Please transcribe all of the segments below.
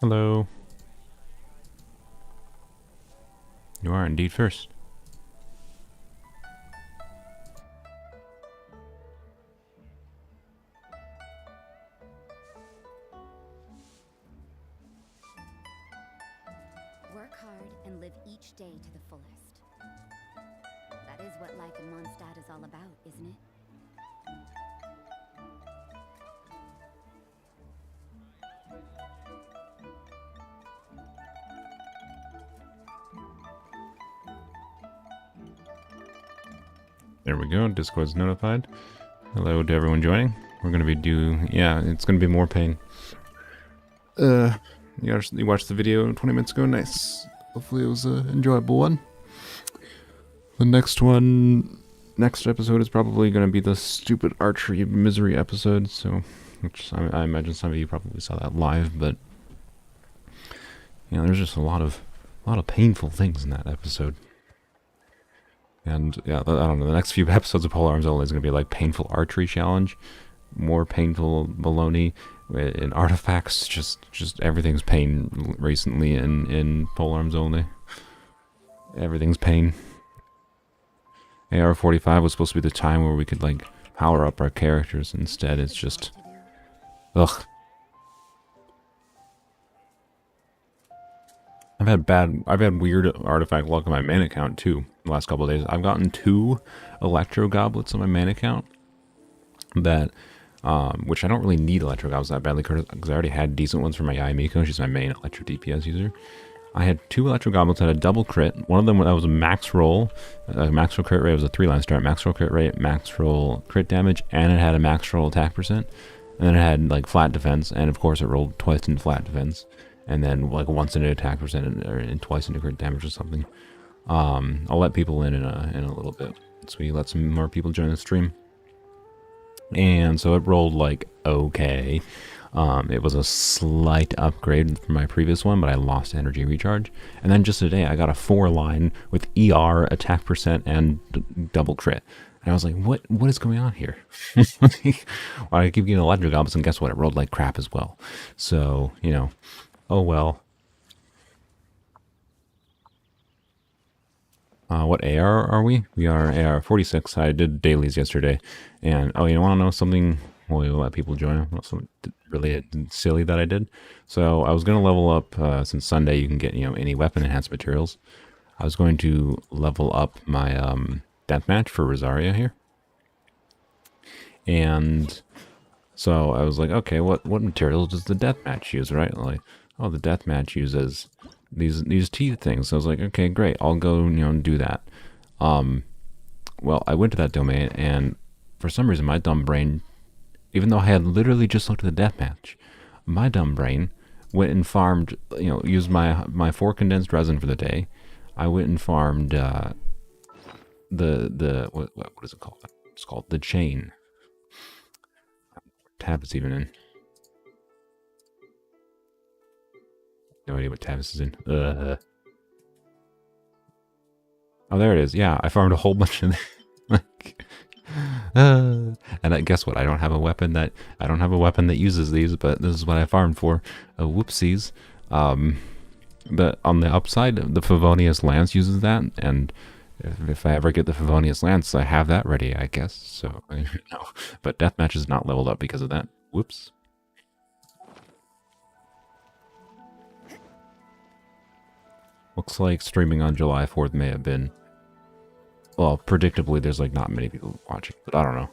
Hello. You are indeed first. Work hard and live each day to the fullest. That is what life in Mondstadt is all about, isn't it? There we go. Discord's notified. Hello to everyone joining. We're gonna be it's gonna be more pain. You watched the video 20 minutes ago. Nice. Hopefully it was an enjoyable one. The next episode is probably gonna be the stupid archery misery episode. So, which I imagine some of you probably saw that live, but there's just a lot of painful things in that episode. And yeah, I don't know, the next few episodes of Polearms only is going to be like painful archery challenge, more painful baloney, in artifacts, just everything's pain recently in Polearms only. Everything's pain. AR-45 was supposed to be the time where we could like power up our characters. Instead, it's just, ugh. I've had weird artifact luck on my main account too. The last couple of days, I've gotten 2 electro goblets on my main account. That, which I don't really need electro goblets that badly because I already had decent ones for my Yamiko. She's my main electro DPS user. I had 2 electro goblets that had a double crit. One of them that was a max roll. Max roll crit rate was a 3-line start. Max roll crit rate, max roll crit damage, and it had a max roll attack percent. And then it had like flat defense, and of course it rolled twice in flat defense. And then like once into attack percent and twice into crit damage or something. I'll let people in a little bit, so we let some more people join the stream. And so it rolled like okay. It was a slight upgrade from my previous one, but I lost energy recharge. And then just today I got a 4-line with ER, attack percent, and double crit. And I was like, what is going on here? Well, I keep getting electro goblets, and guess what? It rolled like crap as well. So, oh well. What AR are we? We are AR 46. I did dailies yesterday. And, oh, you want to know something? Well, we'll let people join. Something really silly that I did. So I was going to level up, since Sunday you can get, any weapon enhanced materials. I was going to level up my deathmatch for Rosaria here. And so I was like, okay, what materials does the deathmatch use, right? Like, oh, the deathmatch uses these teeth things. So I was like, okay, great, I'll go, do that. Well, I went to that domain, and for some reason, my dumb brain, even though I had literally just looked at the deathmatch, my dumb brain went and farmed, used my 4 condensed resin for the day. I went and farmed what is it called? It's called the chain. Tab is even in. No idea what tab this is in. Oh, there it is. Yeah, I farmed a whole bunch of and guess what? I don't have a weapon that uses these, but this is what I farmed for. Whoopsies. But on the upside, the Favonius Lance uses that, and if I ever get the Favonius Lance, I have that ready, I guess. So, no. But Deathmatch is not leveled up because of that. Whoops. Looks like streaming on July 4th may have been... Well, predictably, there's like not many people watching, but I don't know.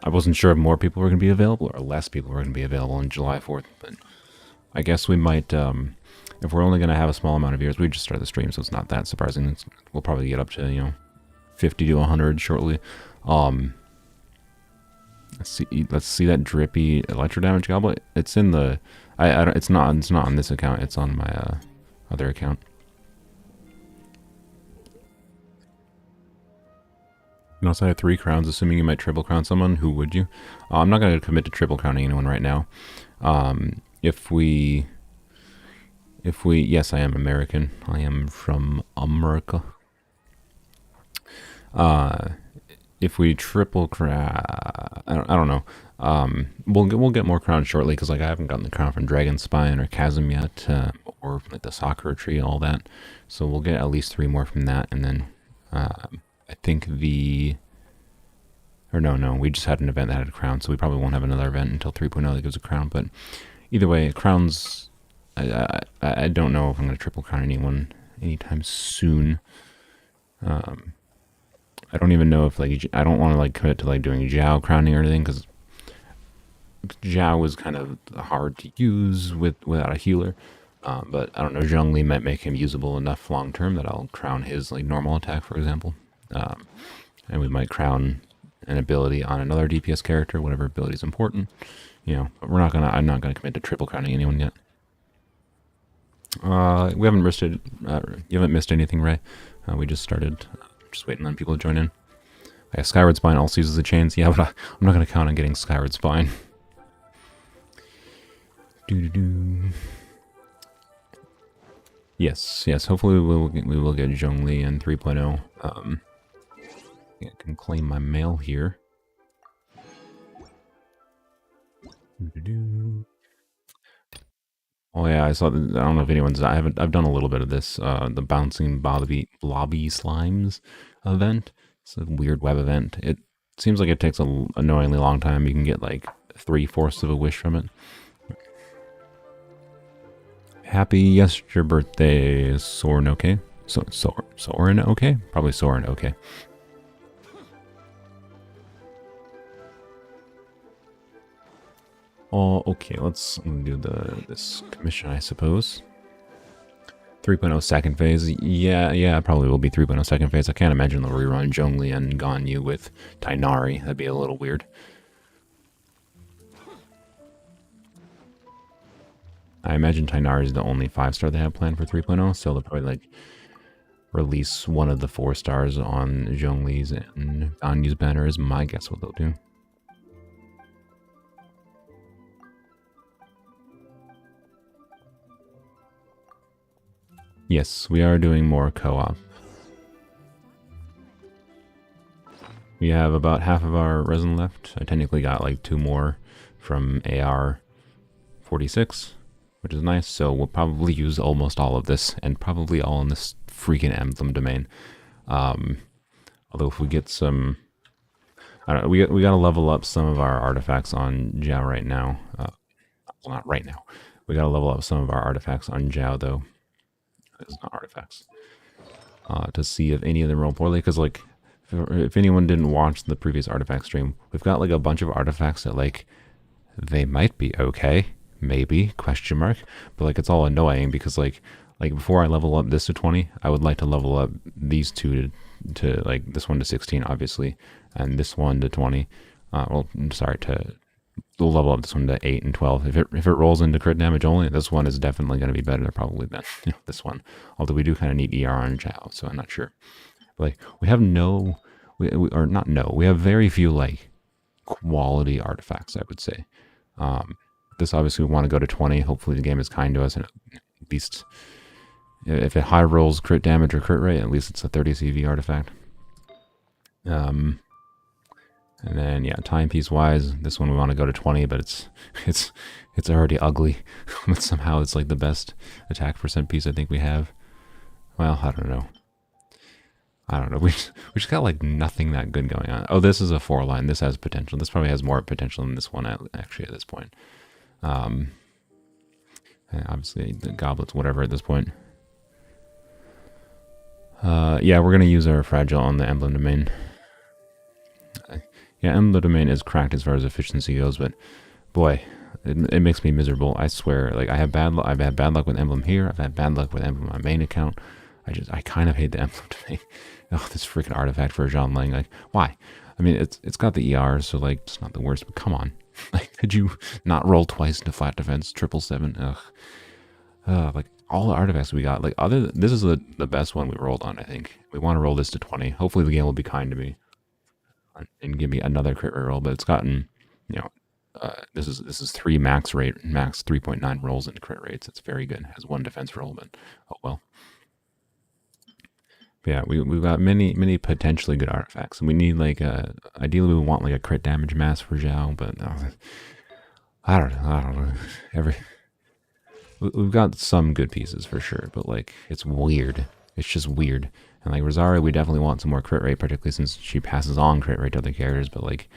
I wasn't sure if more people were going to be available or less people were going to be available on July 4th, but I guess we might... if we're only going to have a small amount of viewers, we just start the stream, so it's not that surprising. We'll probably get up to, 50 to 100 shortly. Let's see that drippy electro damage goblet. It's in the... it's not on this account. It's on my other account. You also have 3 crowns, assuming you might triple crown someone. Who would you? I'm not going to commit to triple crowning anyone right now. Yes, I am American. I am from America. if we triple crown, I don't know. We'll get more crowns shortly because like I haven't gotten the crown from Dragonspine or Chasm yet, or like the Sakura tree and all that. So we'll get at least 3 more from that, and then I think no, we just had an event that had a crown, so we probably won't have another event until 3.0 that gives a crown. But either way, crowns. I don't know if I'm going to triple crown anyone anytime soon. I don't even know if like I don't want to like commit to like doing Zhao crowning or anything because Zhao is kind of hard to use without a healer. But I don't know, Zhongli might make him usable enough long term that I'll crown his like normal attack, for example. And we might crown an ability on another DPS character, whatever ability is important. You know, but I'm not gonna commit to triple crowning anyone yet. We haven't missed it. You haven't missed anything, Ray. We just started. Just waiting on people to join in. Yeah, Skyward Spine also uses the chains. Yeah, but I'm not going to count on getting Skyward Spine. Yes. Hopefully we will get Zhongli in 3.0. I can claim my mail here. Oh yeah, I saw. I don't know if anyone's. I've done a little bit of this. The bouncing blobby slimes event. It's a weird web event. It seems like it takes a annoyingly long time. You can get like 3/4 of a wish from it. Happy your birthday, Soren. Okay, Soren. Okay, probably Soren. Okay. Oh, okay. Let's do this commission, I suppose. 3.0 second phase. Yeah, probably will be 3.0 second phase. I can't imagine they'll rerun Zhongli and Ganyu with Tainari. That'd be a little weird. I imagine Tainari is the only 5-star they have planned for 3.0, so they'll probably like release one of the 4 stars on Zhongli's and Ganyu's banner is my guess what they'll do. Yes, we are doing more co-op. We have about half of our resin left. I technically got like 2 more from AR 46, which is nice. So we'll probably use almost all of this, and probably all in this freaking Emblem domain. Although if we get some, I don't know, we got to level up some of our artifacts on Zhao right now. Well, not right now. We got to level up some of our artifacts on Zhao though. It's not artifacts. To see if any of them roll poorly, because like if anyone didn't watch the previous artifact stream, we've got like a bunch of artifacts that like they might be okay, maybe question mark, but like it's all annoying because like before I level up this to 20, I would like to level up these two to like this one to 16 obviously, and this one to 20. Well, sorry, to we'll level up this one to 8 and 12. If it rolls into crit damage only, this one is definitely going to be better probably than this one. Although we do kind of need ER on Zhao, so I'm not sure. But like we have we have very few like quality artifacts, I would say. This obviously we want to go to 20. Hopefully the game is kind to us, and at least if it high rolls crit damage or crit rate, at least it's a 30 CV artifact. And then yeah, timepiece wise, this one we want to go to 20, but it's already ugly. But somehow it's like the best attack percent piece I think we have. Well, I don't know. We just got like nothing that good going on. Oh, this is a 4-line. This has potential. This probably has more potential than this one actually at this point. Obviously the goblets, whatever at this point. Yeah, we're gonna use our fragile on the emblem domain. Yeah, Emblem domain is cracked as far as efficiency goes, but boy, it makes me miserable. I swear, like I've had bad luck with Emblem here. I've had bad luck with Emblem on my main account. I kind of hate the Emblem domain. Oh, this freaking artifact for Jean Lang. Like, why? I mean, it's got the ER, so like it's not the worst. But come on, like, could you not roll twice into flat defense? 777. Ugh. Like all the artifacts we got. Like this is the best one we rolled on. I think we want to roll this to 20. Hopefully the game will be kind to me and give me another crit rate roll, but it's gotten, this is 3 max 3.9 rolls into crit rates. It's very good. It has 1 defense roll, but oh well. Yeah, we've got many potentially good artifacts, and we need like ideally we want like a crit damage mass for Zhao, but I don't know. We've got some good pieces for sure, but like it's weird. It's just weird. And like Rosario, we definitely want some more crit rate, particularly since she passes on crit rate to other characters. But like,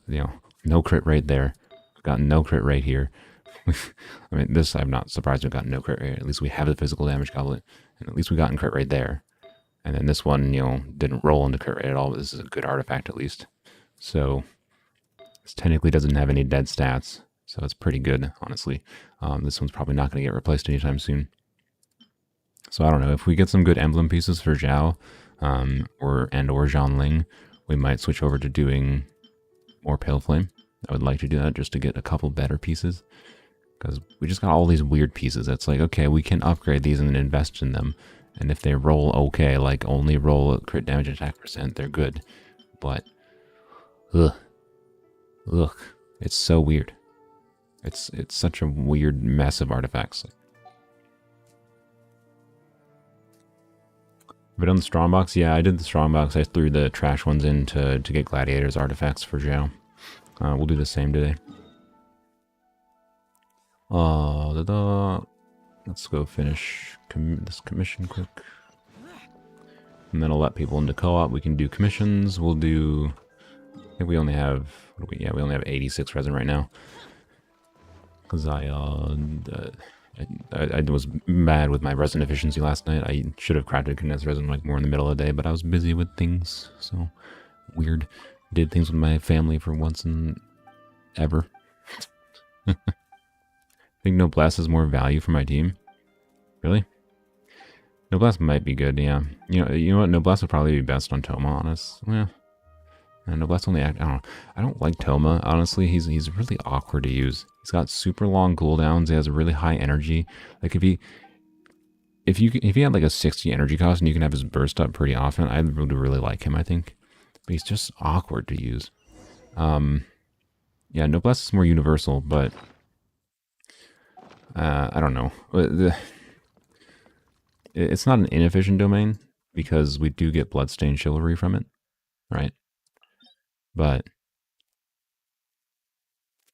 no crit rate there. We've got no crit rate here. I mean, this I'm not surprised we've got no crit rate. At least we have the physical damage goblet, and at least we got in crit rate there. And then this one, didn't roll into crit rate at all. But this is a good artifact at least. So this technically doesn't have any dead stats, so it's pretty good, honestly. This one's probably not going to get replaced anytime soon. So I don't know, if we get some good emblem pieces for Zhao, or Zhanling, we might switch over to doing more Pale Flame. I would like to do that just to get a couple better pieces, because we just got all these weird pieces. It's like, okay, we can upgrade these and then invest in them, and if they roll okay, like only roll crit damage attack %, they're good. But ugh, it's so weird. It's such a weird mess of artifacts. Have I done the Strongbox? Yeah, I did the Strongbox. I threw the trash ones in to get Gladiator's artifacts for Zhao. We'll do the same today. Let's go finish this commission quick. And then I'll let people into co-op. We can do commissions. We'll do... I think we only have... we only have 86 resin right now. Because I was mad with my resin efficiency last night. I should have crafted condensed resin like more in the middle of the day, but I was busy with things. So weird. Did things with my family for once and ever. I think Noblesse has more value for my team. Really? Noblesse might be good, yeah. You know what? Noblesse would probably be best on Toma, honest. Yeah. And Noblesse only act. I don't know. I don't like Toma, honestly. He's really awkward to use. He's got super long cooldowns. He has a really high energy. Like if he had like a 60 energy cost and you can have his burst up pretty often, I would really like him, I think. But he's just awkward to use. Yeah, Noblesse is more universal, but I don't know. It's not an inefficient domain because we do get Bloodstained Chivalry from it, right? But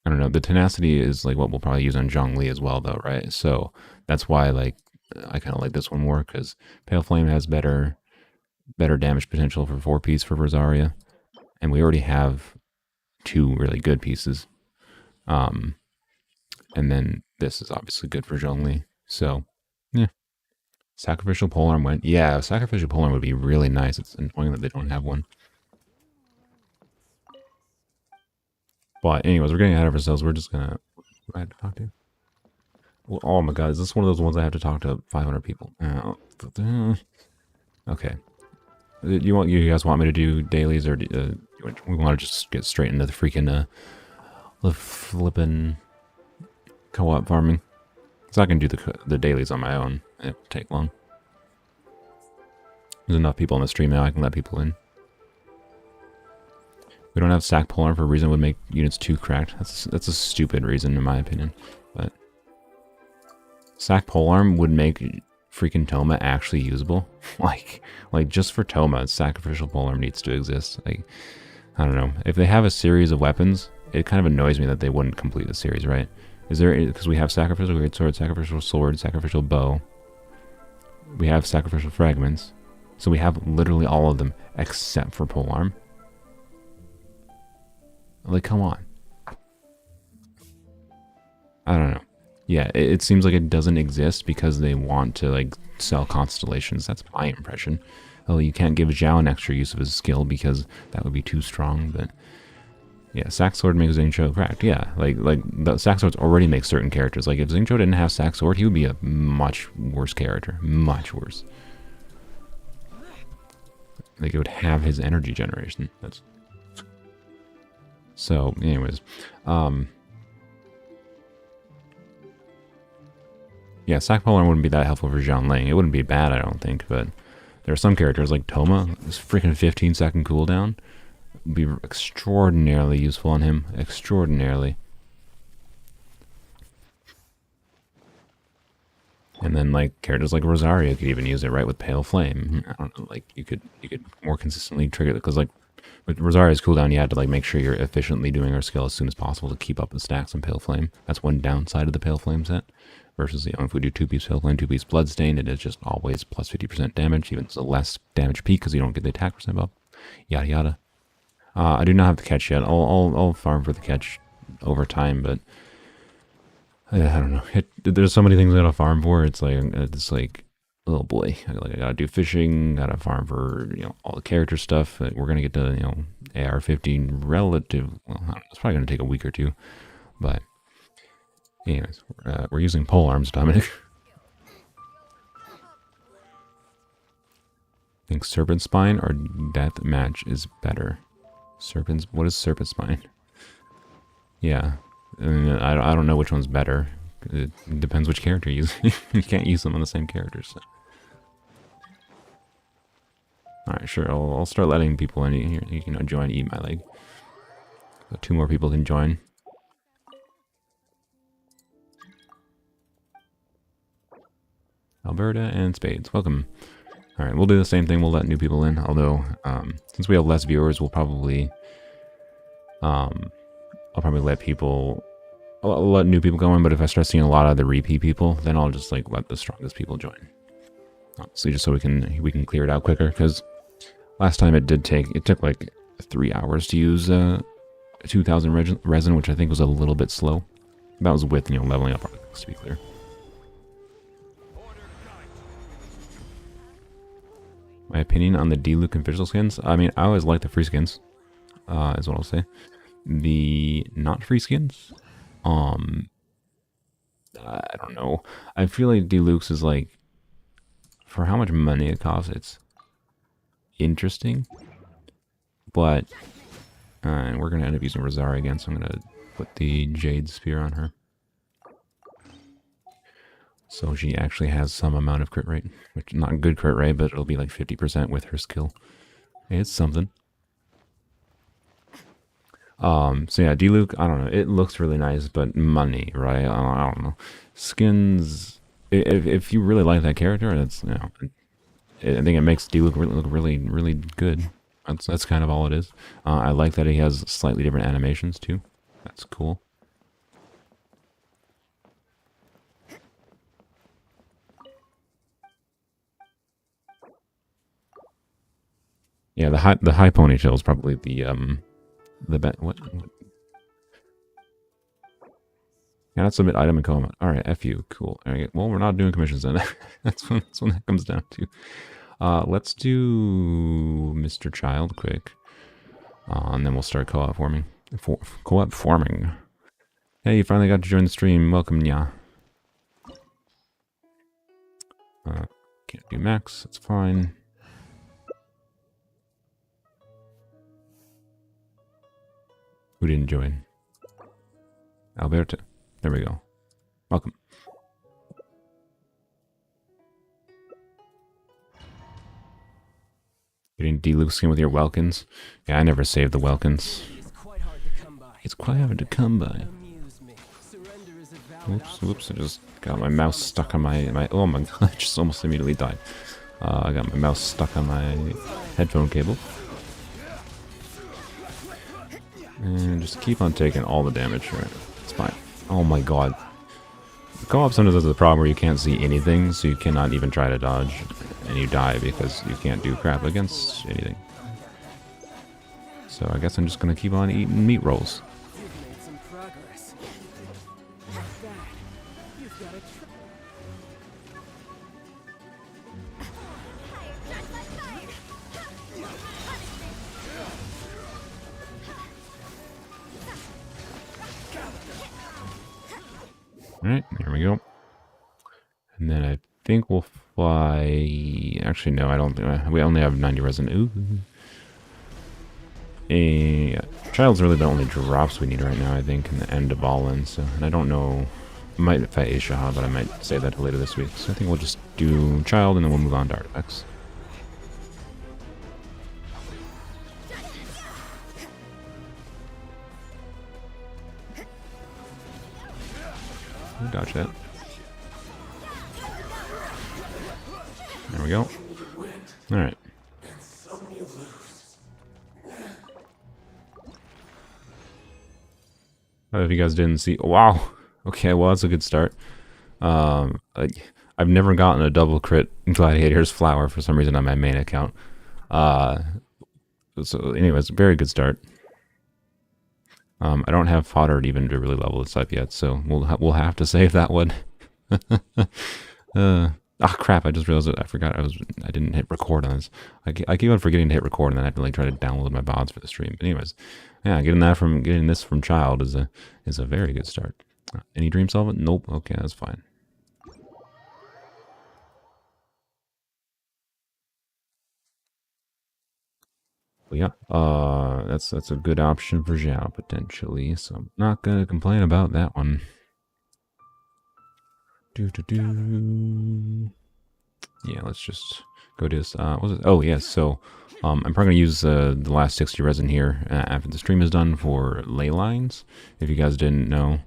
I don't know. The tenacity is like what we'll probably use on Zhongli as well, though, right? So that's why like I kind of like this one more, because Pale Flame has better damage potential for 4-piece for Rosaria, and we already have 2 really good pieces. And then this is obviously good for Zhongli. So yeah, Sacrificial Polearm went. Yeah, Sacrificial Polearm would be really nice. It's annoying that they don't have one. But anyways, we're getting ahead of ourselves. We're just gonna... Who do I have to talk to? Well, oh my god, is this one of those ones I have to talk to 500 people? Okay. You guys want me to do dailies, or we want to just get straight into the freaking the flippin' co-op farming? So I can do the dailies on my own. It won't take long. There's enough people on the stream now. I can let people in. We don't have Sack Polearm for a reason that would make units too cracked. That's a stupid reason in my opinion. But Sack Polearm would make freaking Toma actually usable. like just for Toma, Sacrificial Polearm needs to exist. Like, I don't know. If they have a series of weapons, it kind of annoys me that they wouldn't complete the series, right? Is there, because we have Sacrificial Greatsword, Sacrificial Sword, Sacrificial Bow. We have Sacrificial Fragments. So we have literally all of them except for Polearm. Like, come on. I don't know. Yeah, it seems like it doesn't exist because they want to, like, sell constellations. That's my impression. Oh, you can't give Zhao an extra use of his skill because that would be too strong, but... Yeah, Sack Sword makes Xingqiu cracked. Yeah, like the Sack Swords already make certain characters. Like, if Xingqiu didn't have Sack Sword, he would be a much worse character. Much worse. Like, it would have his energy generation. That's... So, anyways, yeah, Sack Polearm wouldn't be that helpful for Zhanling. It wouldn't be bad, I don't think, but there are some characters like Toma, this freaking 15-second cooldown would be extraordinarily useful on him. Extraordinarily. And then like characters like Rosario could even use it, right, with Pale Flame. I don't know, like you could more consistently trigger it, because like with Rosario's cooldown, you had to like make sure you're efficiently doing her skill as soon as possible to keep up the stacks on Pale Flame. That's one downside of the Pale Flame set. Versus, you know, if we do 2-piece Pale Flame, 2-piece Bloodstain, it is just always plus 50% damage, even if it's a less damage peak because you don't get the attack percent up. Yada yada. I do not have the catch yet. I'll farm for the catch over time, but I don't know. There's so many things I gotta farm for. It's like, oh boy, I gotta do fishing, gotta farm for, you know, all the character stuff. We're gonna get to, you know, AR-15 relative. Well, I don't know, it's probably gonna take a week or two, but anyways, we're using Polearms, Dominic. Think Serpent Spine or Death Match is better. What is Serpent Spine? Yeah. I don't know which one's better. It depends which character you use. You can't use them on the same characters. So. Alright, sure. I'll start letting people in here. You can join Eat My Leg. So 2 more people can join. Alberta and Spades. Welcome. Alright, we'll do the same thing. We'll let new people in. Although, since we have less viewers, we'll probably... I'll probably let people... I'll let new people go in, but if I start seeing a lot of the repeat people, then I'll just like let the strongest people join. Honestly, just so we can clear it out quicker, because last time it took like 3 hours to use 2000 resin, which I think was a little bit slow. That was with, you know, leveling up arcs, to be clear. My opinion on the D-Luke and Visual skins? I mean, I always like the free skins, is what I'll say. The not free skins? I don't know. I feel like D-Luke's is like, for how much money it costs, it's interesting. But, and we're going to end up using Rosaria again, so I'm going to put the Jade Spear on her. So she actually has some amount of crit rate. Which, not a good crit rate, but it'll be like 50% with her skill. It's something. So yeah, D-Luke, I don't know, it looks really nice, but money, right? I don't know. Skins, if you really like that character, it's, you know, I think it makes D-Luke look really, really good. That's kind of all it is. I like that he has slightly different animations too. That's cool. Yeah, the high ponytail is probably the bet. What? Yeah, that's submit item and comment. All right, F you. Cool. All right. Well, we're not doing commissions then. that's when that comes down to. Let's do Mr. Child quick, and then we'll start co-op forming. Co-op forming. Hey, you finally got to join the stream. Welcome, Nya. Can't do max. That's fine. Who didn't join? Alberta. There we go. Welcome. Getting D-Luke skin with your Welkins? Yeah, I never saved the Welkins. It's quite hard to come by. Whoops, I just got my mouse stuck on my oh my god, I just almost immediately died. I got my mouse stuck on my headphone cable. And just keep on taking all the damage, right? It's fine. Oh my god. Co-op sometimes has the problem where you can't see anything, so you cannot even try to dodge, and you die because you can't do crap against anything. So I guess I'm just gonna keep on eating meat rolls. Alright, here we go. And then I think we'll fly... Actually, no, I don't think... We only have 90 resin. Ooh. Child's really the only drops we need right now, I think, in the end of all in. So, and I don't know... I might fight Aisha, but I might save that till later this week. So I think we'll just do Child, and then we'll move on to Artifacts. Dodge that. There we go. Alright. If you guys didn't see... Wow! Okay, well, that's a good start. I've never gotten a double crit Gladiator's Flower for some reason on my main account. So anyways, very good start. I don't have fodder even to really level this up yet, so we'll have to save that one. Crap! I just realized that I forgot I didn't hit record on this. I keep on forgetting to hit record, and then I have to like try to download my VODs for the stream. But anyways, yeah, getting this from child is a very good start. Any dream solvent? Nope. Okay, that's fine. Well, yeah, that's a good option for Zhao potentially. So I'm not gonna complain about that one. Yeah, let's just go to this. What was it? Oh, yes. So, I'm probably gonna use the last 60 resin here after the stream is done for ley lines. If you guys didn't know,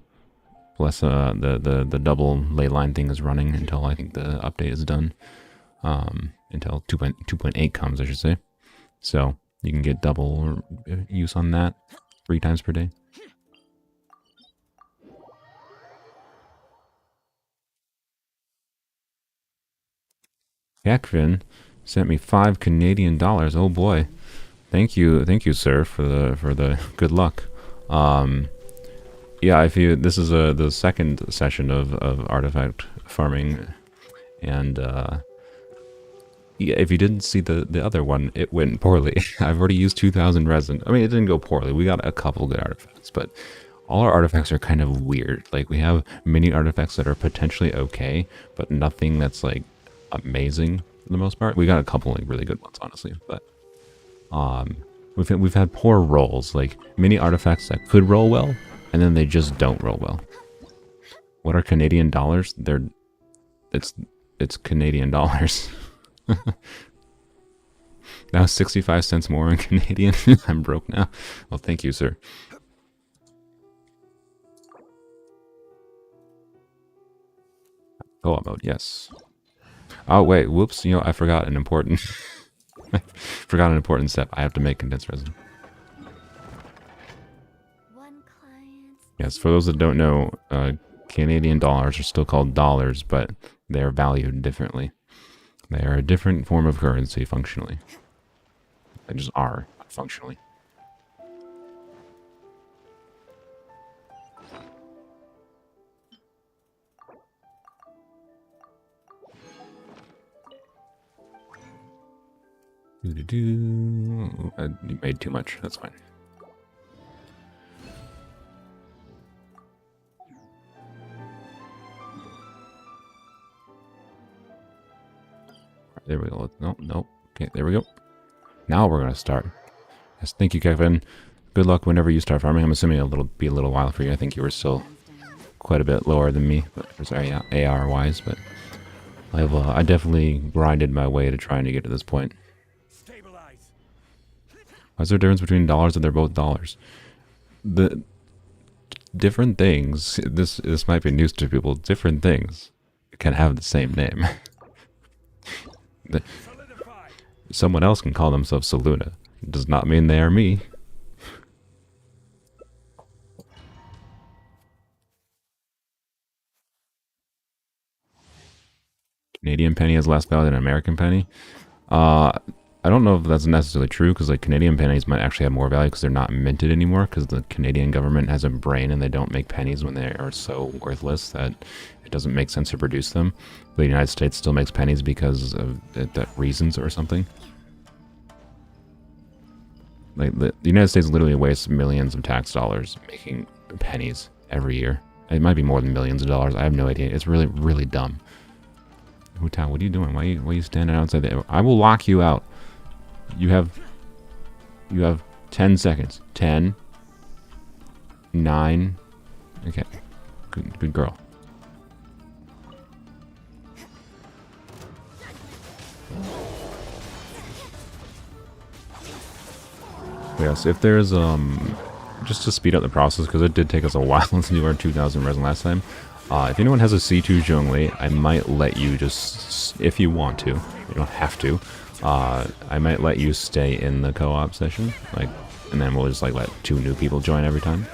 plus the double ley line thing is running until I think the update is done. Until 2.8 comes, I should say. So you can get double use on that 3 times per day. Yakvin sent me 5 Canadian dollars. Oh boy, thank you, sir, for the good luck. Yeah, this is the second session of artifact farming, and yeah, if you didn't see the other one, it went poorly. I've already used 2,000 resin. I mean, it didn't go poorly. We got a couple good artifacts, but all our artifacts are kind of weird. Like, we have many artifacts that are potentially okay, but nothing that's like amazing for the most part. We got a couple like really good ones, honestly, but we've had poor rolls. Like many artifacts that could roll well, and then they just don't roll well. What are Canadian dollars? It's Canadian dollars. Now 65 cents more in Canadian. I'm broke now. Well, thank you, sir. Co-op mode, yes. Oh wait, whoops! You know, I forgot an important. Forgot an important step. I have to make condensed resin. Yes, for those that don't know, Canadian dollars are still called dollars, but they are valued differently. They are a different form of currency functionally. They just are functionally. I made too much. That's fine. There we go. Nope. Okay, there we go. Now we're gonna start. Yes, thank you, Kevin. Good luck whenever you start farming. I'm assuming it'll be a little while for you. I think you were still quite a bit lower than me, but sorry, yeah, AR wise. But I definitely grinded my way to trying to get to this point. What's the difference between dollars and they're both dollars? The different things. This might be news to people. Different things can have the same name. Someone else can call themselves Saluna. It does not mean they are me. Canadian penny has less value than American penny. I don't know if that's necessarily true, because like Canadian pennies might actually have more value because they're not minted anymore, because the Canadian government has a brain and they don't make pennies when they are so worthless that it doesn't make sense to produce them. But the United States still makes pennies because of that reasons or something. Like the United States literally wastes millions of tax dollars making pennies every year. It might be more than millions of dollars. I have no idea. It's really, really dumb. Hutao, what are you doing? Why are you standing outside there? I will lock you out. You have 10 seconds. 10, 9. Okay. Good girl. Yes, if there's just to speed up the process, because it did take us a while since we were 2,000 resin last time. If anyone has a C2 Zhongli, I might let you just, if you want to, you don't have to, I might let you stay in the co-op session, like, and then we'll just like let 2 new people join every time.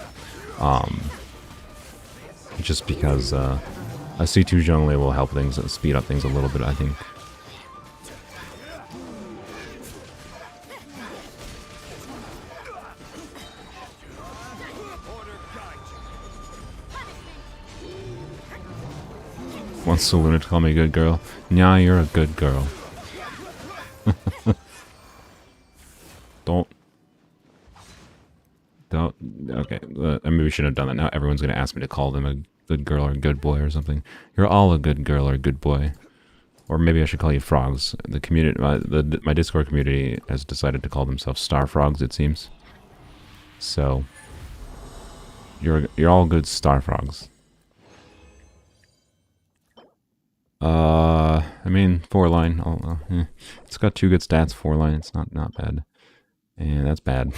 Just because a C2 Zhongli will help things, speed up things a little bit, I think. Wants Seluna to call me a good girl. Nah, you're a good girl. Don't. Okay, maybe we shouldn't have done that. Now everyone's going to ask me to call them a good girl or a good boy or something. You're all a good girl or a good boy. Or maybe I should call you frogs. The community, my Discord community has decided to call themselves Star Frogs, it seems. So, you're all good Star Frogs. I mean, 4-line. It's got 2 good stats. 4-line. It's not bad. And that's bad.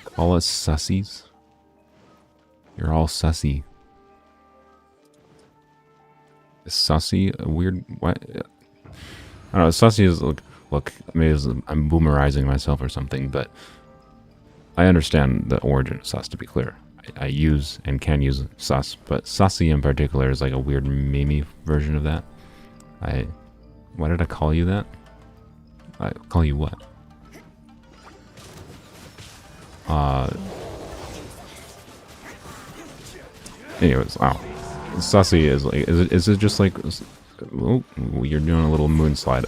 Call us sussies. You're all sussy. Is sussy a weird? What? I don't know. Sussy is look. Maybe I'm boomerizing myself or something, but I understand the origin of sus. To be clear, I use and can use sus, but sussy in particular is like a weird meme version of that. Why did I call you that? I call you what? Anyways, wow. Sussy is like, is it just like, oh, you're doing a little moonslide.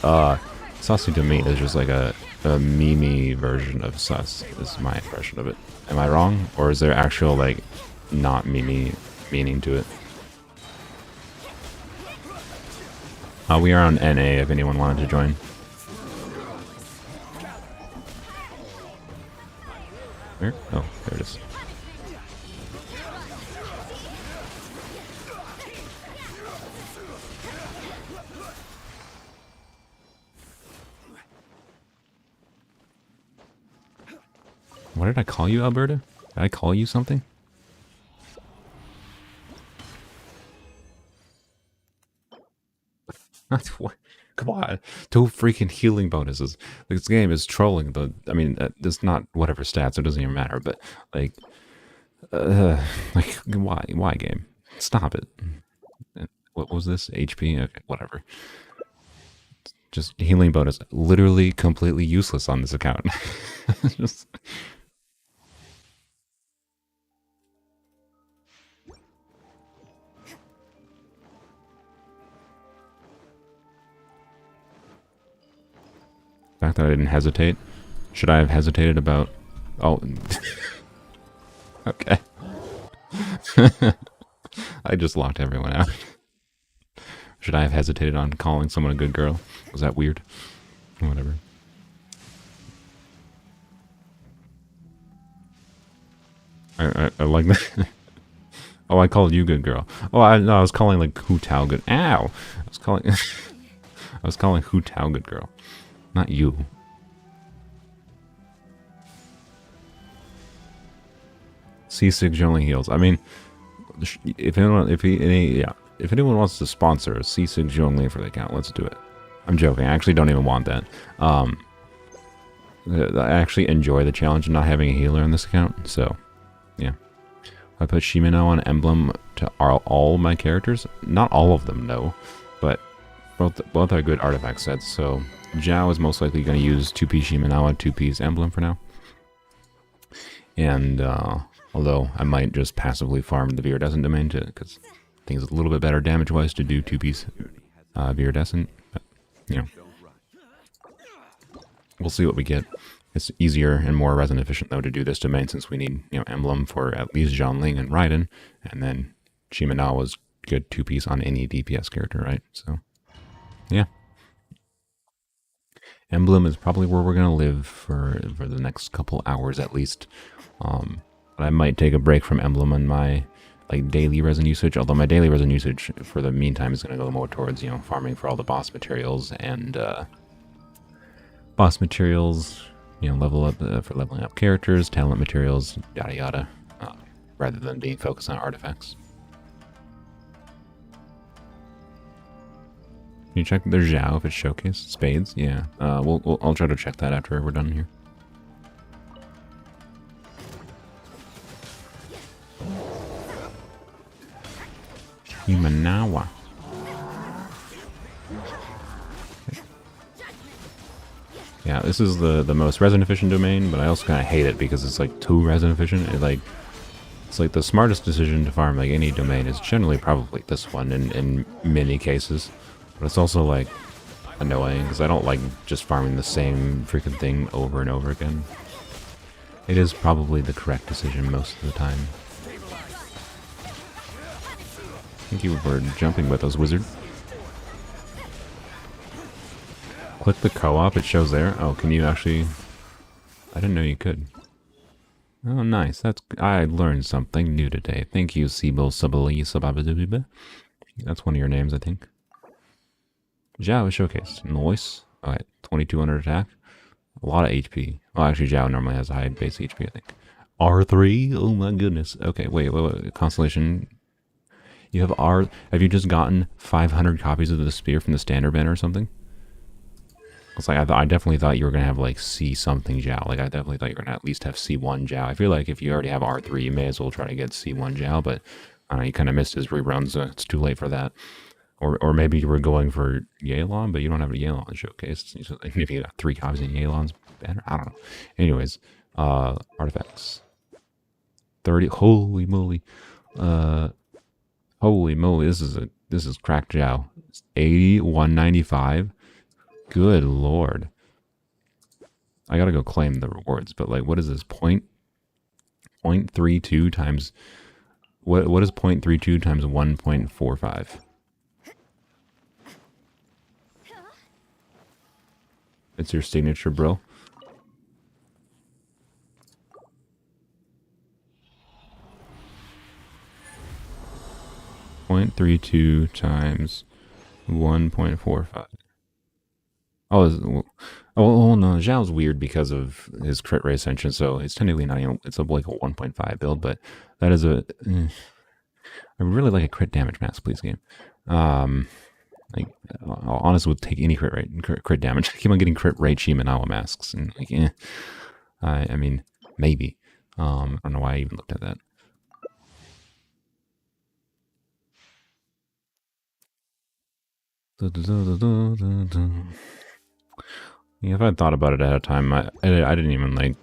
Sussy to me is just like a meme version of sus, is my impression of it. Am I wrong? Or is there actual, like, not meme meaning to it? We are on NA if anyone wanted to join. Where? Oh, there it is. What did I call you, Alberta? Did I call you something? What? Come on. 2 freaking healing bonuses. This game is trolling the... I mean, it's not whatever stats, it doesn't even matter, but, like... like, why game? Stop it. What was this? HP? Okay, whatever. Just healing bonus. Literally completely useless on this account. Just... The fact that I didn't hesitate. Should I have hesitated about... Oh. Okay. I just locked everyone out. Should I have hesitated on calling someone a good girl? Was that weird? Whatever. I like that. Oh, I called you good girl. Oh, no, I was calling like Hu Tao good. Ow! I was calling... I was calling Hu Tao good girl. Not you. C6 only heals. I mean, if anyone wants to sponsor a C6 only for the account, let's do it. I'm joking. I actually don't even want that. I actually enjoy the challenge of not having a healer on this account. So, yeah. I put Shimano on Emblem to all my characters. Not all of them, no, but both are good artifact sets. So Zhao is most likely going to use 2-piece Shimanawa, 2-piece Emblem for now. And although I might just passively farm the Viridescent domain because I think it's a little bit better damage-wise to do 2-piece Viridescent. But, you know, we'll see what we get. It's easier and more resin efficient though to do this domain since we need, you know, Emblem for at least Zhongling and Raiden, and then Shimanawa's good 2-piece on any DPS character, right? So, yeah. Emblem is probably where we're gonna live for the next couple hours at least. But I might take a break from Emblem on my like daily resin usage. Although my daily resin usage for the meantime is gonna go more towards, you know, farming for all the boss materials and Boss materials, you know, level up for leveling up characters, talent materials, yada yada, rather than being focused on artifacts. Can you check their Zhao if it's showcased? Spades? Yeah. I'll try to check that after we're done here. Humanawa. Yeah, this is the most resin efficient domain, but I also kind of hate it because it's like too resin efficient. It's like the smartest decision to farm like any domain is generally probably this one in many cases, but it's also like annoying because I don't like just farming the same freaking thing over and over again. It is probably the correct decision most of the time. Thank you for jumping with us, wizard. Click the co-op, it shows there. Oh, can you actually... I didn't know you could. Oh, nice. I learned something new today. Thank you, Sibyl Sabali Sababadubiba. That's one of your names, I think. Zhao is showcased. Nice. Alright, 2200 attack. A lot of HP. Well, actually, Zhao normally has a high base HP, I think. R3? Oh my goodness. Okay, wait. Constellation. You have R... Have you just gotten 500 copies of the spear from the standard banner or something? It's like, I definitely thought you were going to have, like, C something Zhao. Like, I definitely thought you were going to at least have C1 Zhao. I feel like if you already have R3, you may as well try to get C1 Zhao, but I don't know, you kind of missed his reruns, so it's too late for that. Or maybe you were going for Yealon, but you don't have a Yealon showcase. If you got 3 copies of Yealon's banner, I don't know. Anyways, artifacts. 30, holy moly. Holy moly, this is cracked Zhao. 80, 195. Good lord. I gotta go claim the rewards, but like, what is this? 0.32 times... What is 0.32 times 1.45? It's your signature, bro. .32 times 1.45. Oh, no, Zhao's weird because of his crit rate ascension, so it's technically not even, it's like a 1.5 build, but that is a... I really like a crit damage mask, please, game. Like, I'll honestly would take any crit rate, crit damage. I keep on getting crit rate Shimanawa masks, and like, I mean, maybe. I don't know why I even looked at that. Yeah, if I'd thought about it ahead of time, I didn't even like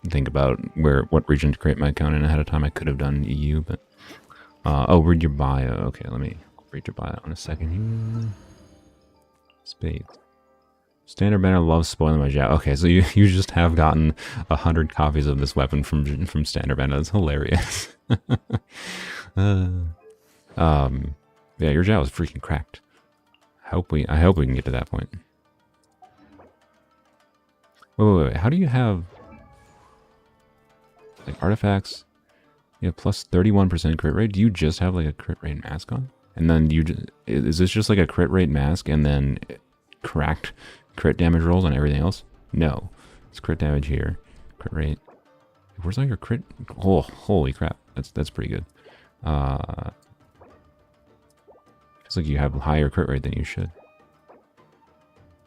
think about what region to create my account in ahead of time. I could have done EU, but oh, read your bio. Okay, let me read your bio in a second here. Spades. Standard banner loves spoiling my Zhao. Okay, so you just have gotten 100 copies of this weapon from standard banner. That's hilarious. Yeah, your Zhao is freaking cracked. I hope we can get to that point. Wait. How do you have like artifacts? You have plus 31% crit rate. Do you just have like a crit rate mask on? And then is this just like a crit rate mask and then cracked crit damage rolls on everything else? No, it's crit damage here, crit rate. Where's all your crit? Oh, holy crap! That's pretty good. It's like you have higher crit rate than you should.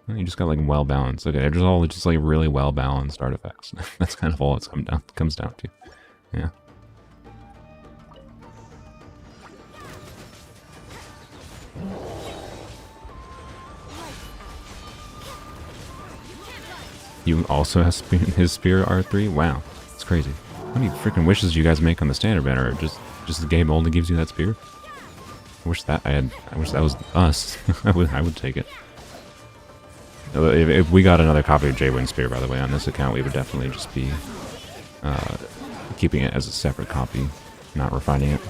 You just got like well balanced. Okay, they're all just like really well balanced artifacts. That's kind of all it's comes down to. Yeah. You also have his spear R3? Wow, it's crazy. How many freaking wishes do you guys make on the standard banner? Just the game only gives you that spear? I wish that was us. I would take it. If we got another copy of J-Wing Spear, by the way, on this account, we would definitely just be keeping it as a separate copy, not refining it.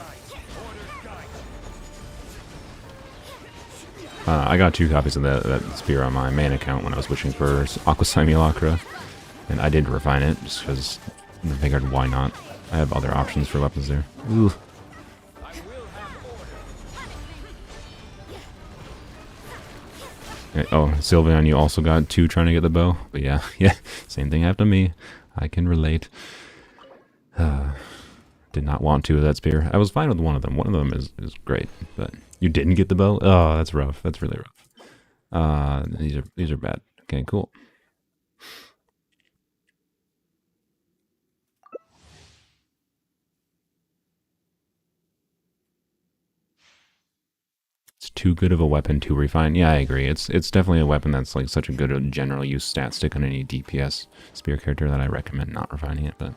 I got 2 copies of that spear on my main account when I was wishing for Aqua Simulacra, and I did refine it just because I figured why not. I have other options for weapons there. Ooh. Okay. Oh, Sylveon, you also got 2 trying to get the bow. But yeah, yeah, same thing happened to me. I can relate. Did not want to with that spear. I was fine with one of them. One of them is great, but you didn't get the bow? Oh, that's rough. That's really rough. These are bad. Okay, cool. It's too good of a weapon to refine. Yeah, I agree. It's definitely a weapon that's like such a good general use stat stick on any DPS spear character that I recommend not refining it. But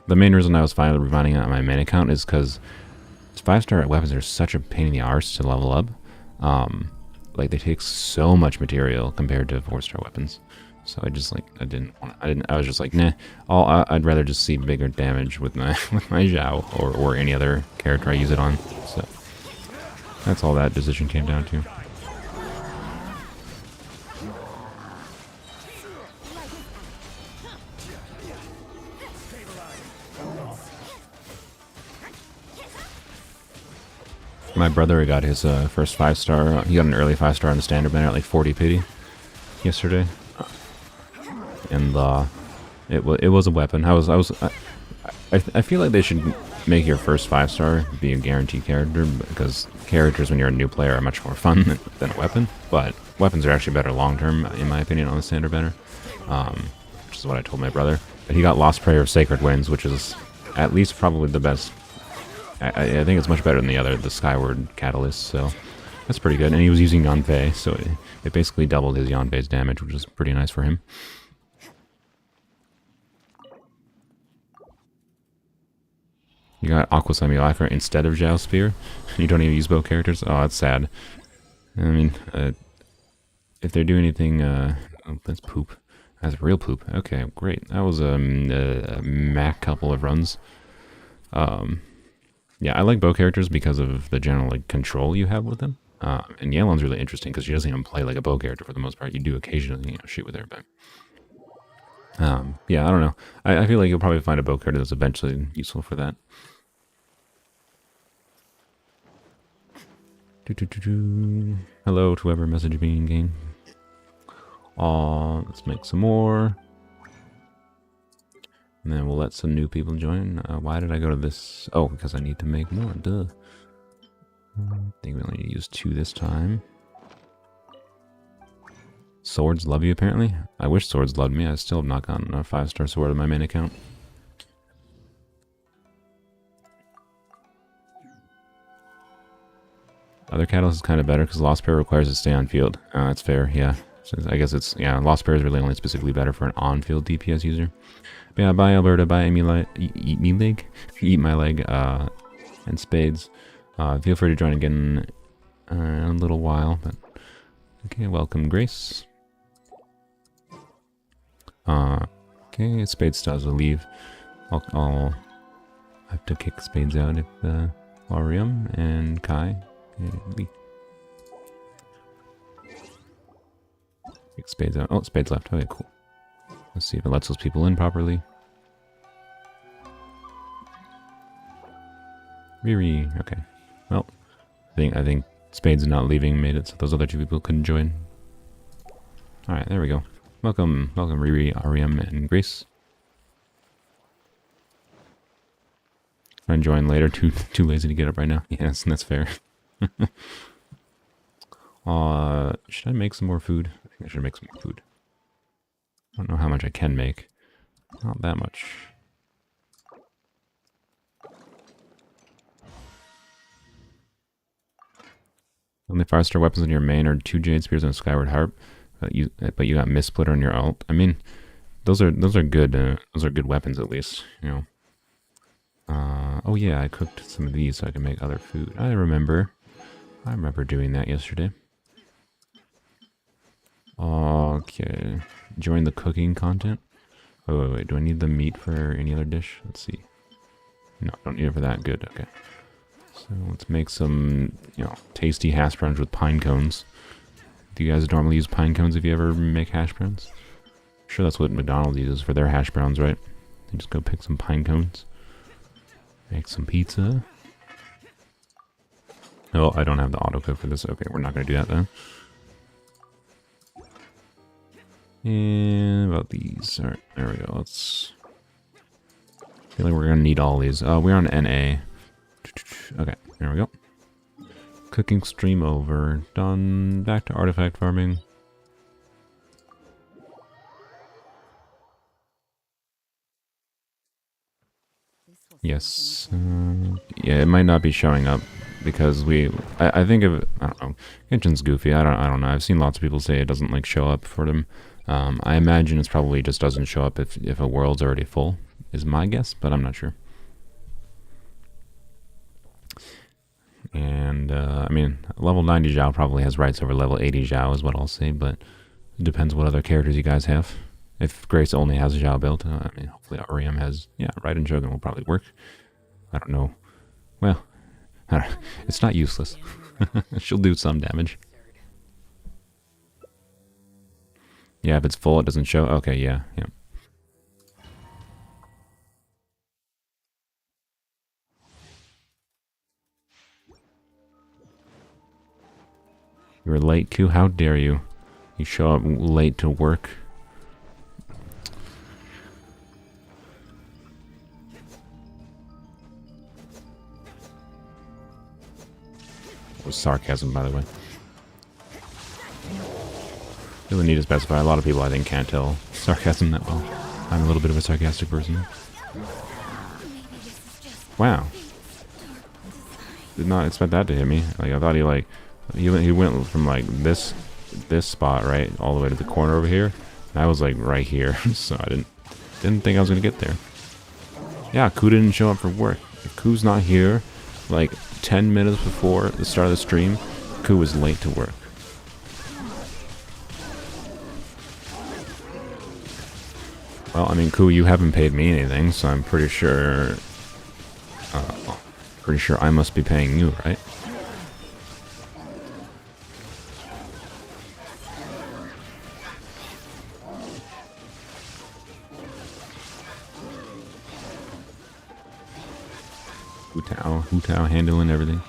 the main reason I was fine with refining it on my main account is because 5-star weapons are such a pain in the arse to level up. Like they take so much material compared to 4-star weapons. So I just like I was just like, nah. I'd rather just see bigger damage with my Zhao or any other character I use it on. So that's all that decision came down to. My brother got his first 5-star. He got an early 5-star on the standard banner at like 40 pity yesterday, and it was a weapon. I feel like they should make your first 5-star be a guaranteed character, because characters when you're a new player are much more fun than a weapon. But weapons are actually better long term, in my opinion, on the standard banner, which is what I told my brother. But he got Lost Prayer of Sacred Winds, which is at least probably the best. I think it's much better than the Skyward Catalyst, so that's pretty good. And he was using Yanfei, so it basically doubled his Yanfei's damage, which was pretty nice for him. You got Aqua Simulacra instead of Zhao Spear? You don't even use both characters? Oh, that's sad. I mean, if they're doing anything... oh, that's poop. That's real poop. Okay, great. That was a Mac couple of runs. Yeah, I like bow characters because of the general like control you have with them. And Yelan's really interesting because she doesn't even play like a bow character for the most part. You do occasionally, shoot with her, but yeah, I don't know. I feel like you'll probably find a bow character that's eventually useful for that. Hello to whoever messaged me in game. Let's make some more. And then we'll let some new people join. Why did I go to this? Oh, because I need to make more. Duh. I think we only need to use 2 this time. Swords love you, apparently. I wish swords loved me. I still have not gotten a 5-star sword on my main account. Other Catalyst is kind of better because Lost Prayer requires it to stay on field. That's fair, yeah. So I guess it's, yeah, Lost Prayer is really only specifically better for an on-field DPS user. But yeah, bye Alberta, bye Eat Me Leg, Eat My Leg, and Spades. Feel free to join again in a little while, but okay, welcome Grace. Okay, Spades still has to leave. I'll have to kick Spades out if Arium and Kai leave. Kick Spades out. Oh, Spades left. Okay, cool. Let's see if it lets those people in properly. Riri. Okay. Well, I think Spades not leaving made it so those other 2 people couldn't join. Alright, there we go. Welcome Riri, Ariam, and Grace. Try and join later. Too lazy to get up right now. Yes, that's fair. Should I make some more food? I think I should make some more food. I don't know how much I can make. Not that much. Only 5-star weapons in your main are 2 Jade Spears and a Skyward Harp, but you got Mist Splitter on your alt. I mean, those are good. Those are good weapons at least. You know. Oh yeah, I cooked some of these so I can make other food. I remember doing that yesterday. Okay, join the cooking content. Oh wait, do I need the meat for any other dish? Let's see. No, don't need it for that. Good. Okay. So let's make some, tasty hash browns with pine cones. Do you guys normally use pine cones if you ever make hash browns? I'm sure that's what McDonald's uses for their hash browns, right? They just go pick some pine cones. Make some pizza. Oh, I don't have the autocook for this. Okay, we're not going to do that then. And about these. Alright, there we go. Let's... I feel like we're gonna need all these. We're on NA. Okay, there we go. Cooking stream over. Done. Back to artifact farming. Yes. Yeah, it might not be showing up because I think of, I don't know, Genshin's goofy. I don't know. I've seen lots of people say it doesn't like show up for them. I imagine it's probably just doesn't show up if a world's already full, is my guess, but I'm not sure. And I mean, level 90 Zhao probably has rights over level 80 Zhao is what I'll say, but it depends what other characters you guys have. If Grace only has a Zhao built, I mean, hopefully Auriam has, yeah, Raiden Shogun will probably work. I don't know. Well, I don't, it's not useless. She'll do some damage. Yeah, if it's full, it doesn't show. Okay, yeah. You were late, Q. How dare you? You show up late to work. It was sarcasm, by the way. Really need to specify. A lot of people, I think, can't tell sarcasm that well. I'm a little bit of a sarcastic person. Wow. Did not expect that to hit me. Like, I thought he went from like this spot, right, all the way to the corner over here. And I was like right here, so I didn't think I was gonna get there. Yeah, Ku didn't show up for work. If Ku's not here, like 10 minutes before the start of the stream, Ku was late to work. Well, I mean, Ku, you haven't paid me anything, so I'm pretty sure I must be paying you, right? Hu Tao handling everything.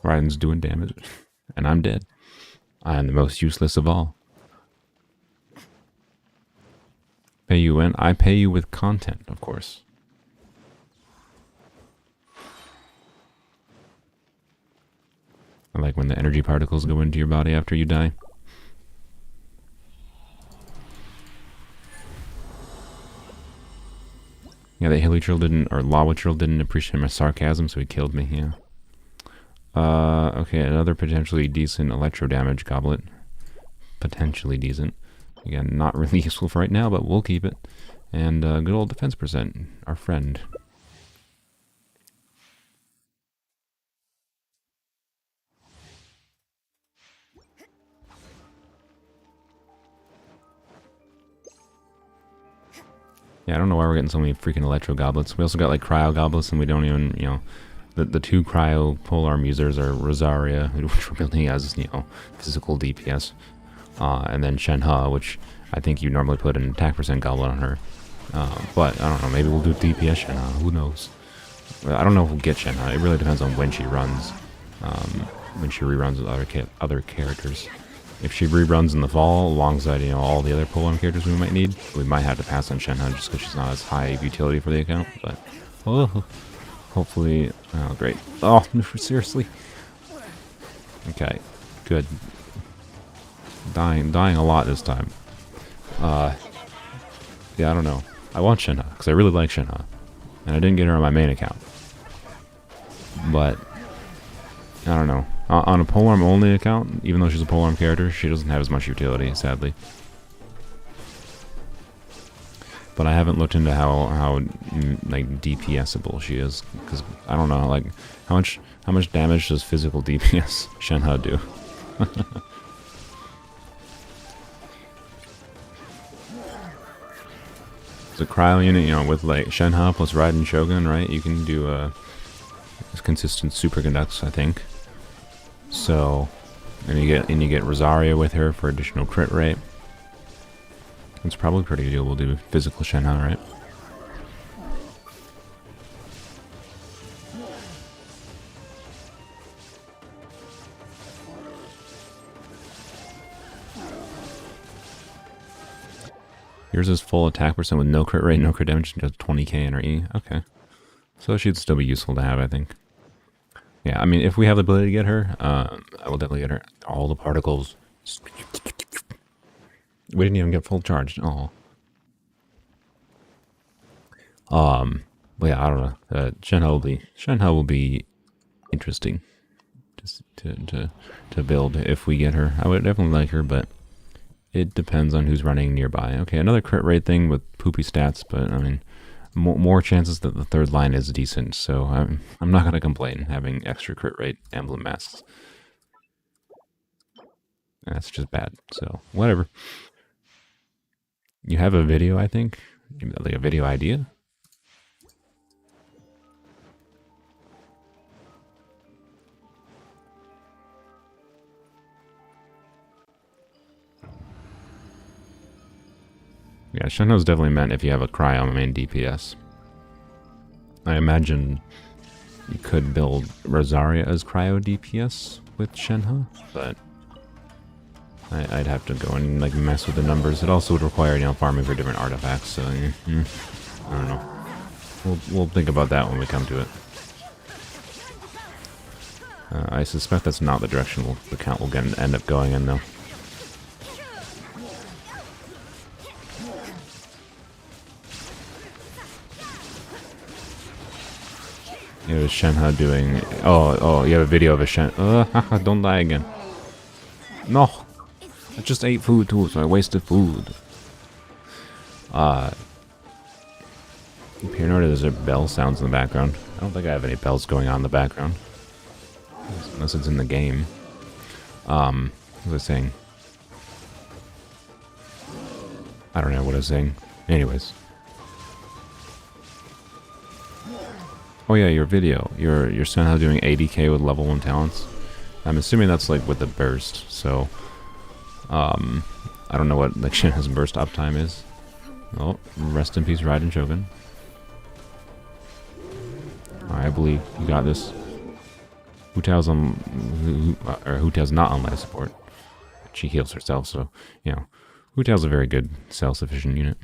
Raiden's doing damage, and I'm dead. I am the most useless of all. Pay you in? I pay you with content, of course. I like when the energy particles go into your body after you die. Yeah, the Hilichurl didn't, or Lawachurl didn't appreciate my sarcasm, so he killed me, yeah. Okay, another potentially decent electro damage goblet. Potentially decent. Again, not really useful for right now, but we'll keep it. And good old defense percent, our friend. Yeah, I don't know why we're getting so many freaking electro goblets. We also got like cryo goblets, and we don't even, you know, the two cryo polearm users are Rosaria, which we're building as, you know, physical DPS, and then Shenhe, which I think you normally put an attack percent goblet on her. But I don't know, maybe we'll do DPS Shenhe, who knows? I don't know if we'll get Shenhe. It really depends on when she runs, when she reruns with other characters. If she reruns in the fall alongside, you know, all the other polearm characters we might need, we might have to pass on Shenhe just because she's not as high of utility for the account. But hopefully, oh great! Oh, seriously. Okay, good. Dying a lot this time. Yeah, I don't know. I want Shenhe because I really like Shenhe, and I didn't get her on my main account. But I don't know. On a polearm only account, even though she's a polearm character, she doesn't have as much utility, sadly. But I haven't looked into how like DPSable she is, because I don't know, like how much damage does physical DPS Shenhe do? It's a cryo unit, you know, with like Shenhe plus Raiden Shogun, right? You can do consistent superconducts, I think. So, and you get Rosaria with her for additional crit rate. It's probably pretty doable to do physical Shenhe, right? Yours is full attack percent with no crit rate, no crit damage, just 20k in her E. Okay. So she'd still be useful to have, I think. Yeah, I mean, if we have the ability to get her, I will definitely get her. All the particles. We didn't even get full charged. Oh. But yeah, I don't know. Shenhe will be interesting to build if we get her. I would definitely like her, but it depends on who's running nearby. Okay, another crit rate thing with poopy stats, but I mean, more chances that the third line is decent. So I'm not gonna complain having extra crit rate emblem masks. That's just bad. So whatever. You have a video, I think, like a video idea. Yeah, Shenhe's definitely meant if you have a cryo main DPS. I imagine you could build Rosaria as cryo DPS with Shenhe, but I'd have to go and like mess with the numbers. It also would require, you know, farming for different artifacts, so I don't know. We'll think about that when we come to it. I suspect that's not the direction the count will end up going in, though. It was Shenhe doing... Oh, you have a video of a Shenhe... don't die again. No! I just ate food too, so I wasted food. Paranoid, there's a bell sounds in the background. I don't think I have any bells going on in the background. Unless it's in the game. What was I saying? I don't know what I was saying. Anyways. Oh yeah, your video. You're somehow doing 80k with level 1 talents. I'm assuming that's like with the burst, so... I don't know what like Shenhe's burst uptime is. Oh, rest in peace, Raiden Shogun. I believe you got this. Hu Tao's not on life support. She heals herself, so you know, Hu Tao's a very good self-sufficient unit.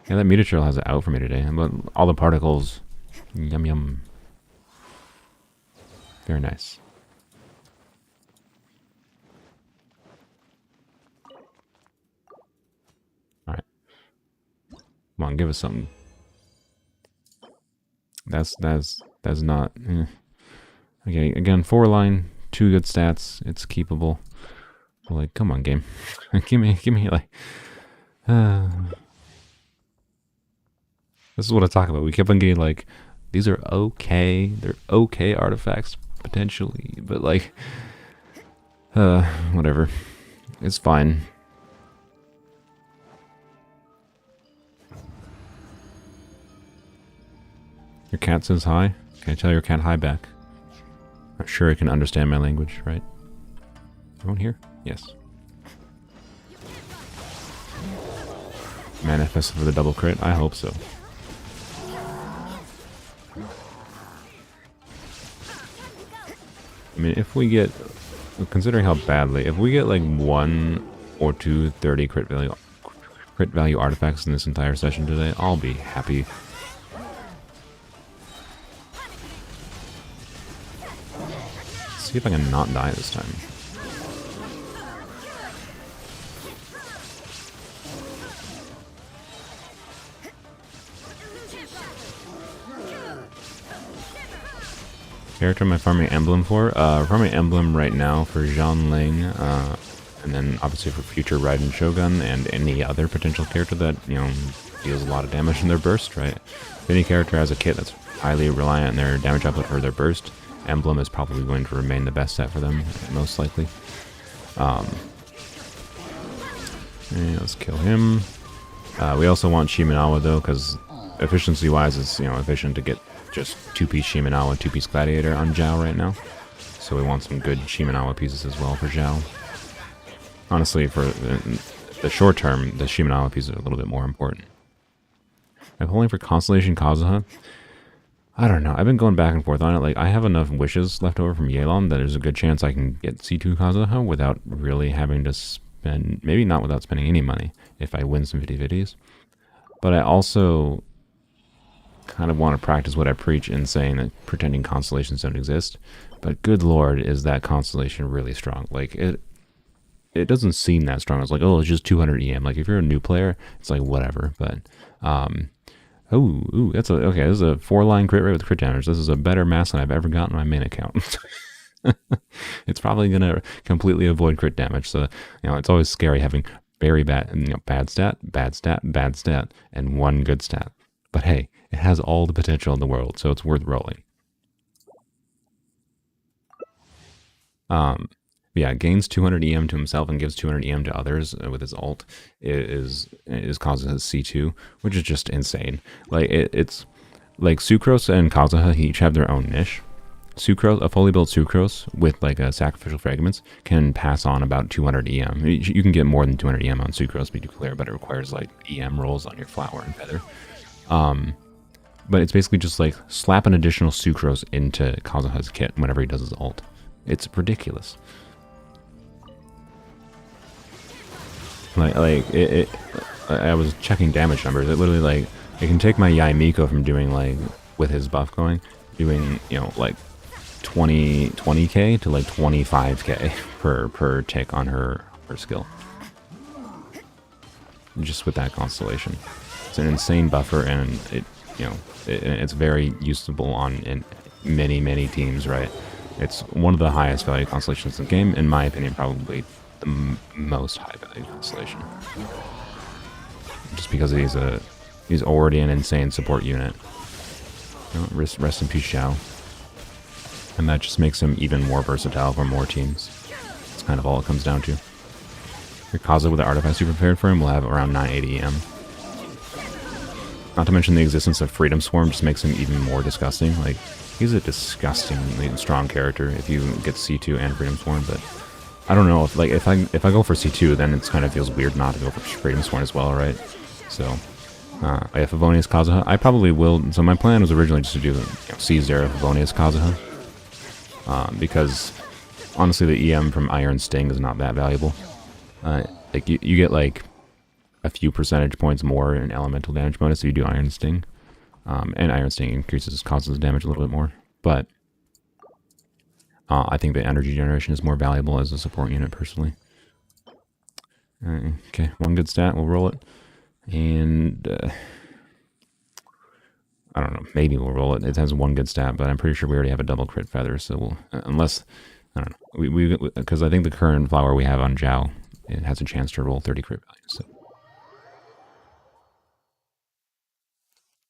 Yeah, that meter trail has it out for me today, but all the particles, yum yum. Very nice. All right, come on, give us something. That's not. Okay, again, 4 line, 2 good stats. It's keepable. But like, come on, game, give me like. This is what I talk about. We kept on getting like, these are okay. They're okay artifacts potentially, but like, whatever. It's fine. Your cat says hi. Can I tell your cat hi back? I'm sure it can understand my language, right? Everyone here? Yes. Manifested for the double crit? I hope so. I mean, if we get, considering how badly, if we get like 1 or 2 30 crit value artifacts in this entire session today, I'll be happy. Let's see if I can not die this time. Character am I farming Emblem for? Farming Emblem right now for Ling, and then obviously for future Raiden Shogun and any other potential character that, you know, deals a lot of damage in their burst, right? If any character has a kit that's highly reliant on their damage output for their burst, Emblem is probably going to remain the best set for them, most likely. Let's kill him. We also want Shimenawa though, because efficiency-wise, it's, you know, efficient to get just 2-piece Shimenawa, 2-piece Gladiator on Zhao right now. So we want some good Shimenawa pieces as well for Zhao. Honestly, for the short term, the Shimenawa pieces are a little bit more important. I'm pulling for Constellation Kazuha. I don't know. I've been going back and forth on it. Like, I have enough wishes left over from Yelan that there's a good chance I can get C2 Kazuha without really having to spend, maybe not without spending any money if I win some 50/50s. But I also kind of want to practice what I preach in saying that pretending constellations don't exist. But good lord, is that constellation really strong? Like, it doesn't seem that strong. It's like, oh, it's just 200 EM. Like, if you're a new player, it's like, whatever. But, ooh, that's okay, this is a 4-line crit rate with crit damage. This is a better mass than I've ever gotten on my main account. It's probably going to completely avoid crit damage. So, it's always scary having very bad, bad stat, bad stat, bad stat, and one good stat. But hey, it has all the potential in the world, so it's worth rolling. Yeah, gains 200 EM to himself and gives 200 EM to others with his ult is Kazuha's C2, which is just insane. Like, it's like Sucrose and Kazuha each have their own niche. Sucrose, a fully built Sucrose with like a sacrificial fragments can pass on about 200 EM. You can get more than 200 EM on Sucrose, to be clear, but it requires like EM rolls on your flower and feather. But it's basically just like slap an additional Sucrose into Kazuha's kit whenever he does his ult. It's ridiculous. I was checking damage numbers. It literally, like, it can take my Yaimiko from doing, like, with his buff going, doing, like 20k to like 25k per tick on her skill. Just with that constellation. It's an insane buffer, and it's very usable in many teams, right? It's one of the highest value constellations in the game, in my opinion, probably the most high value constellation. Just because he's already an insane support unit. Rest in peace, Xiao. And that just makes him even more versatile for more teams. That's kind of all it comes down to. Your Kaza with the artifacts you prepared for him will have around 980 EM. Not to mention the existence of Freedom Swarm just makes him even more disgusting. Like, he's a disgustingly strong character if you get C2 and Freedom Swarm, but I don't know if I go for C2, then it kind of feels weird not to go for Freedom Swarm as well, right? So, if Favonius Kazuha, I probably will. So my plan was originally just to do C0 Favonius Kazuha, because honestly the EM from Iron Sting is not that valuable. Like you get like a few percentage points more in elemental damage bonus if you do Iron Sting, and Iron Sting increases Kazuha's damage a little bit more, but I think the energy generation is more valuable as a support unit personally. Okay, one good stat, we'll roll it. And I don't know, maybe we'll roll it. It has one good stat, but I'm pretty sure we already have a double crit feather, so we'll, unless, I don't know, because I think the current flower we have on Zhao, it has a chance to roll 30 crit values, so.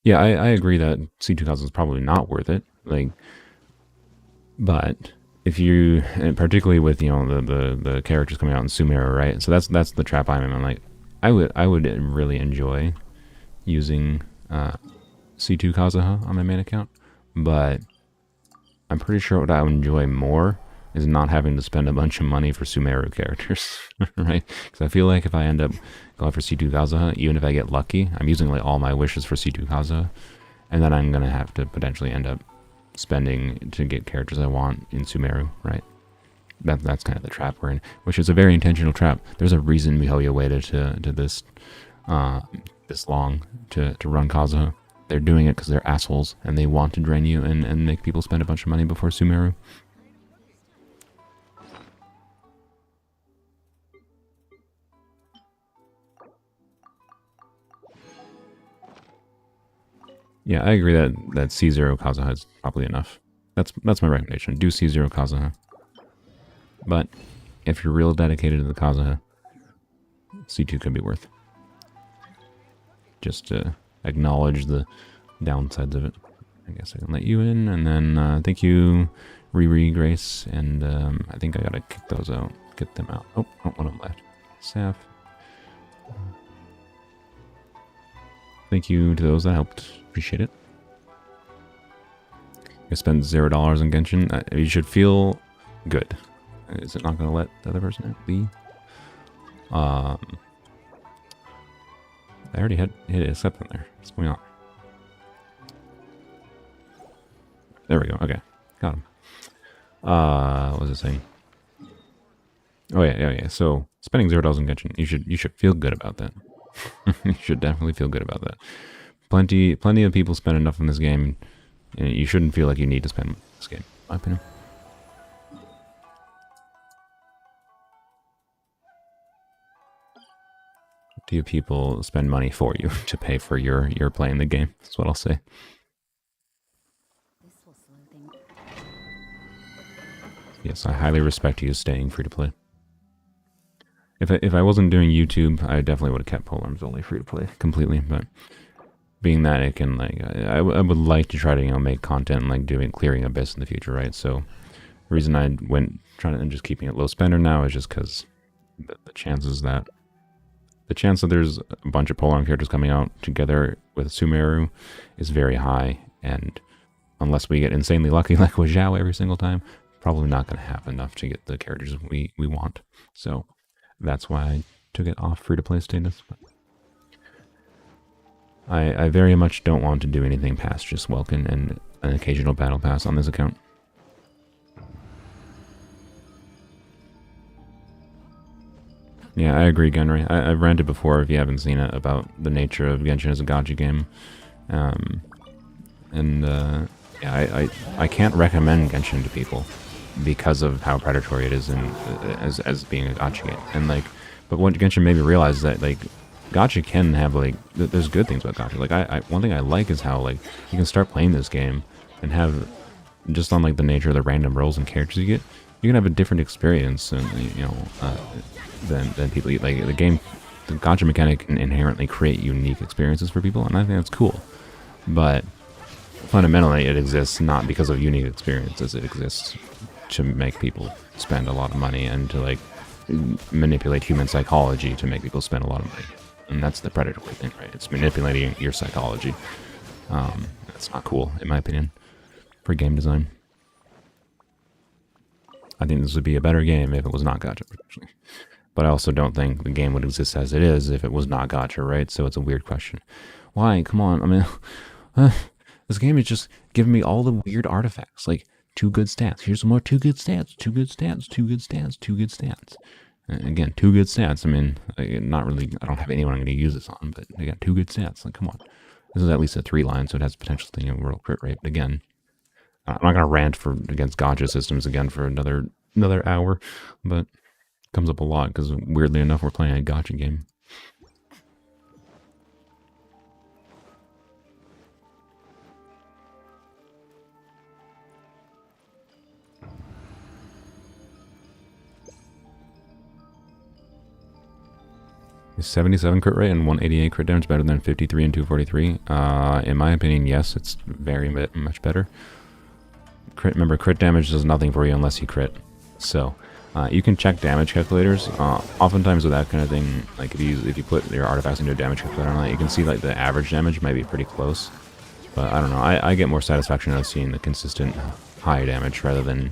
Yeah, I agree that C2000 is probably not worth it, like, but if you, and particularly with, the characters coming out in Sumeru, right, so that's the trap I'm in. I'm like, I would really enjoy using C2 Kazuha on my main account, but I'm pretty sure what I would enjoy more is not having to spend a bunch of money for Sumeru characters, right? Because I feel like if I end up going for C2 Kazuha, even if I get lucky, I'm using like all my wishes for C2 Kazuha, and then I'm gonna have to potentially end up spending to get characters I want in Sumeru, right? That's kind of the trap we're in, which is a very intentional trap. There's a reason Mihoyo waited to this this long to run Kazuha. They're doing it because they're assholes and they want to drain you and make people spend a bunch of money before Sumeru. Yeah, I agree that C0 Kazuha is probably enough. That's my recommendation. Do C0 Kazuha. But if you're real dedicated to the Kazuha, C2 could be worth. Just to acknowledge the downsides of it. I guess I can let you in, and then thank you, Riri, Grace, and I think I gotta kick those out, get them out. Oh, one of them left. Saf. Thank you to those that helped. Appreciate it. I spent $0 on Genshin. You should feel good. Is it not going to let the other person leave? I already hit accept in there. What's going on? There we go. Okay. Got him. What was it saying? Oh yeah, yeah, yeah. So spending $0 in Genshin, you should feel good about that. You should definitely feel good about that. Plenty of people spend enough in this game, and you shouldn't feel like you need to spend this game. In my opinion. Do people spend money for you to pay for your playing the game? That's what I'll say. This will slow things. Yes, I highly respect you staying free to play. If I wasn't doing YouTube, I definitely would have kept Polearms only free to play completely. But being that it can like, I would like to try to make content like doing clearing Abyss in the future, right? So the reason I went trying to and just keeping it low spender now is just because the chances that the chance that there's a bunch of Polearm characters coming out together with Sumeru is very high, and unless we get insanely lucky like with Zhao every single time, probably not going to happen enough to get the characters we want. So that's why I took it off free-to-play status. But I very much don't want to do anything past just Welkin and an occasional battle pass on this account. Yeah, I agree, Genry. I've ranted before, if you haven't seen it, about the nature of Genshin as a gacha game. Yeah, I can't recommend Genshin to people because of how predatory it is as being a gacha game. And like, but what Genshin made me realize is that like, gacha can have like, there's good things about gacha. Like one thing I like is how like you can start playing this game and have just on like the nature of the random roles and characters you get, you can have a different experience and than people. Like the game, the gacha mechanic can inherently create unique experiences for people, and I think that's cool. But fundamentally, it exists not because of unique experiences. It exists to make people spend a lot of money and to like manipulate human psychology to make people spend a lot of money. And that's the predatory thing, right? It's manipulating your psychology. That's not cool, in my opinion, for game design. I think this would be a better game if it was not gacha, actually. But I also don't think the game would exist as it is if it was not gacha, right? So it's a weird question. Why? Come on. I mean, this game is just giving me all the weird artifacts. Like, 2 good stats. Here's some more 2 good stats. 2 good stats. 2 good stats. 2 good stats. And again, 2 good stats. I mean, not really, I don't have anyone I'm going to use this on, but I got 2 good stats. Like, come on. This is at least a 3 line, so it has potential to world crit rate. But again, I'm not going to rant against gacha systems again for another hour, but it comes up a lot because weirdly enough, we're playing a gacha game. Is 77 crit rate and 188 crit damage better than 53 and 243? In my opinion, yes, it's very much better. Remember, crit damage does nothing for you unless you crit. So, you can check damage calculators. Oftentimes with that kind of thing, like if you put your artifacts into a damage calculator, you can see like the average damage might be pretty close. But I don't know. I get more satisfaction out of seeing the consistent high damage rather than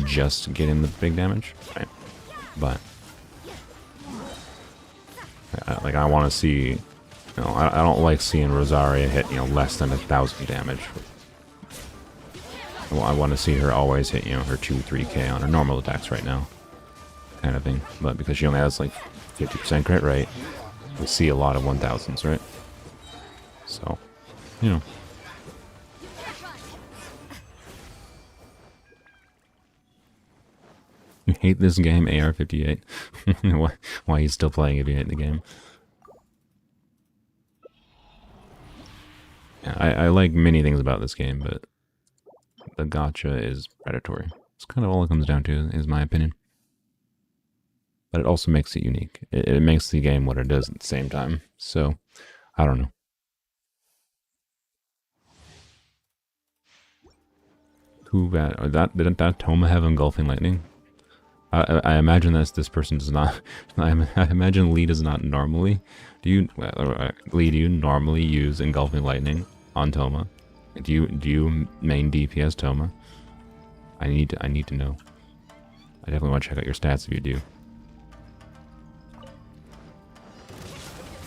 just getting the big damage. Right? But like I want to see, I don't like seeing Rosaria hit less than 1,000 damage. Well, I want to see her always hit her 2-3k on her normal attacks right now, kind of thing. But because she only has like 50% crit rate, we see a lot of 1,000s, right? So, You hate this game, AR-58? Why are you still playing if you hate the game? Yeah, I like many things about this game, but the gacha is predatory. It's kind of all it comes down to, is my opinion. But it also makes it unique. It makes the game what it is at the same time. So, I don't know. Too bad. Didn't that Toma have engulfing lightning? I imagine this person does not. I imagine Lee does not normally. Lee, do you normally use engulfing lightning on Toma? Do you main DPS Toma? I need to know. I definitely want to check out your stats if you do.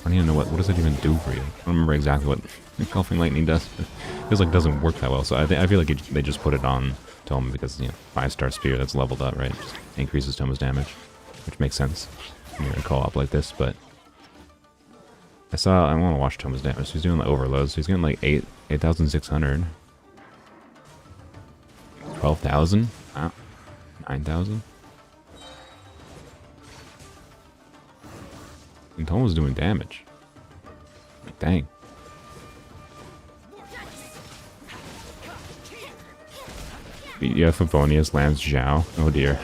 I need to know what does it even do for you? I don't remember exactly what engulfing lightning does. It feels like it doesn't work that well. So I feel like they just put it on Toma because 5-star spear that's leveled up, right? Just increases Toma's damage. which makes sense when you're in co-op like this, but I want to watch Toma's damage. He's doing the overloads. He's getting like 8,600. 12,000? Ah, 9,000? And Toma's doing damage. Like, dang. Yeah, Favonius lands Zhao. Oh dear.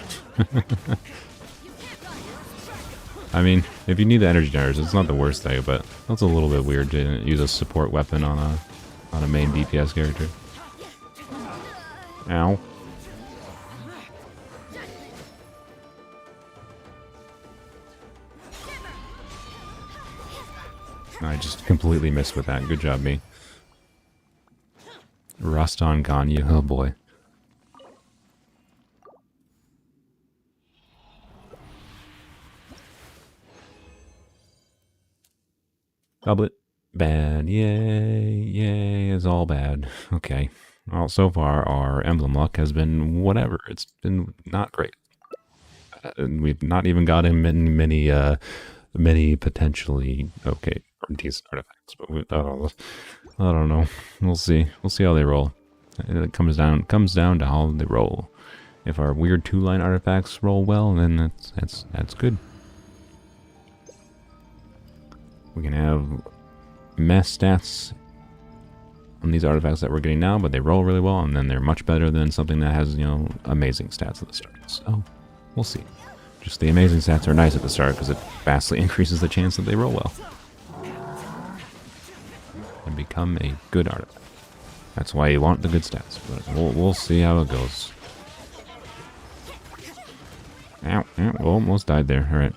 I mean, if you need the energy generators, it's not the worst thing, but that's a little bit weird to use a support weapon on a main DPS character. Ow. I just completely missed with that. Good job, me. Rust on Ganyu. Oh boy. Goblet. Bad. Yay. Yay is all bad. Okay. Well, so far our emblem luck has been whatever. It's been not great. We've not even gotten many potentially okay decent artifacts, but I don't know. We'll see. We'll see how they roll. It comes down to how they roll. If our weird 2-line artifacts roll well, then that's good. We can have mess stats on these artifacts that we're getting now, but they roll really well, and then they're much better than something that has, you know, amazing stats at the start. So, we'll see. Just the amazing stats are nice at the start because it vastly increases the chance that they roll well. And become a good artifact. That's why you want the good stats, but we'll see how it goes. Ow, ow, almost died there. Alright.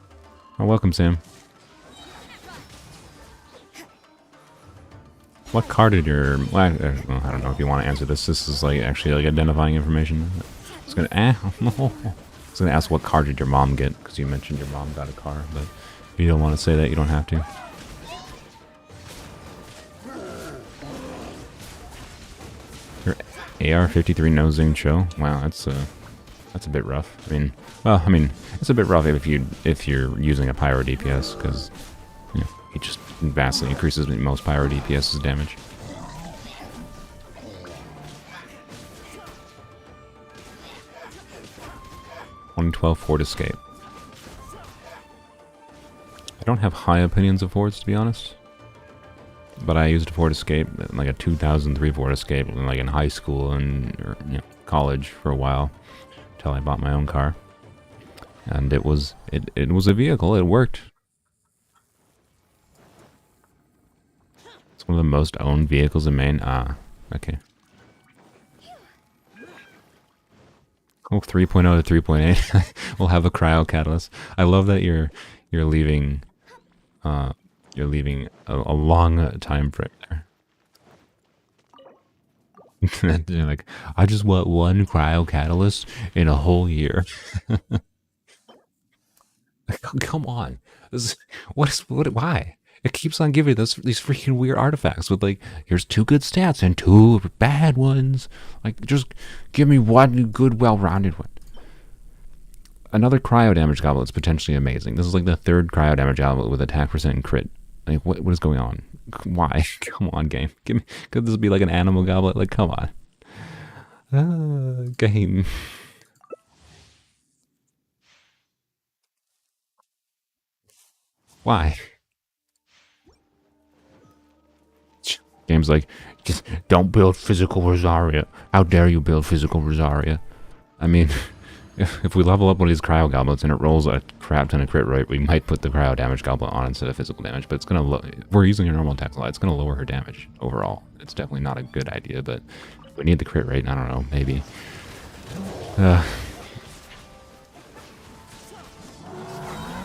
Oh, welcome, Sam. What card did your... Well, I don't know if you want to answer this. This is like actually like identifying information. It's gonna... no. I was gonna ask what car did your mom get, because you mentioned your mom got a car, but if you don't want to say that, you don't have to. Your AR-53 no zing show? Wow, that's a bit rough. I mean, it's a bit rough if you're using a pyro DPS, because you know, he just vastly increases most pyro DPS's damage. $112 Ford Escape. I don't have high opinions of Fords, to be honest. But I used a Ford Escape, like a 2003 Ford Escape, like in high school and college for a while, until I bought my own car. And it was a vehicle. It worked. It's one of the most owned vehicles in Maine. Ah, okay. Oh, 3.0 to 3.8. We'll have a cryo catalyst. I love that you're leaving a long time frame there. You're like, I just want one cryo catalyst in a whole year. Like, come on. Why? It keeps on giving us these freaking weird artifacts with like, here's 2 good stats and 2 bad ones. Like, just give me one good, well-rounded one. Another cryo damage goblet is potentially amazing. This is like the 3rd cryo damage goblet with attack percent and crit. Like, what is going on? Why? Come on, game. Could this be like an animal goblet? Like, come on. Game. Why? Game's like, just don't build physical Rosaria. How dare you build physical Rosaria? I mean, if we level up one of these cryo goblets and it rolls a crap ton of crit rate, we might put the cryo damage goblet on instead of physical damage, but it's gonna if we're using a normal attack slot, it's gonna lower her damage overall. It's definitely not a good idea, but if we need the crit rate, I don't know, maybe.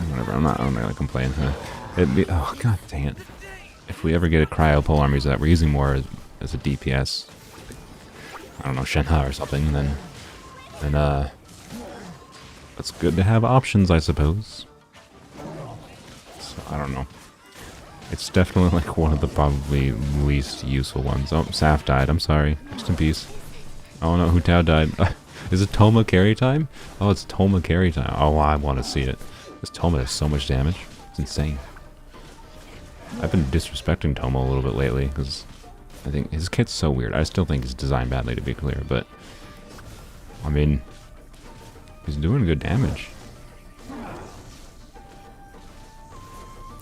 Whatever, I'm not gonna complain. Oh, god dang it. If we ever get a cryo polearms that we're using more as a DPS, I don't know, Shenhe or something, then it's good to have options, I suppose. So, I don't know. It's definitely like one of the probably least useful ones. Oh, Saf died, I'm sorry. Rest in peace. Oh no, Hu Tao died. Is it Toma carry time? Oh, it's Toma carry time. Oh, I want to see it. This Toma does so much damage. It's insane. I've been disrespecting Toma a little bit lately because I think his kit's so weird. I still think he's designed badly, to be clear, but I mean, he's doing good damage.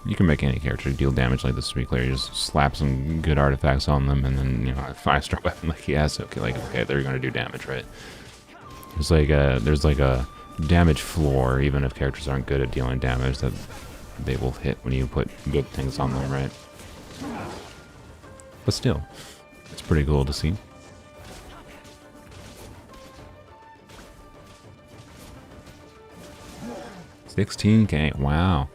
You can make any character deal damage like this, to be clear. You just slap some good artifacts on them, and then, you know, a 5-star weapon like he has. Okay, like, okay, they're going to do damage, right? There's like a damage floor, even if characters aren't good at dealing damage, that they will hit when you put good things on them, right? But still, it's pretty cool to see. $16K, wow.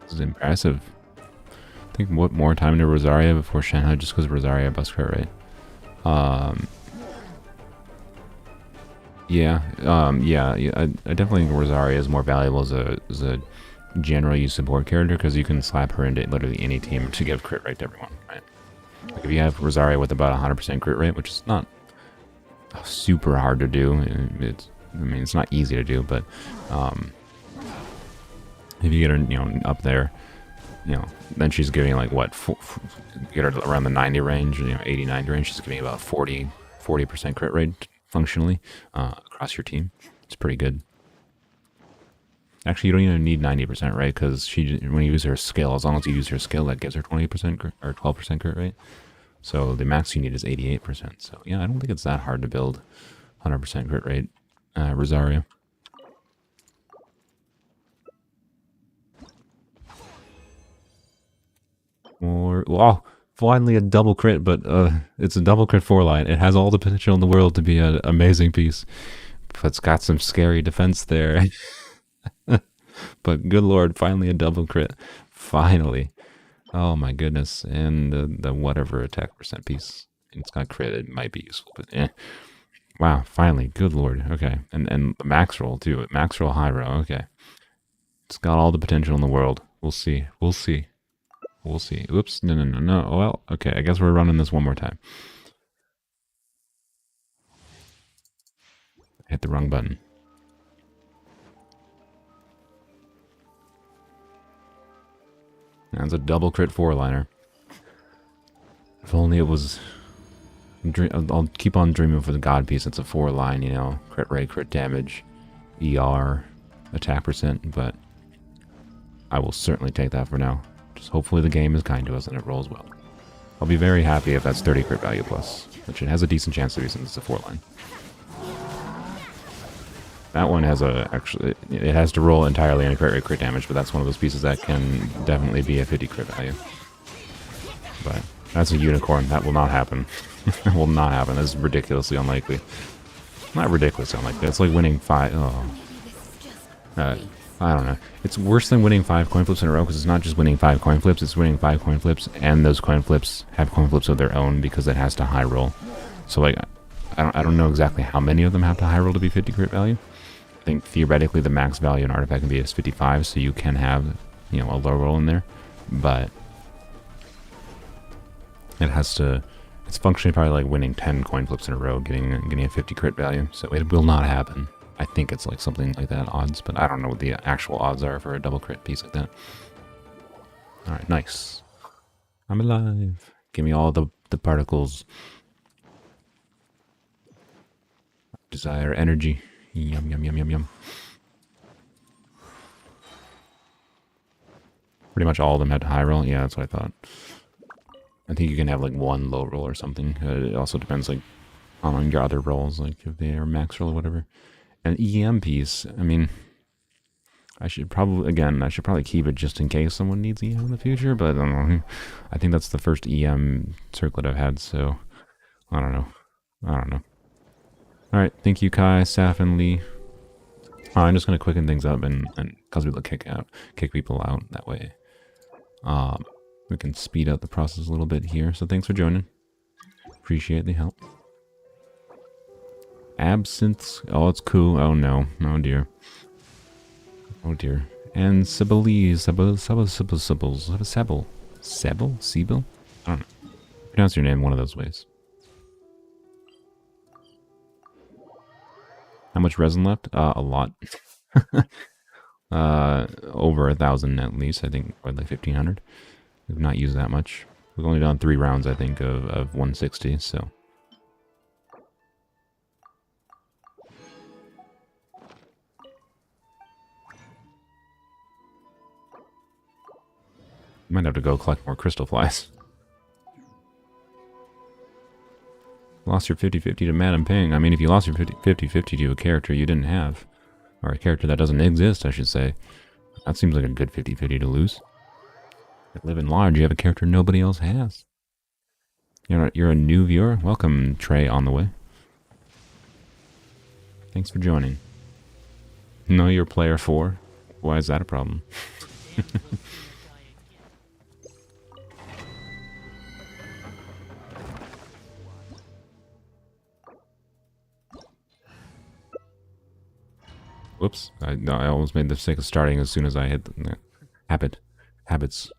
This is impressive. I think what more time to Rosaria before Shanghai, just because Rosaria bust crit rate. Yeah, I definitely think Rosaria is more valuable as a general use support character because you can slap her into literally any team to give crit rate to everyone, right? Like if you have Rosaria with about 100% crit rate, which is not super hard to do, I mean, it's not easy to do, but if you get her, you know, up there, you know, then she's giving like what, get her around the 90 range, you know, 80, 90 range, she's giving about 40% crit rate functionally across your team. It's pretty good. Actually, you don't even need 90%, right? Because when you use her skill, as long as you use her skill, that gives her 20% or 12% crit rate. So the max you need is 88%. So yeah, I don't think it's that hard to build 100% crit rate Rosaria. Well, finally a double crit, but it's a double crit 4-line. It has all the potential in the world to be an amazing piece. But it's got some scary defense there. But good lord, finally a double crit. Finally. Oh my goodness. And the whatever attack percent piece. It's got crit, it might be useful, but eh. Wow, finally. Good lord. Okay. And the max roll too. Max roll, high roll. Okay. It's got all the potential in the world. We'll see. We'll see. We'll see. Oops. No. Well, okay. I guess we're running this one more time. Hit the wrong button. That's a double crit 4-liner. If only it was... I'll keep on dreaming for the god piece. It's a 4-line, you know. Crit rate, crit damage, ER, attack percent, but I will certainly take that for now. Just hopefully the game is kind to us and it rolls well. I'll be very happy if that's 30 crit value plus, which it has a decent chance to be since it's a 4-line. That one has actually, it has to roll entirely in crit damage, but that's one of those pieces that can definitely be a 50 crit value. But that's a unicorn. That will not happen. That will not happen. That's ridiculously unlikely. Not ridiculously unlikely. It's like winning 5. Oh. I don't know. It's worse than winning 5 coin flips in a row because it's not just winning 5 coin flips. It's winning 5 coin flips, and those coin flips have coin flips of their own because it has to high roll. So like, I don't know exactly how many of them have to high roll to be 50 crit value. I think theoretically the max value in artifact can be is 55, so you can have, you know, a low roll in there, but it has to. It's functionally probably like winning 10 coin flips in a row, getting a 50 crit value. So it will not happen. I think it's like something like that odds, but I don't know what the actual odds are for a double crit piece like that. All right, nice. I'm alive. Give me all the particles. Desire energy. Yum, yum, yum, yum, yum. Pretty much all of them had high roll. Yeah, that's what I thought. I think you can have like one low roll or something. It also depends like on your other rolls, like if they are max roll or whatever. An EM piece, I mean, I should probably keep it just in case someone needs EM in the future, but I don't know. I think that's the first EM circlet I've had, so I don't know. Alright, thank you Kai, Saf, and Lee. I'm just going to quicken things up and cause people to kick people out that way. We can speed up the process a little bit here, so thanks for joining. Appreciate the help. Absinthe. Oh, it's cool. Oh no. Oh dear. Oh dear. And Sibylese. Sebble. Sebel? Sebel? I don't know. Pronounce your name one of those ways. How much resin left? A lot. Over 1,000 at least, I think, or like 1,500. We've not used that much. We've only done 3 rounds, I think, of 160, so. Might have to go collect more crystal flies. Lost your 50-50 to Madam Ping. I mean, if you lost your 50-50 to a character you didn't have, or a character that doesn't exist, I should say, that seems like a good 50-50 to lose. You live in large, you have a character nobody else has. You're a new viewer? Welcome, Trey, on the way. Thanks for joining. Know your player 4? Why is that a problem? Whoops, I almost made the mistake of starting as soon as I hit the habits.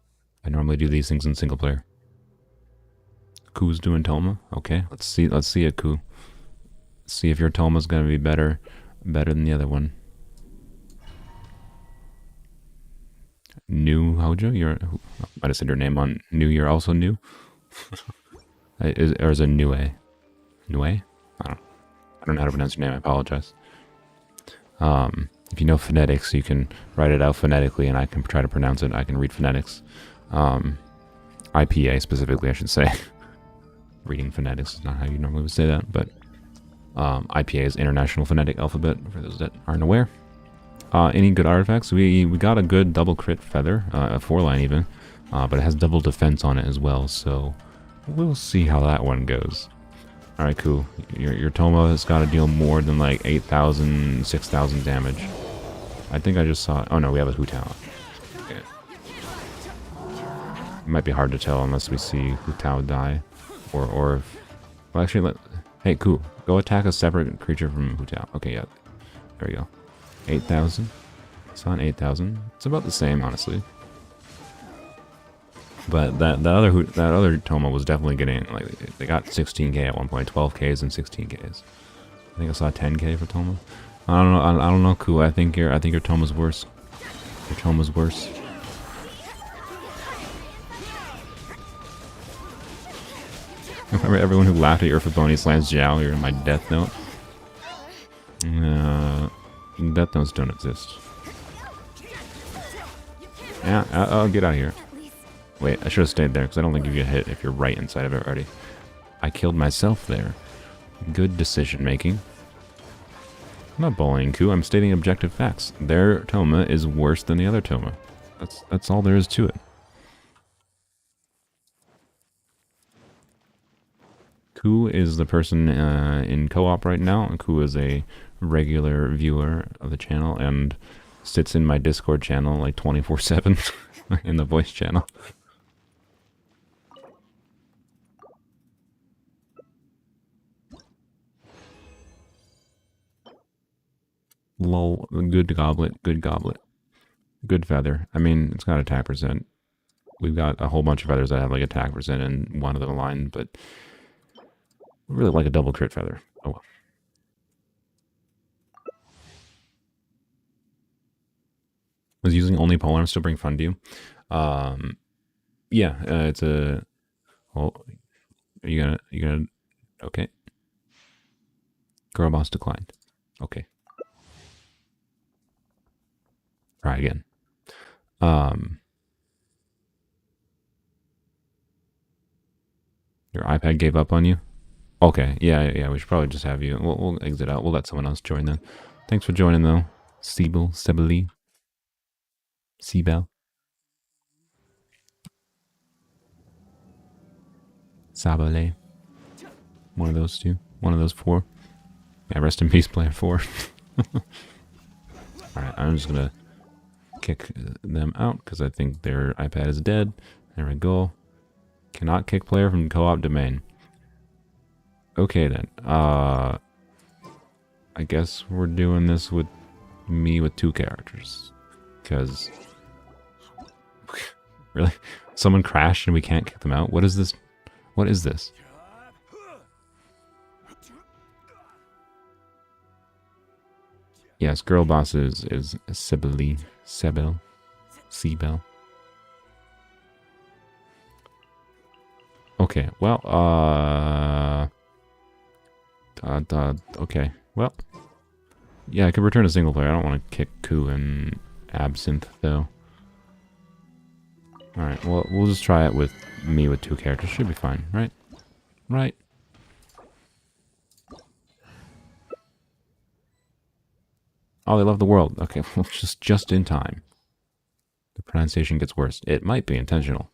I normally do these things in single player. Ku's doing Toma. Okay, let's see it, Ku. See if your Toma's gonna be better than the other one. New Hojo, might have said your name on new. You're also new. Or is it Nue? Nue? I don't know how to pronounce your name. I apologize. If you know phonetics, you can write it out phonetically, and I can try to pronounce it. I can read phonetics. IPA specifically, I should say. Reading phonetics is not how you normally would say that, but IPA is International Phonetic Alphabet, for those that aren't aware. Any good artifacts? We got a good double crit feather, a 4-line even, but it has double defense on it as well, so we'll see how that one goes. Alright, cool. Your Toma has got to deal more than like 8,000, 6,000 damage. I think I just saw... Oh no, we have a Hu Tao. Okay. It might be hard to tell unless we see Hu Tao die. Or if... Well, actually, hey, cool. Go attack a separate creature from Hu Tao. Okay, yeah. There we go. 8,000. It's on 8,000. It's about the same, honestly. But that other Toma was definitely getting, like, they got 16k at one point, 12ks and 16ks. I think I saw 10k for Toma. I don't know, Ku. I think your Toma's worse. Your Toma's worse. Remember everyone who laughed at your Faboni slams Jiao, you're in my death note. Death notes don't exist. Yeah, I'll get out of here. Wait, I should have stayed there, because I don't think you get hit if you're right inside of it already. I killed myself there. Good decision making. I'm not bullying Ku, I'm stating objective facts. Their Toma is worse than the other Toma. That's all there is to it. Ku is the person in co-op right now. Ku is a regular viewer of the channel and sits in my Discord channel like 24/7 in the voice channel. Lol, good goblet, good goblet. Good feather. I mean, it's got attack percent. We've got a whole bunch of feathers that have like attack percent and one of them aligned, but we really like a double crit feather. Oh well. Was using only polearms to bring fun to you? Yeah, it's a... Well, are you gonna... Okay. Girl boss declined. Okay. Try again. Your iPad gave up on you? Okay, yeah, we should probably just have you. We'll exit out. We'll let someone else join then. Thanks for joining though. Sebeli. Sebel. Sabale. One of those two. One of those 4. Yeah, rest in peace, player 4. Alright, I'm just gonna kick them out because I think their iPad is dead. There we go. Cannot kick player from co-op domain. Okay then. I guess we're doing this with me with 2 characters. Because... Really? Someone crashed and we can't kick them out? What is this? What is this? Yes, girl boss is Sibyl. Okay, well, okay, well, yeah, I could return to single player. I don't want to kick Ku and Absinthe, though. Alright, well, we'll just try it with me with 2 characters. Should be fine, right? Right. Oh, they love the world. Okay, well, just in time. The pronunciation gets worse. It might be intentional.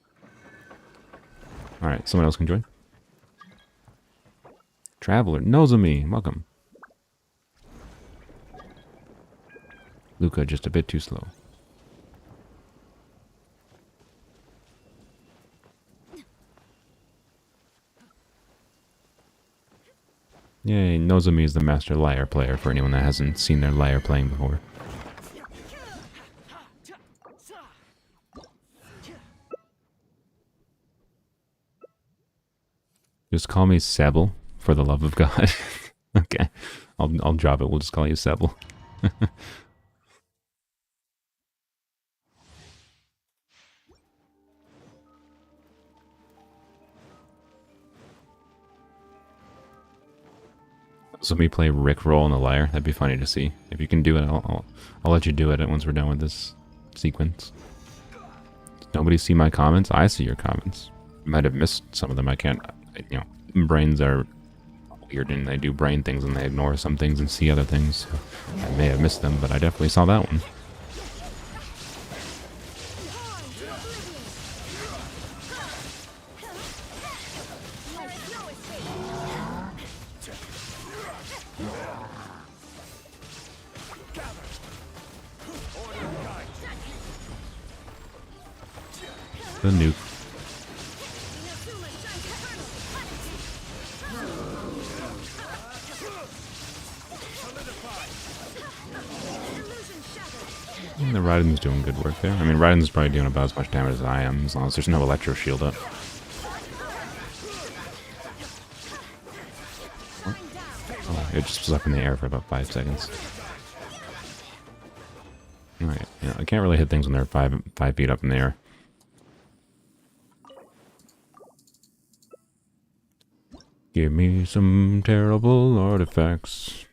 Alright, someone else can join. Traveler, Nozomi, welcome. Luca, just a bit too slow. Yay, Nozomi is the master lyre player for anyone that hasn't seen their lyre playing before. Just call me Sebel, for the love of God. Okay, I'll drop it. We'll just call you Sebel. So me play Rickroll on the lyre. That'd be funny to see. If you can do it, I'll let you do it once we're done with this sequence. Does nobody see my comments? I see your comments. You might have missed some of them. I can't. You know, brains are weird and they do brain things and they ignore some things and see other things. So I may have missed them, but I definitely saw that one. The nuke. And the Raiden's doing good work there. I mean, Raiden's probably doing about as much damage as I am, as long as there's no Electro Shield up. Oh, it just was up in the air for about 5 seconds. Alright, yeah, I can't really hit things when they're 5 feet up in the air. Give me some terrible artifacts.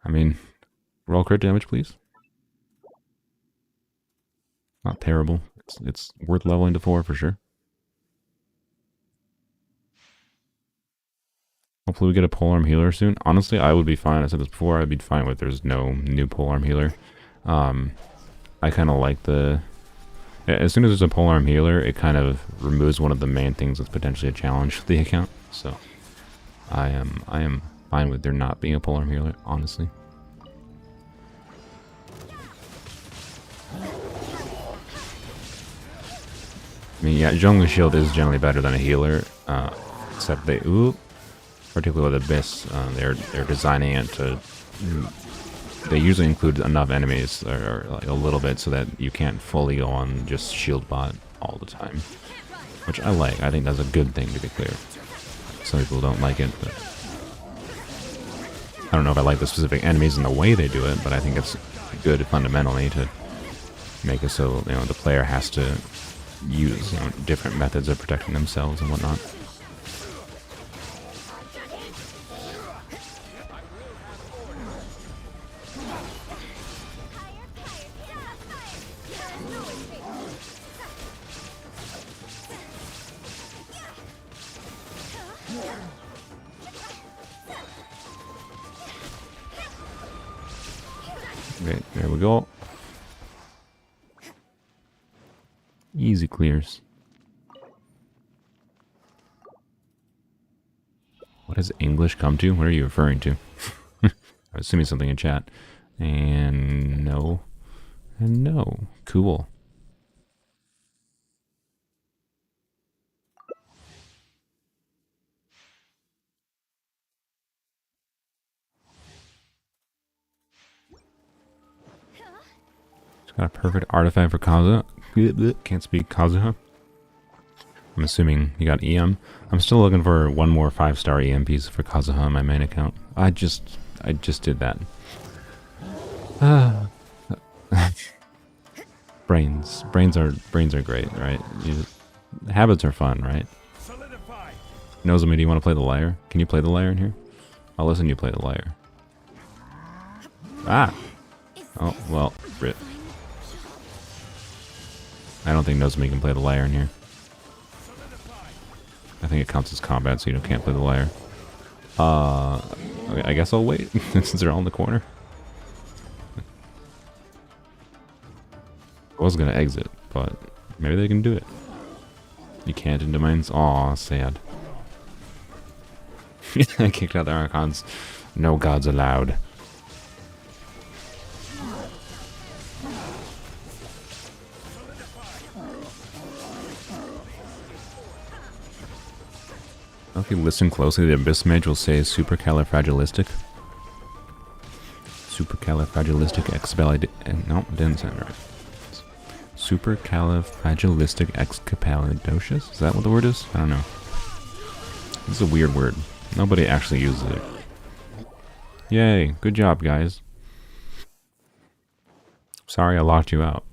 I mean, roll crit damage, please. Not terrible. It's worth leveling to 4 for sure. Hopefully we get a polearm healer soon. Honestly, I would be fine. I said this before. I'd be fine with there's no new polearm healer. I kind of like the... As soon as there's a polearm healer, it kind of removes one of the main things that's potentially a challenge for the account. So I am fine with there not being a polearm healer, honestly. I mean, yeah, Zhongli Shield is generally better than a healer, except they, particularly with Abyss, they're designing it to, they usually include enough enemies, or like a little bit, so that you can't fully go on just shield bot all the time, which I like. I think that's a good thing, to be clear. Some people don't like it, but I don't know if I like the specific enemies and the way they do it, but I think it's good fundamentally to make it so, you know, the player has to use, you know, different methods of protecting themselves and whatnot. Okay, there we go. Easy clears. What does English come to? What are you referring to? I'm assuming something in chat. And no. And no. Cool. It's got a perfect artifact for Kaza. Can't speak Kazuha. I'm assuming you got EM. I'm still looking for one more 5-star EM piece for Kazuha on my main account. I just did that. Brains are great, right? Habits are fun, right? Nozomi, do you want to play the lyre? Can you play the lyre in here? I'll listen to you play the lyre. Ah! Oh, well, rip. I don't think Nozomi can play the lyre in here. I think it counts as combat, so you can't play the lyre. Okay, I guess I'll wait, since they're all in the corner. I was gonna exit, but maybe they can do it. You can't in domains? Aw, sad. I kicked out the Archons. No gods allowed. If you listen closely, the Abyss Mage will say supercalifragilistic. Supercalifragilistic no, it didn't sound right. Supercalifragilisticexpialidocious? Is that what the word is? I don't know. This is a weird word. Nobody actually uses it. Yay, good job, guys. Sorry I locked you out.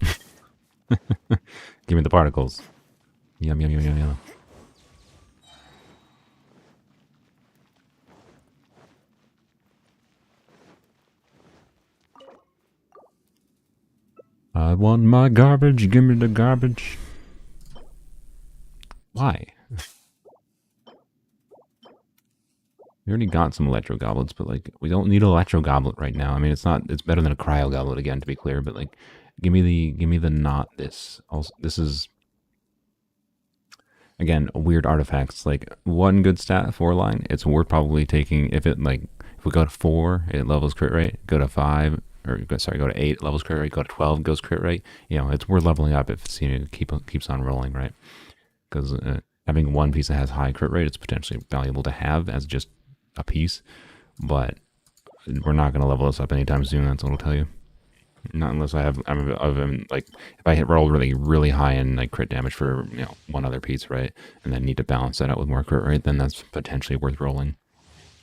Give me the particles. Yum, yum, yum, yum, yum. I want my garbage, give me the garbage. Why? We already got some electro goblets, but like we don't need an electro goblet right now. I mean, it's better than a cryo goblet again, to be clear, but like give me the not this. Also, this is again weird artifacts. Like one good stat 4 line, it's worth probably taking if we go to 4, it levels crit rate, go to 5 or sorry, go to 8 levels crit rate, go to 12 goes crit rate. You know, it's worth leveling up if it's, you know, keeps on rolling, right? Because having one piece that has high crit rate, it's potentially valuable to have as just a piece, but we're not going to level this up anytime soon. That's what I'll tell you. Not unless I'm like if I hit roll really high in like crit damage for, you know, one other piece, right, and then need to balance that out with more crit rate, then that's potentially worth rolling,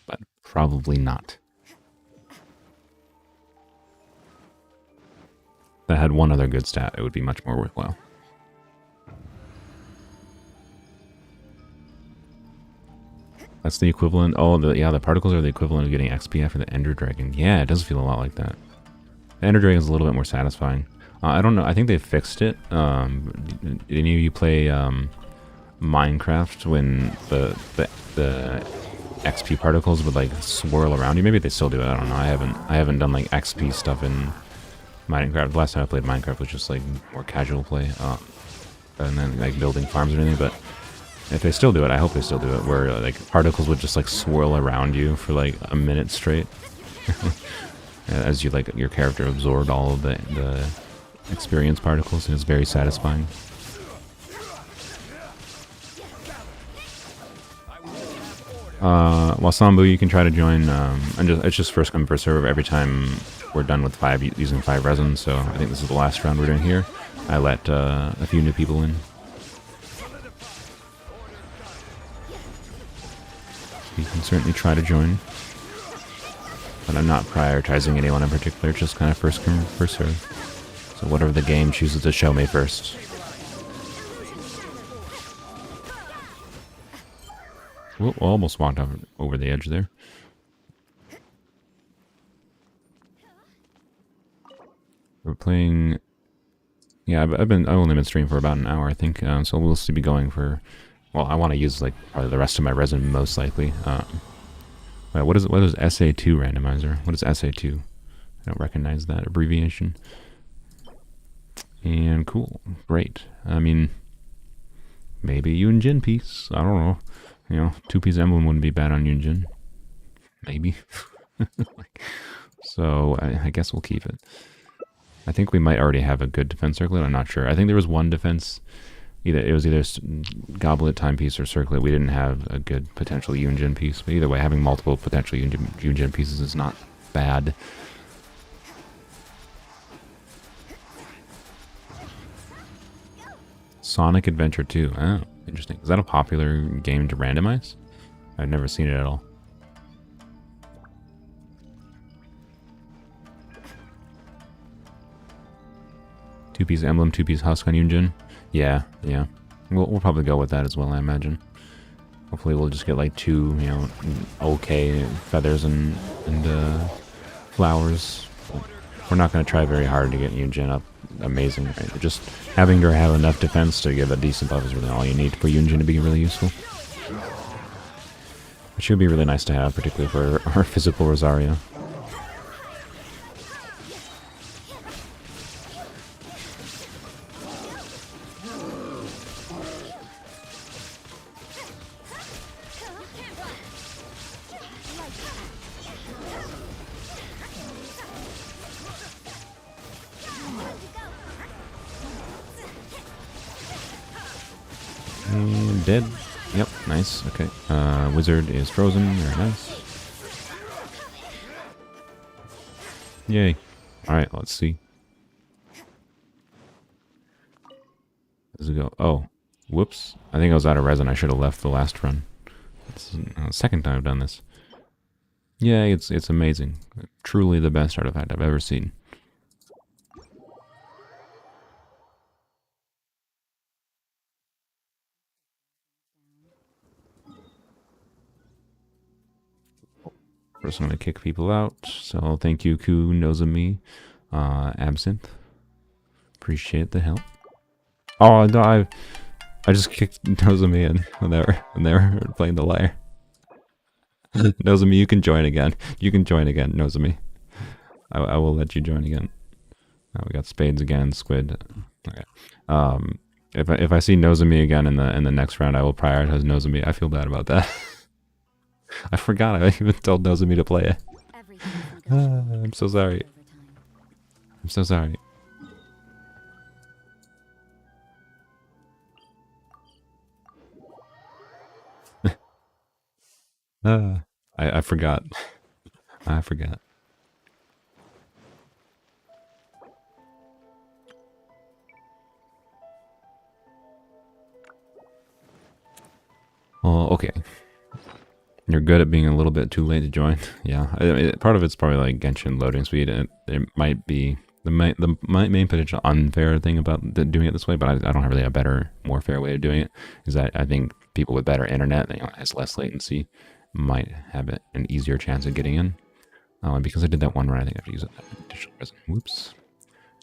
but probably not. If I had one other good stat, it would be much more worthwhile. That's the equivalent. Oh, the particles are the equivalent of getting XP after the Ender Dragon. Yeah, it does feel a lot like that. The Ender Dragon is a little bit more satisfying. I don't know. I think they fixed it. Did any of you play Minecraft when the XP particles would like swirl around you? Maybe they still do it. I don't know. I haven't done like XP stuff in Minecraft. The last time I played Minecraft was just like more casual play, and then like building farms or anything. But if they still do it, I hope they still do it, where like particles would just like swirl around you for like a minute straight, as you like your character absorbed all of the experience particles, and it's very satisfying. Wasambu, you can try to join. It's just first come first serve every time we're done with using 5 resin. So I think this is the last round we're doing here. I let a few new people in. You can certainly try to join, but I'm not prioritizing anyone in particular. Just kind of first come first serve. So whatever the game chooses to show me first. Whoa, almost walked over the edge there. We're playing. Yeah, I've only been streaming for about an hour, I think. So we'll still be going for. Well, I want to use like probably the rest of my resin most likely. Wait, what is SA2 randomizer? What is SA2? I don't recognize that abbreviation. And cool, great. I mean, maybe Yunjin piece. I don't know. You know, 2-piece emblem wouldn't be bad on Yunjin. Maybe. So I guess we'll keep it. I think we might already have a good defense circlet. I'm not sure. I think there was one defense. It was either goblet, timepiece, or circlet. We didn't have a good potential Yunjin piece. But either way, having multiple potential Yunjin pieces is not bad. Sonic Adventure 2. Oh, interesting. Is that a popular game to randomize? I've never seen it at all. Two-piece Emblem, two-piece Husk on Yunjin. Yeah, yeah. We'll probably go with that as well, I imagine. Hopefully we'll just get like two, you know, okay feathers and flowers. But we're not going to try very hard to get Yunjin up amazing, right? Just having her have enough defense to give a decent buff is really all you need for Yunjin to be really useful. Which would be really nice to have, particularly for our physical Rosario. And dead. Yep, nice. Okay. Wizard is frozen. Very nice. Yay. Alright, let's see. Does it go? Oh. Whoops. I think I was out of resin. I should have left the last run. It's the second time I've done this. Yeah, it's amazing. Truly the best artifact I've ever seen. First, I'm going to kick people out. So thank you, Ku Nozami, Absinthe. Appreciate the help. Oh no, I just kicked Nozami in when they were playing the lyre. Nozami, you can join again. You can join again, Nozami. I will let you join again. Oh, we got spades again, squid. Okay. If I see Nozami again in the next round, I will prioritize Nozami. I feel bad about that. I forgot. I even told Nozami to play it. I'm so sorry. I'm so sorry. I forgot. I forgot. Well, okay. You're good at being a little bit too late to join. Yeah, part of it's probably like Genshin loading speed. It might be the main potential unfair thing about doing it this way, but I don't have really a better, more fair way of doing it. Is that I think people with better internet, that, you know, has less latency, might have an easier chance of getting in. And because I did that one run, I think I have to use additional resin. Whoops.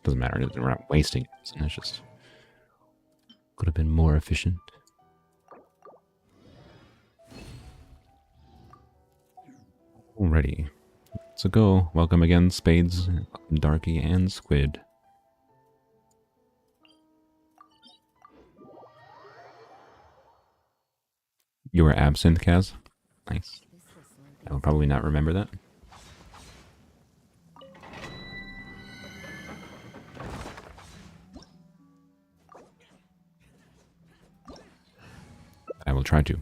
Doesn't matter. We're not wasting resin. It's just could have been more efficient. Alrighty. So go. Welcome again, Spades, Darky, and Squid. You were Absinthe, Kaz? Nice. I will probably not remember that. I will try to.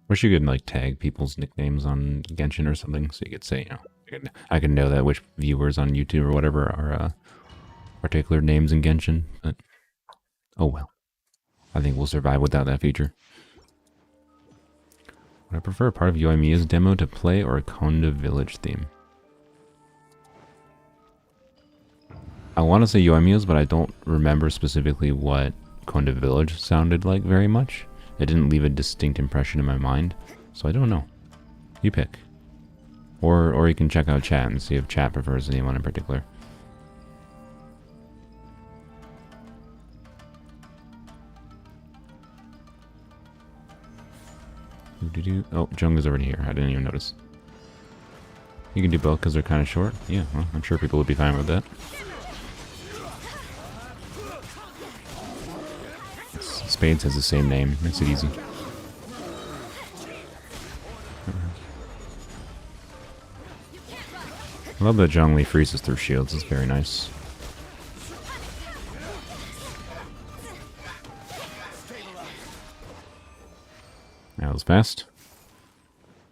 Wish you could like tag people's nicknames on Genshin or something, so you could say, you know, I can know that which viewers on YouTube or whatever are particular names in Genshin. But oh well, I think we'll survive without that feature. Would I prefer part of Yoimiya's demo to play or a Konda Village theme? I want to say Yoimiya's, but I don't remember specifically what Konda Village sounded like very much. It didn't leave a distinct impression in my mind, so I don't know. You pick. Or you can check out chat and see if chat prefers anyone in particular. Oh, Jung is already here. I didn't even notice. You can do both because they're kind of short. Yeah, well, I'm sure people would be fine with that. Spades has the same name. Makes it easy. I love that Zhongli freezes through shields. It's very nice. That was fast.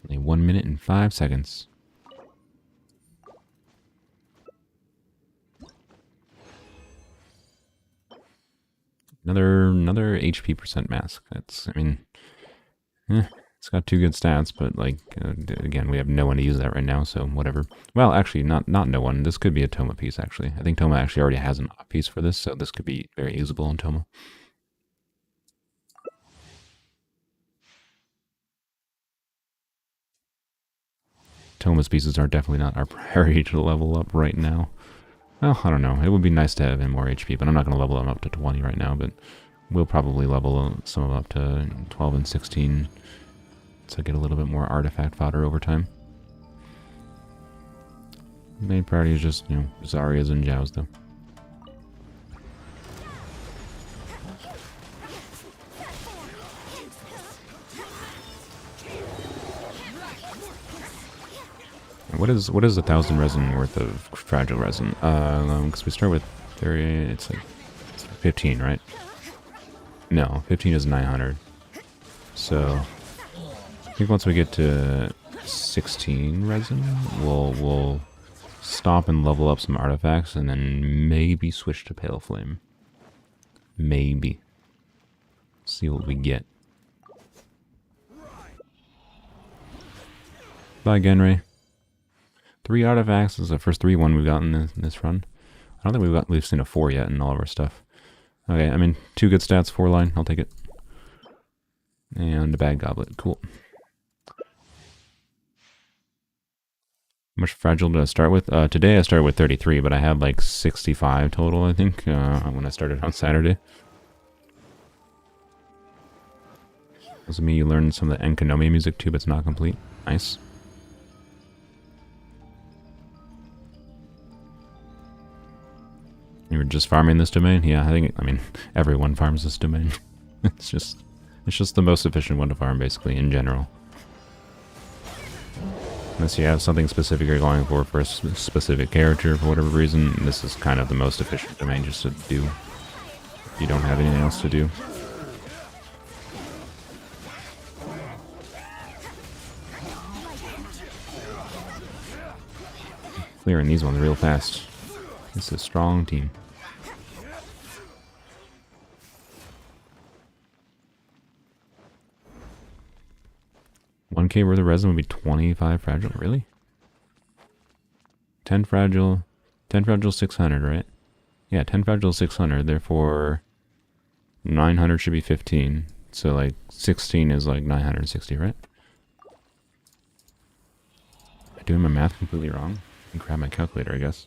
Only 1 minute and 5 seconds. Another HP percent mask. That's, I mean, it's got 2 good stats, but like, again, we have no one to use that right now, so whatever. Well, actually, not no one. This could be a Toma piece, actually. I think Toma actually already has an op piece for this, so this could be very usable in Toma. Toma's pieces are definitely not our priority to level up right now. Well, I don't know. It would be nice to have in more HP, but I'm not going to level them up to 20 right now, but we'll probably level some of them up to 12 and 16 to get a little bit more artifact fodder over time. Main priority is just, Zarya's and Zhao's, though. What is 1,000 resin worth of fragile resin? Because we start with 30, it's like 15, right? No, 15 is 900. So I think once we get to 16 resin, we'll stop and level up some artifacts, and then maybe switch to Pale Flame. Maybe. See what we get. Bye, Genray. 3 artifacts is the first 3-1 we've gotten in this run. I don't think we've seen a 4 yet in all of our stuff. Okay, I mean, 2 good stats, 4 line, I'll take it. And a bad goblet, cool. How much fragile did I start with? Today I started with 33, but I had like 65 total, I think, when I started on Saturday. Doesn't mean you learned some of the Enkonomi music too, but it's not complete. Nice. You were just farming this domain? Yeah, I mean, everyone farms this domain. It's just the most efficient one to farm, basically, in general. Unless you have something specific you're going for a specific character, for whatever reason, this is kind of the most efficient domain just to do. If you don't have anything else to do. Clearing these ones real fast. This is a strong team. $1K worth of resin would be 25 fragile? Really? 10 fragile, 600, right? Yeah, 10 fragile, 600. Therefore, 900 should be 15. So, like, 16 is like 960, right? Am I doing my math completely wrong? I can grab my calculator, I guess.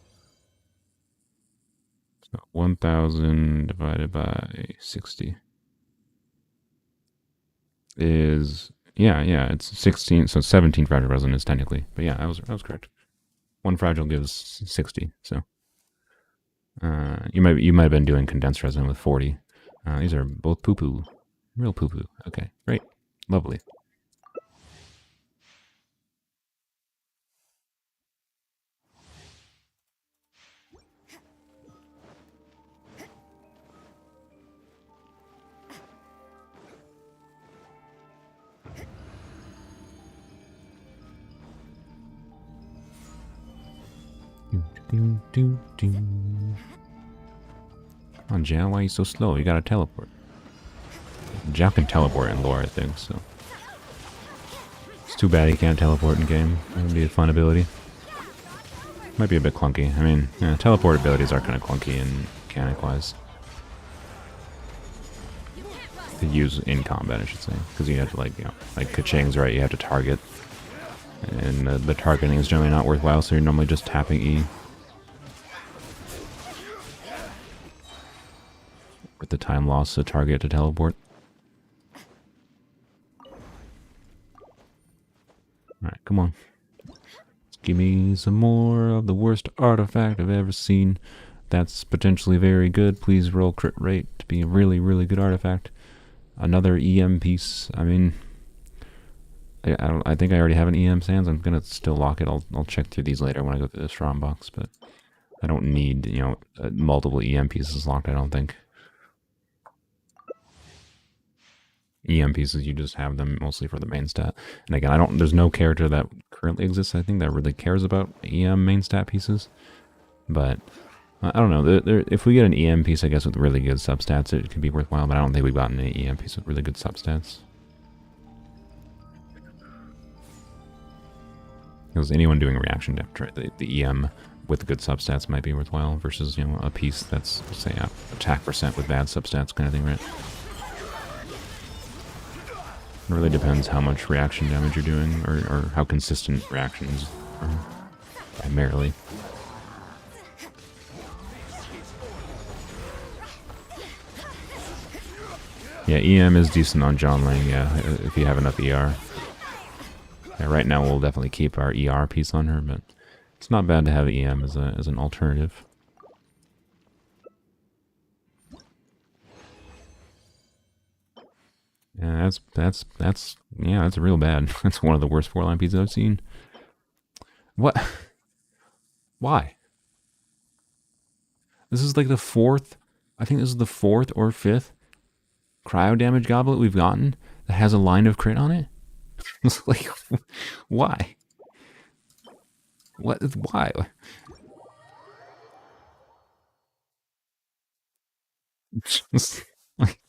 So, 1,000 divided by 60 is... Yeah, it's 16, so 17 fragile resin is technically. But yeah, I was correct. 1 fragile gives 60, so. You might have been doing condensed resin with 40. These are both poo-poo. Real poo-poo. Okay, great. Lovely. Come on, Jao, why are you so slow? You gotta teleport. Jao can teleport in lore, I think, so. It's too bad he can't teleport in game. That would be a fun ability. Might be a bit clunky. I mean, yeah, teleport abilities are kind of clunky and mechanic-wise. To use in combat, I should say. Because you have to, like, like Kaching's right, you have to target. And the targeting is generally not worthwhile, so you're normally just tapping E. With the time loss to target to teleport. Alright, come on. Let's give me some more of the worst artifact I've ever seen. That's potentially very good. Please roll crit rate to be a really, really good artifact. Another EM piece. I mean, I think I already have an EM Sands. I'm gonna still lock it. I'll check through these later when I go through the Strongbox, but I don't need, multiple EM pieces locked, I don't think. EM pieces, you just have them mostly for the main stat. And again, there's no character that currently exists, I think, that really cares about EM main stat pieces. But I don't know. If we get an EM piece, I guess, with really good substats, it could be worthwhile, but I don't think we've gotten an EM piece with really good substats. Because anyone doing reaction damage, the EM with good substats might be worthwhile versus, you know, a piece that's, say, attack percent with bad substats kind of thing, right? It really depends how much reaction damage you're doing, or how consistent reactions are, primarily. Yeah, EM is decent on John Lang, yeah, if you have enough ER. Yeah, right now we'll definitely keep our ER piece on her, but it's not bad to have EM as an alternative. Yeah, that's real bad. That's one of the worst 4-line pieces I've seen. What? Why? This is like the fourth, I think this is the fourth or fifth cryo damage goblet we've gotten that has a line of crit on it. It's like, why? What? Why? Just like,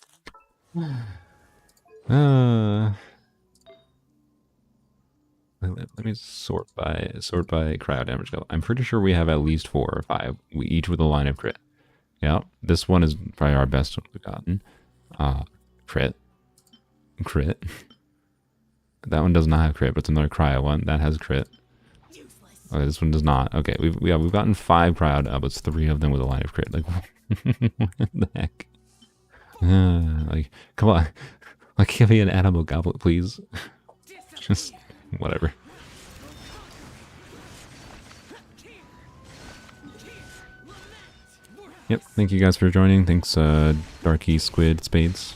let me sort by cryo damage goblet. I'm pretty sure we have at least 4 or 5. We each with a line of crit. Yeah, this one is probably our best one we've gotten. Crit. That one does not have crit, but it's another cryo one. That has crit. Okay, this one does not. Okay, we've gotten 5 cryo doublets, 3 of them with a line of crit. Like, what the heck? Like, come on. Like, give me an animal goblet, please. Just, whatever. Yep, thank you guys for joining. Thanks, Darky, Squid, Spades.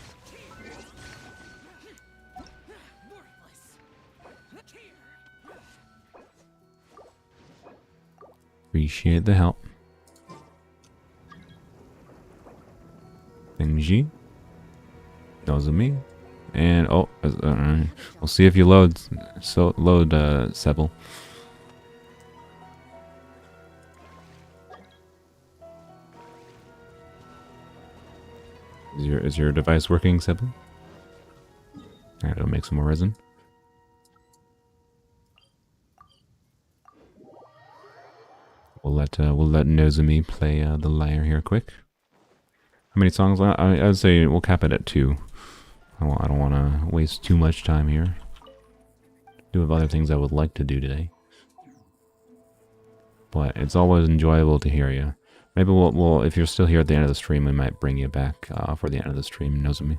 Appreciate the help. Thangy. Those are me. And, oh, we'll see if you load, Sebel. Is your device working, Sebel? Alright, I'll make some more resin. We'll let Nozomi play the lyre here quick. How many songs? I would say we'll cap it at 2. I don't want to waste too much time here. Do have other things I would like to do today. But it's always enjoyable to hear you. Maybe we'll if you're still here at the end of the stream, we might bring you back for the end of the stream, Nozomi.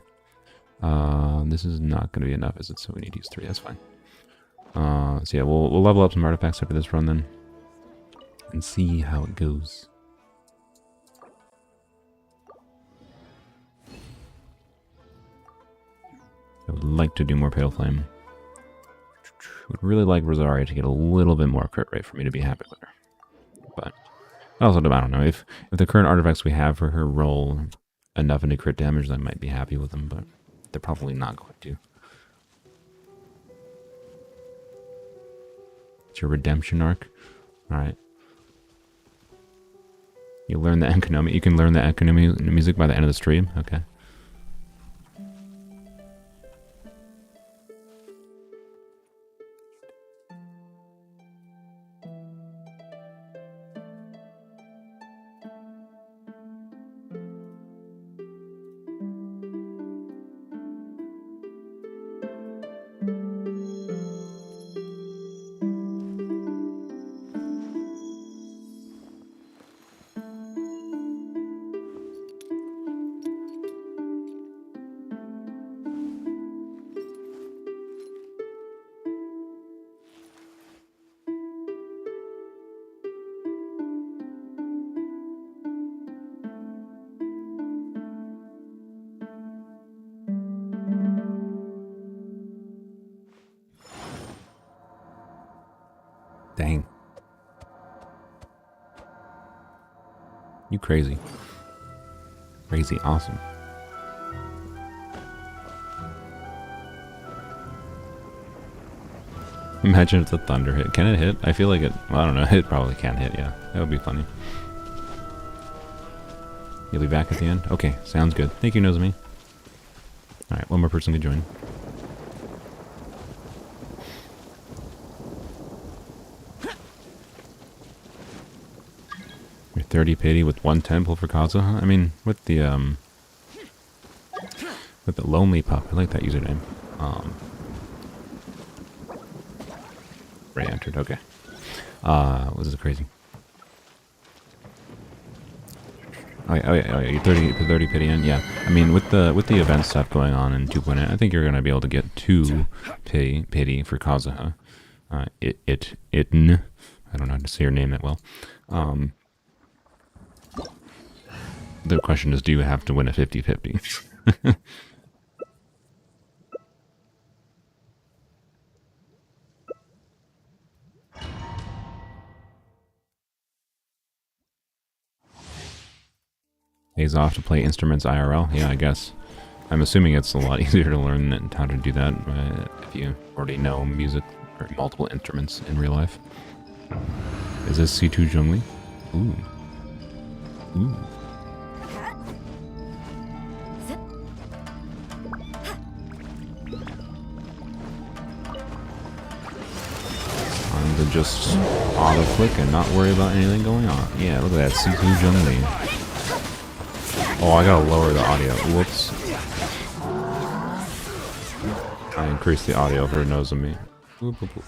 This is not going to be enough, is it? So we need to use 3, that's fine. So yeah, we'll level up some artifacts after this run then. And see how it goes. I would like to do more Pale Flame. Would really like Rosaria to get a little bit more crit rate for me to be happy with her. But also, I don't know, if the current artifacts we have for her roll enough into crit damage, then I might be happy with them, but they're probably not going to. It's your redemption arc? Alright. You learn the economy. You can learn the economy music by the end of the stream? Okay. Dang. You crazy. Crazy awesome. Imagine it's a thunder hit. Can it hit? I feel like it, well, I don't know, it probably can hit, yeah. That would be funny. You'll be back at the end? Okay, sounds good. Thank you, Nozomi. Alright, one more person can join. You're 30 pity with 1 temple for Kazuha? I mean, with the lonely pup. I like that username. Ray entered, okay. This is crazy. Oh yeah, you're 30 pity in, yeah. I mean, with the event stuff going on in 2.8, I think you're gonna be able to get 2 pity for Kazuha. Itn. I don't know how to say your name that well. The question is, do you have to win a 50-50? Pays off to play instruments IRL? Yeah, I guess. I'm assuming it's a lot easier to learn how to do that if you already know music or multiple instruments in real life. Is this C2 Zhongli? Ooh. Ooh. Time to just auto click and not worry about anything going on. Yeah, look at that C2 Zhongli. Oh, I gotta lower the audio. Whoops. I increased the audio for Nozomi. Whoop, whoop, whoop.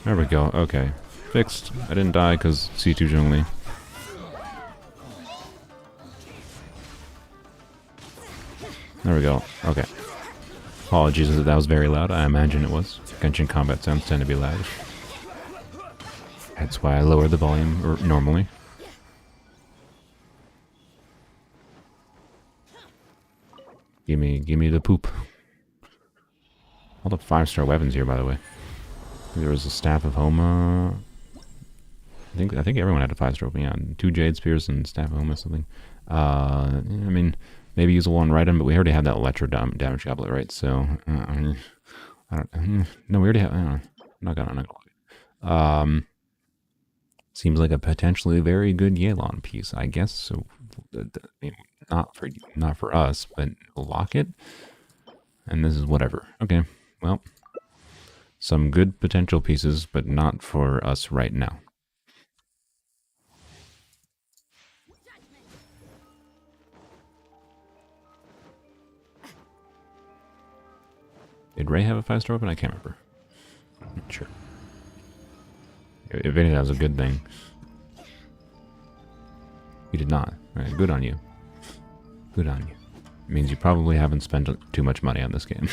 There we go. Okay. Fixed. I didn't die because C2 Zhongli. There we go. Okay. Apologies if that was very loud. I imagine it was. Genshin combat sounds tend to be loud. That's why I lower the volume normally. Give me the poop. All the 5-star weapons here, by the way. There was a Staff of Homa. I think everyone had a 5-star weapon. Yeah, 2 Jade Spears and Staff of Homa something. I mean, maybe use a one right on, but we already have that Electro damage goblet, right? So I don't. No, we already have. I'm not gonna. Seems like a potentially very good Yelan piece, I guess. So, not for us, but lock it. And this is whatever. Okay, well, some good potential pieces, but not for us right now. Did Ray have a 5-star weapon? I can't remember. I'm not sure. If anything, that was a good thing. You did not. Right, good on you. Good on you. It means you probably haven't spent too much money on this game.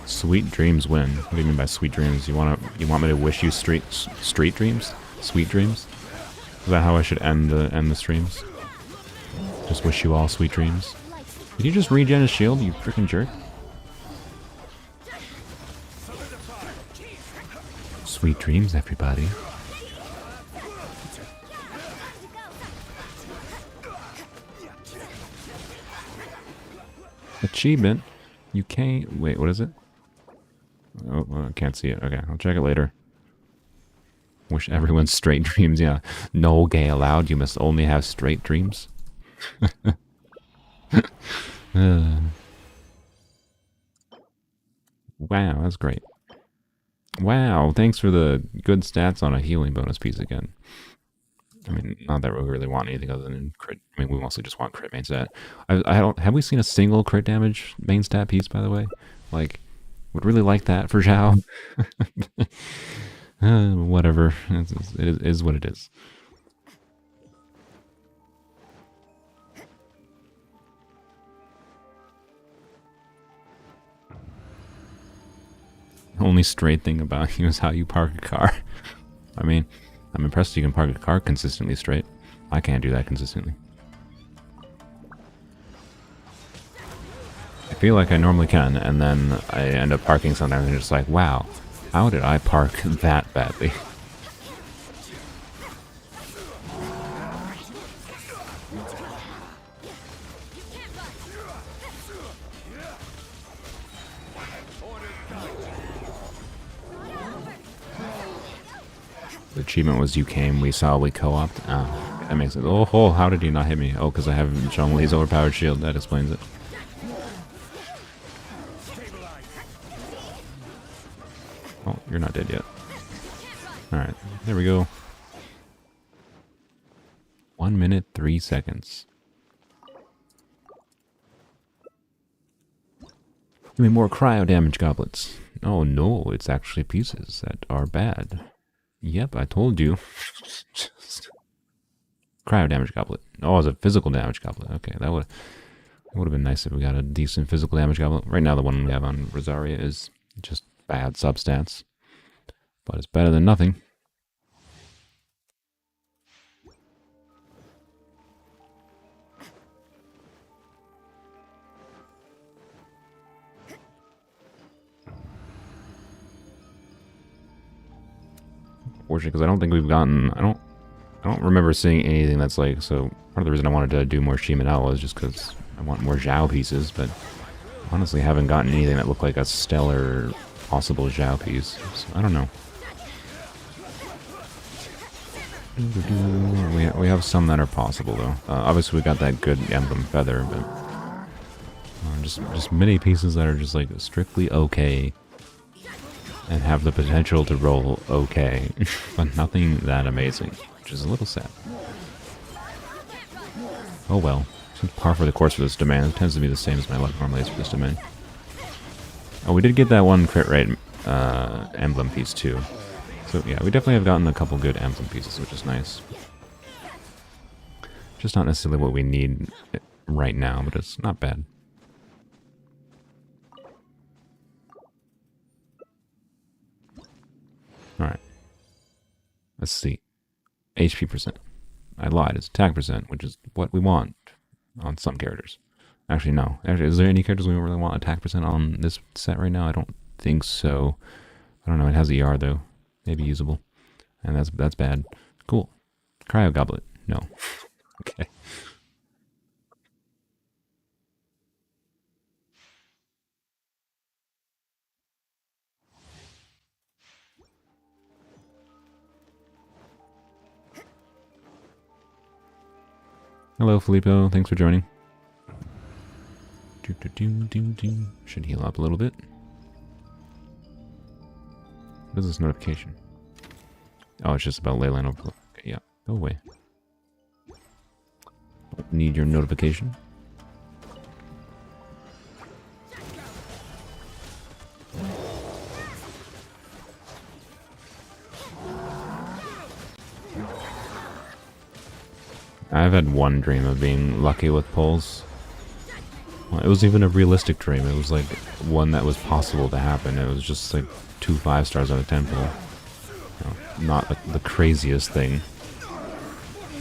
Sweet dreams win. What do you mean by sweet dreams? You want me to wish you straight dreams? Sweet dreams? Is that how I should end the streams? Just wish you all sweet dreams. Did you just regen his shield, you freaking jerk? Sweet dreams, everybody. Achievement? You can't... Wait, what is it? Oh, well, I can't see it. Okay, I'll check it later. Wish everyone straight dreams, yeah. No gay allowed, you must only have straight dreams. Wow, that's great. Wow, thanks for the good stats on a healing bonus piece again. I mean, not that we really want anything other than crit. I mean, we mostly just want crit main stat. Have we seen a single crit damage main stat piece, by the way? Like, would really like that for Zhao. Whatever. It is what it is. The only straight thing about you is how you park a car. I mean, I'm impressed you can park a car consistently straight. I can't do that consistently. I feel like I normally can, and then I end up parking sometimes and just like, wow, How did I park that badly? The achievement was you came, we saw, we co-opted. Oh, that makes sense. Oh, how did you not hit me? Oh, because I have Zhongli's overpowered shield. That explains it. Oh, you're not dead yet. Alright, there we go. 1 minute, 3 seconds. Give me more cryo damage goblets. Oh no, it's actually pieces that are bad. Yep, I told you. Cryo damage goblet. Oh, it's a physical damage goblet. Okay, that would have been nice if we got a decent physical damage goblet. Right now, the one we have on Rosaria is just bad substats, but it's better than nothing. Fortunately, because I don't think we've gotten. I don't remember seeing anything that's like. So part of the reason I wanted to do more Shimanao was just because I want more Zhao pieces, but honestly, haven't gotten anything that looked like a stellar possible Zhao piece. So I don't know. We have some that are possible though. Obviously, we got that good Emblem feather, but just many pieces that are just like strictly okay. And have the potential to roll okay, but nothing that amazing, which is a little sad. Oh well, it's par for the course for this domain. It tends to be the same as my luck normally is for this domain. Oh, we did get that one crit rate emblem piece too. So yeah, we definitely have gotten a couple good emblem pieces, which is nice. Just not necessarily what we need right now, but it's not bad. Alright. Let's see. HP percent. I lied. It's attack percent, which is what we want on some characters. Actually, no. Actually, is there any characters we really want attack percent on this set right now? I don't think so. I don't know. It has ER, though. Maybe usable. And that's bad. Cool. Cryo Goblet. No. Okay. Hello, Filippo. Thanks for joining. Should heal up a little bit. What is this notification? Oh, it's just about leyline overflow. Okay, yeah. Go away. Don't need your notification. I've had one dream of being lucky with pulls. Well, it was even a realistic dream. It was like one that was possible to happen. It was just like 2 5-stars out of 10 pull. You know, not the craziest thing.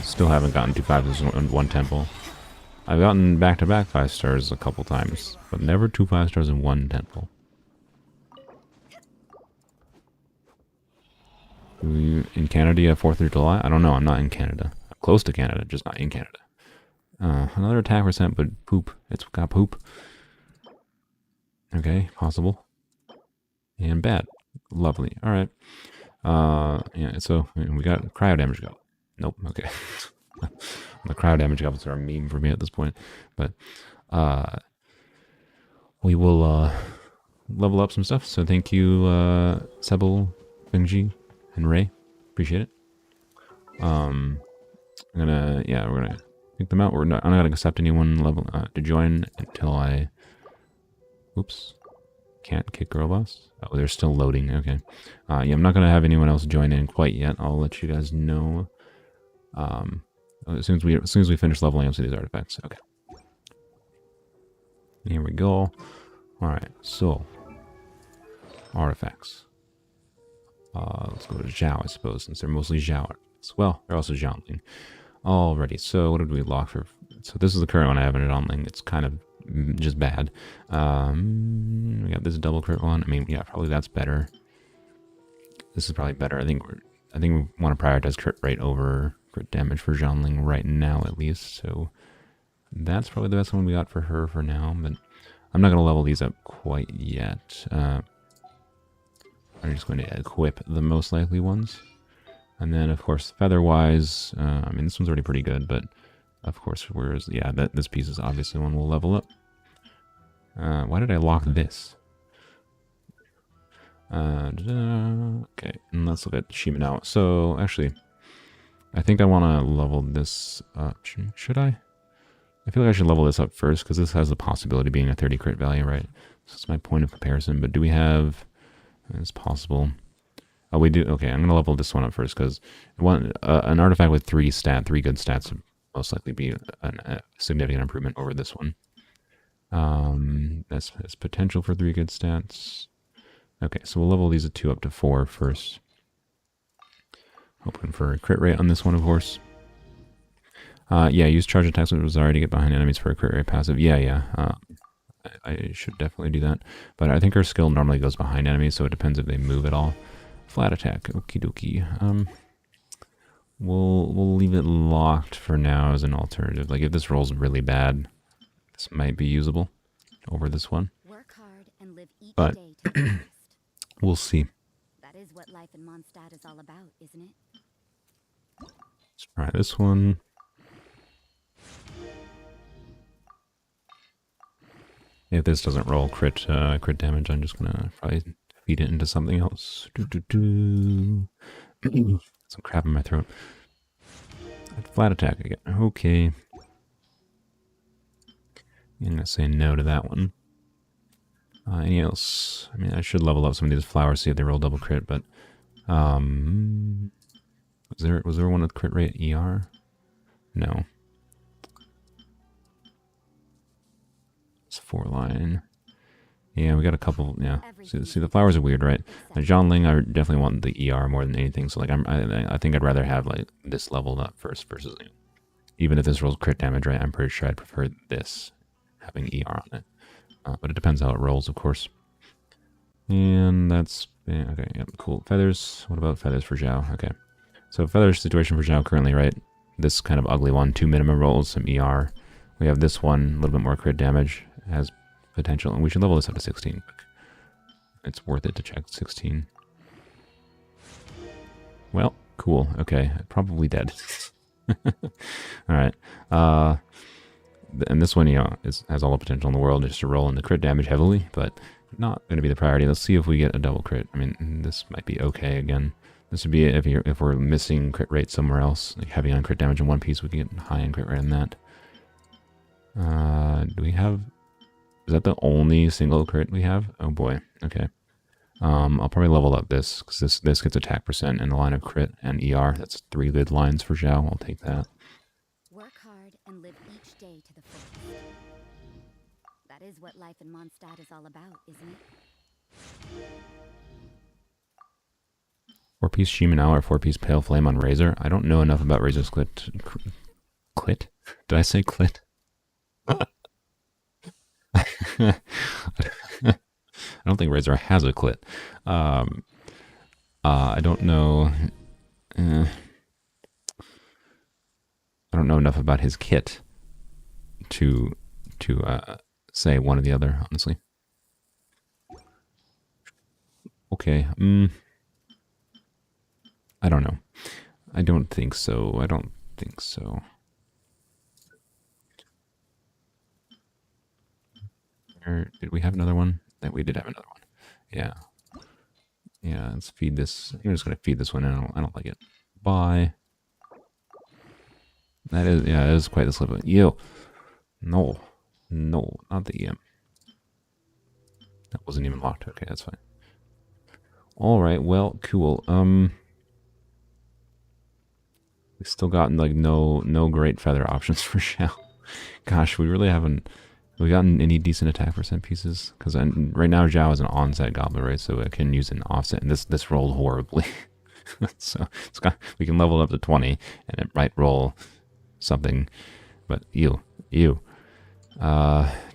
Still haven't gotten 2 5-stars in one temple. I've gotten back-to-back 5-stars a couple times, but never 2 5-stars in one temple. In Canada, you have 4th of July? I don't know. I'm not in Canada. Close to Canada, just not in Canada. Another attack percent, but poop. It's got poop. Okay, possible. And bad. Lovely. Alright. Yeah, so we got cryo damage go. Nope, okay. The cryo damage goblins are a meme for me at this point. But we will level up some stuff. So thank you, Sebel, Bingji, and Ray. Appreciate it. we're gonna kick them out. I'm not gonna accept anyone level to join until I. Oops, can't kick girl boss. Oh, they're still loading. Okay, yeah, I'm not gonna have anyone else join in quite yet. I'll let you guys know. As soon as we finish leveling up to these artifacts. Okay. Here we go. All right, so artifacts. Let's go to Zhao, I suppose, since they're mostly Zhao artifacts. Well, they're also Zhaoling. Alrighty, so what did we lock for? So this is the current one I have in Zhaoling. It's kind of just bad. We got this double crit one. I mean, yeah, probably that's better. this is probably better. I think we want to prioritize crit rate over crit damage for Zhongling right now, at least. So that's probably the best one we got for her for now. But I'm not going to level these up quite yet. I'm just going to equip the most likely ones. And then, of course, feather-wise, I mean, this one's already pretty good, but of course, this piece is obviously one we'll level up. Why did I lock this? Okay, and let's look at Shimanao. So, actually, I think I want to level this up. Should I? I feel like I should level this up first, because this has the possibility of being a 30 crit value, right? So that's my point of comparison, but do we have... It's possible. Oh, we do. Okay, I'm going to level this one up first, because an artifact with three good stats would most likely be a significant improvement over this one. That's potential for 3 good stats. Okay, so we'll level these 2 up to 4 first. Hoping for a crit rate on this one, of course. Yeah, use charge attacks with Rosari to get behind enemies for a crit rate passive. Yeah. I should definitely do that. But I think her skill normally goes behind enemies, so it depends if they move at all. Flat attack. Okie dokie. We'll leave it locked for now as an alternative. Like, if this rolls really bad, this might be usable over this one. Work hard and live each But day to the fullest. We'll see. That is what life in Mondstadt is all about, isn't it? Let's try this one. If this doesn't roll crit damage, I'm just gonna probably feed it into something else. Some crap in my throat. Flat attack again. Okay. I'm gonna say no to that one. Any else? I mean, I should level up some of these flowers, see if they roll double crit, but was there one with crit rate ER? No. It's 4-line. Yeah, we got a couple. Yeah, see, the flowers are weird, right? Zhongling, I definitely want the ER more than anything. So, like, I think I'd rather have like this leveled up first versus, even if this rolls crit damage, right? I'm pretty sure I'd prefer this having ER on it. But it depends how it rolls, of course. And that's okay. Yep, cool. Feathers. What about feathers for Zhao? Okay. So feathers situation for Zhao currently, right? This kind of ugly one, 2 minimum rolls, some ER. We have this one, a little bit more crit damage, has potential, and we should level this up to 16. It's worth it to check 16. Well, cool. Okay, probably dead. All right. And this one, has all the potential in the world just to roll into crit damage heavily, but not going to be the priority. Let's see if we get a double crit. I mean, this might be okay again. This would be if we're missing crit rate somewhere else, like heavy on crit damage in one piece, we can get high on crit rate on that. Do we have... Is that the only single crit we have? Oh boy. Okay. I'll probably level up this, because this gets attack percent in the line of crit and ER. That's 3 good lines for Zhao. I'll take that. Work hard and live each day to the fullest. That is what life in Mondstadt is all about, isn't it? 4-piece Shimanao or 4-piece Pale Flame on Razor. I don't know enough about Razor's clit. Clit? Did I say clit? I don't think Razor has a clit. I don't know. I don't know enough about his kit to say one or the other, honestly. Okay. I don't know. I don't think so. I don't think so. Did we have another one? That we did have another one. Yeah. Yeah, let's feed this. I'm just going to feed this one. I don't like it. Bye. That is, yeah, it is quite the slip. Ew. No. No, not the EM. That wasn't even locked. Okay, that's fine. All right, well, cool. We still got like no great feather options for Zhao. Gosh, we really haven't. Have we gotten any decent attack percent pieces? Because right now Zhao is an onset goblin, right? So it can use an offset, and this rolled horribly. So we can level it up to 20, and it might roll something. But ew.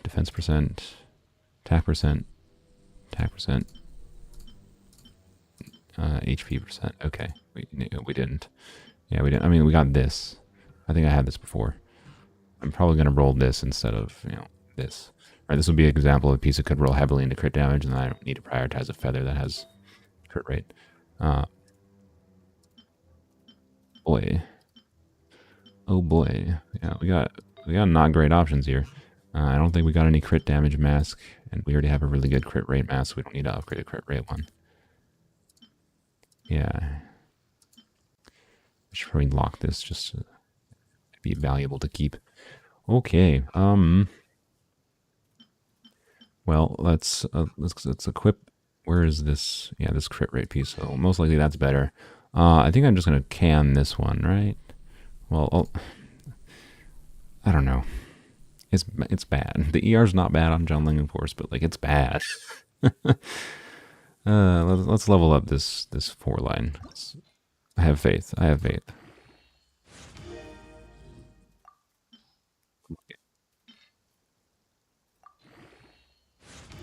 Defense percent, attack percent. HP percent. Okay, we didn't. Yeah, we didn't. I mean, we got this. I think I had this before. I'm probably going to roll this instead of, this. All right, this would be an example of a piece that could roll heavily into crit damage, and I don't need to prioritize a feather that has crit rate. Boy. Oh boy. Yeah, we got not great options here. I don't think we got any crit damage mask, and we already have a really good crit rate mask, so we don't need to upgrade a crit rate one. Yeah. I should probably lock this just to be valuable to keep. Okay. Well, let's equip. Where is this? Yeah, this crit rate piece. So most likely that's better. I think I'm just gonna can this one, right? Well, I don't know. It's bad. The ER's not bad on Junling, of course, but like it's bad. Let's level up this 4-line. I have faith. I have faith.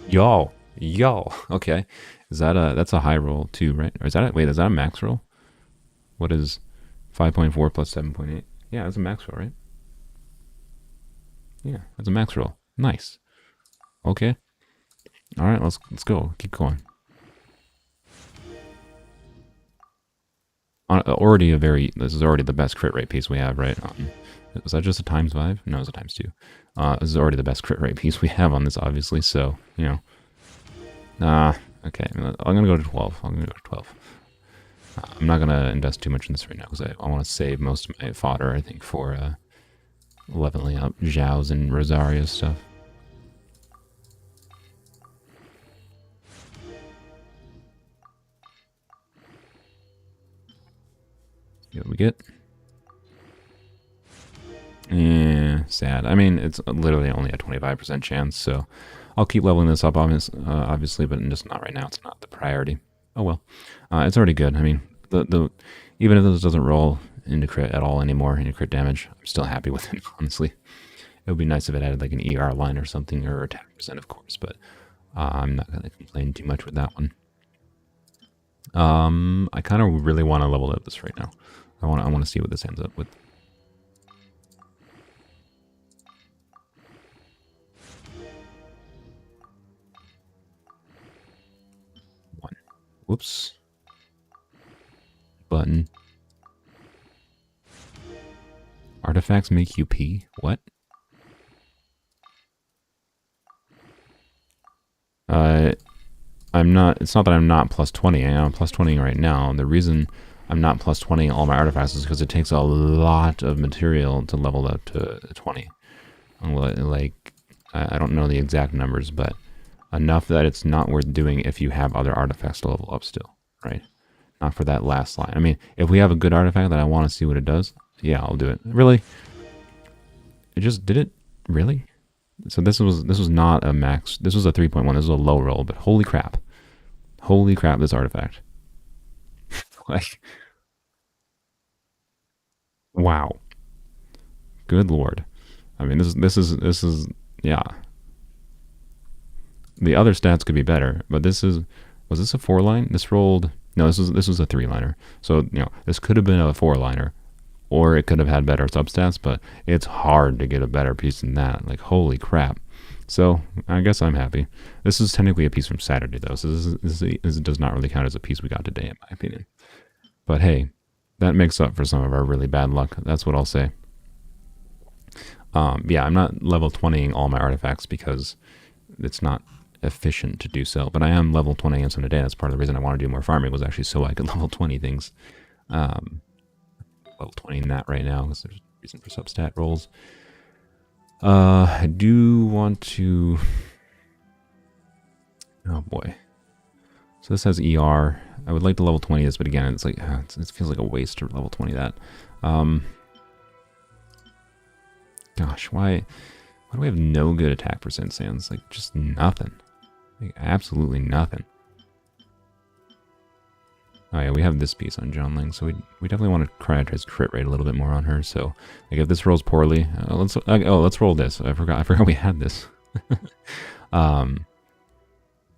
Yo. Okay. Is that that's a high roll too, right? Or is that wait, is that a max roll? What is 5.4 plus 7.8? Yeah, that's a max roll, right? Yeah, that's a max roll. Nice. Okay. All right, let's go. Keep going. This is already the best crit rate piece we have, right? Was that just a times 5? No, it was a times 2. This is already the best crit rate piece we have on this, obviously. So, okay. I'm gonna go to 12. I'm not gonna invest too much in this right now because I want to save most of my fodder, I think, for leveling up Zhao's and Rosaria's stuff. See what we get. Yeah, sad. I mean, it's literally only a 25% chance, so I'll keep leveling this up, obviously, but just not right now. It's not the priority. Oh well, it's already good. I mean, even if this doesn't roll into crit at all anymore, into crit damage, I'm still happy with it. Honestly, it would be nice if it added like an ER line or something, or attack percent, of course. But I'm not gonna complain too much with that one. I kind of really want to level up this right now. I want to see what this ends up with. Whoops. Button. Artifacts make you pee? What? It's not that I'm not plus 20. I am plus 20 right now. The reason I'm not plus 20 all my artifacts is because it takes a lot of material to level up to 20. Like, I don't know the exact numbers, but enough that it's not worth doing if you have other artifacts to level up still, right? Not for that last line. I mean, if we have a good artifact that I want to see what it does, yeah, I'll do it. Really? It just did it? Really? So this was not a max. This was a 3.1. This was a low roll, but holy crap. Holy crap, this artifact. Like, wow. Good lord. I mean, this is yeah. The other stats could be better, but was this a 4-line? This rolled, no, this was a 3-liner. So, this could have been a 4-liner, or it could have had better substats, but it's hard to get a better piece than that. Like, holy crap. So, I guess I'm happy. This is technically a piece from Saturday, though, so this does not really count as a piece we got today, in my opinion. But hey, that makes up for some of our really bad luck. That's what I'll say. Yeah, I'm not level 20ing all my artifacts because it's not efficient to do so, but I am level 20 some today. That's part of the reason I want to do more farming, was actually so I could level 20 things. Level 20 in that right now because there's a reason for substat rolls. I do want to, oh boy, so this has ER. I would like to level 20 this, but again, it's like it feels like a waste to level 20 that. Gosh, why do we have no good attack percent sands? Like, just nothing. Like, absolutely nothing. Oh yeah, we have this piece on Junling, so we definitely want to prioritize crit rate a little bit more on her. So, like, if this rolls poorly, let's roll this. I forgot we had this.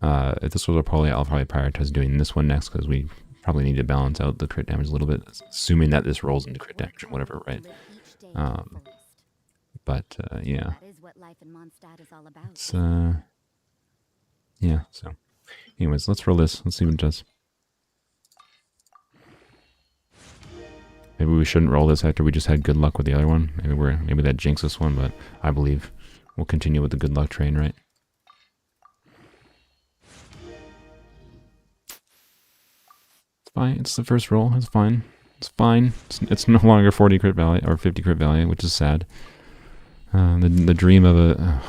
If this rolls poorly, I'll probably prioritize doing this one next because we Probably need to balance out the crit damage a little bit, assuming that this rolls into crit damage or whatever, right? But yeah, it's yeah. So, anyways, let's roll this. Let's see what it does. Maybe we shouldn't roll this after we just had good luck with the other one. Maybe that jinxed this one, but I believe we'll continue with the good luck train, right? It's fine. It's the first roll. It's fine. It's fine. It's no longer 40 crit value or 50 crit value, which is sad. The dream of a...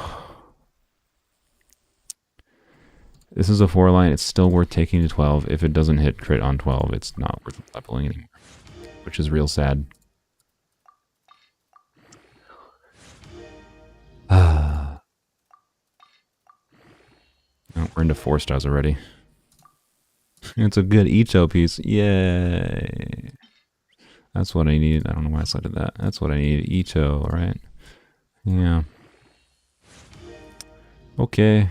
This is a 4 line. It's still worth taking to 12. If it doesn't hit crit on 12, it's not worth leveling anymore, which is real sad. Oh, we're into 4 stars already. It's a good Ito piece. Yay. That's what I need. I don't know why I selected that. That's what I need. Ito, right? Yeah. Okay.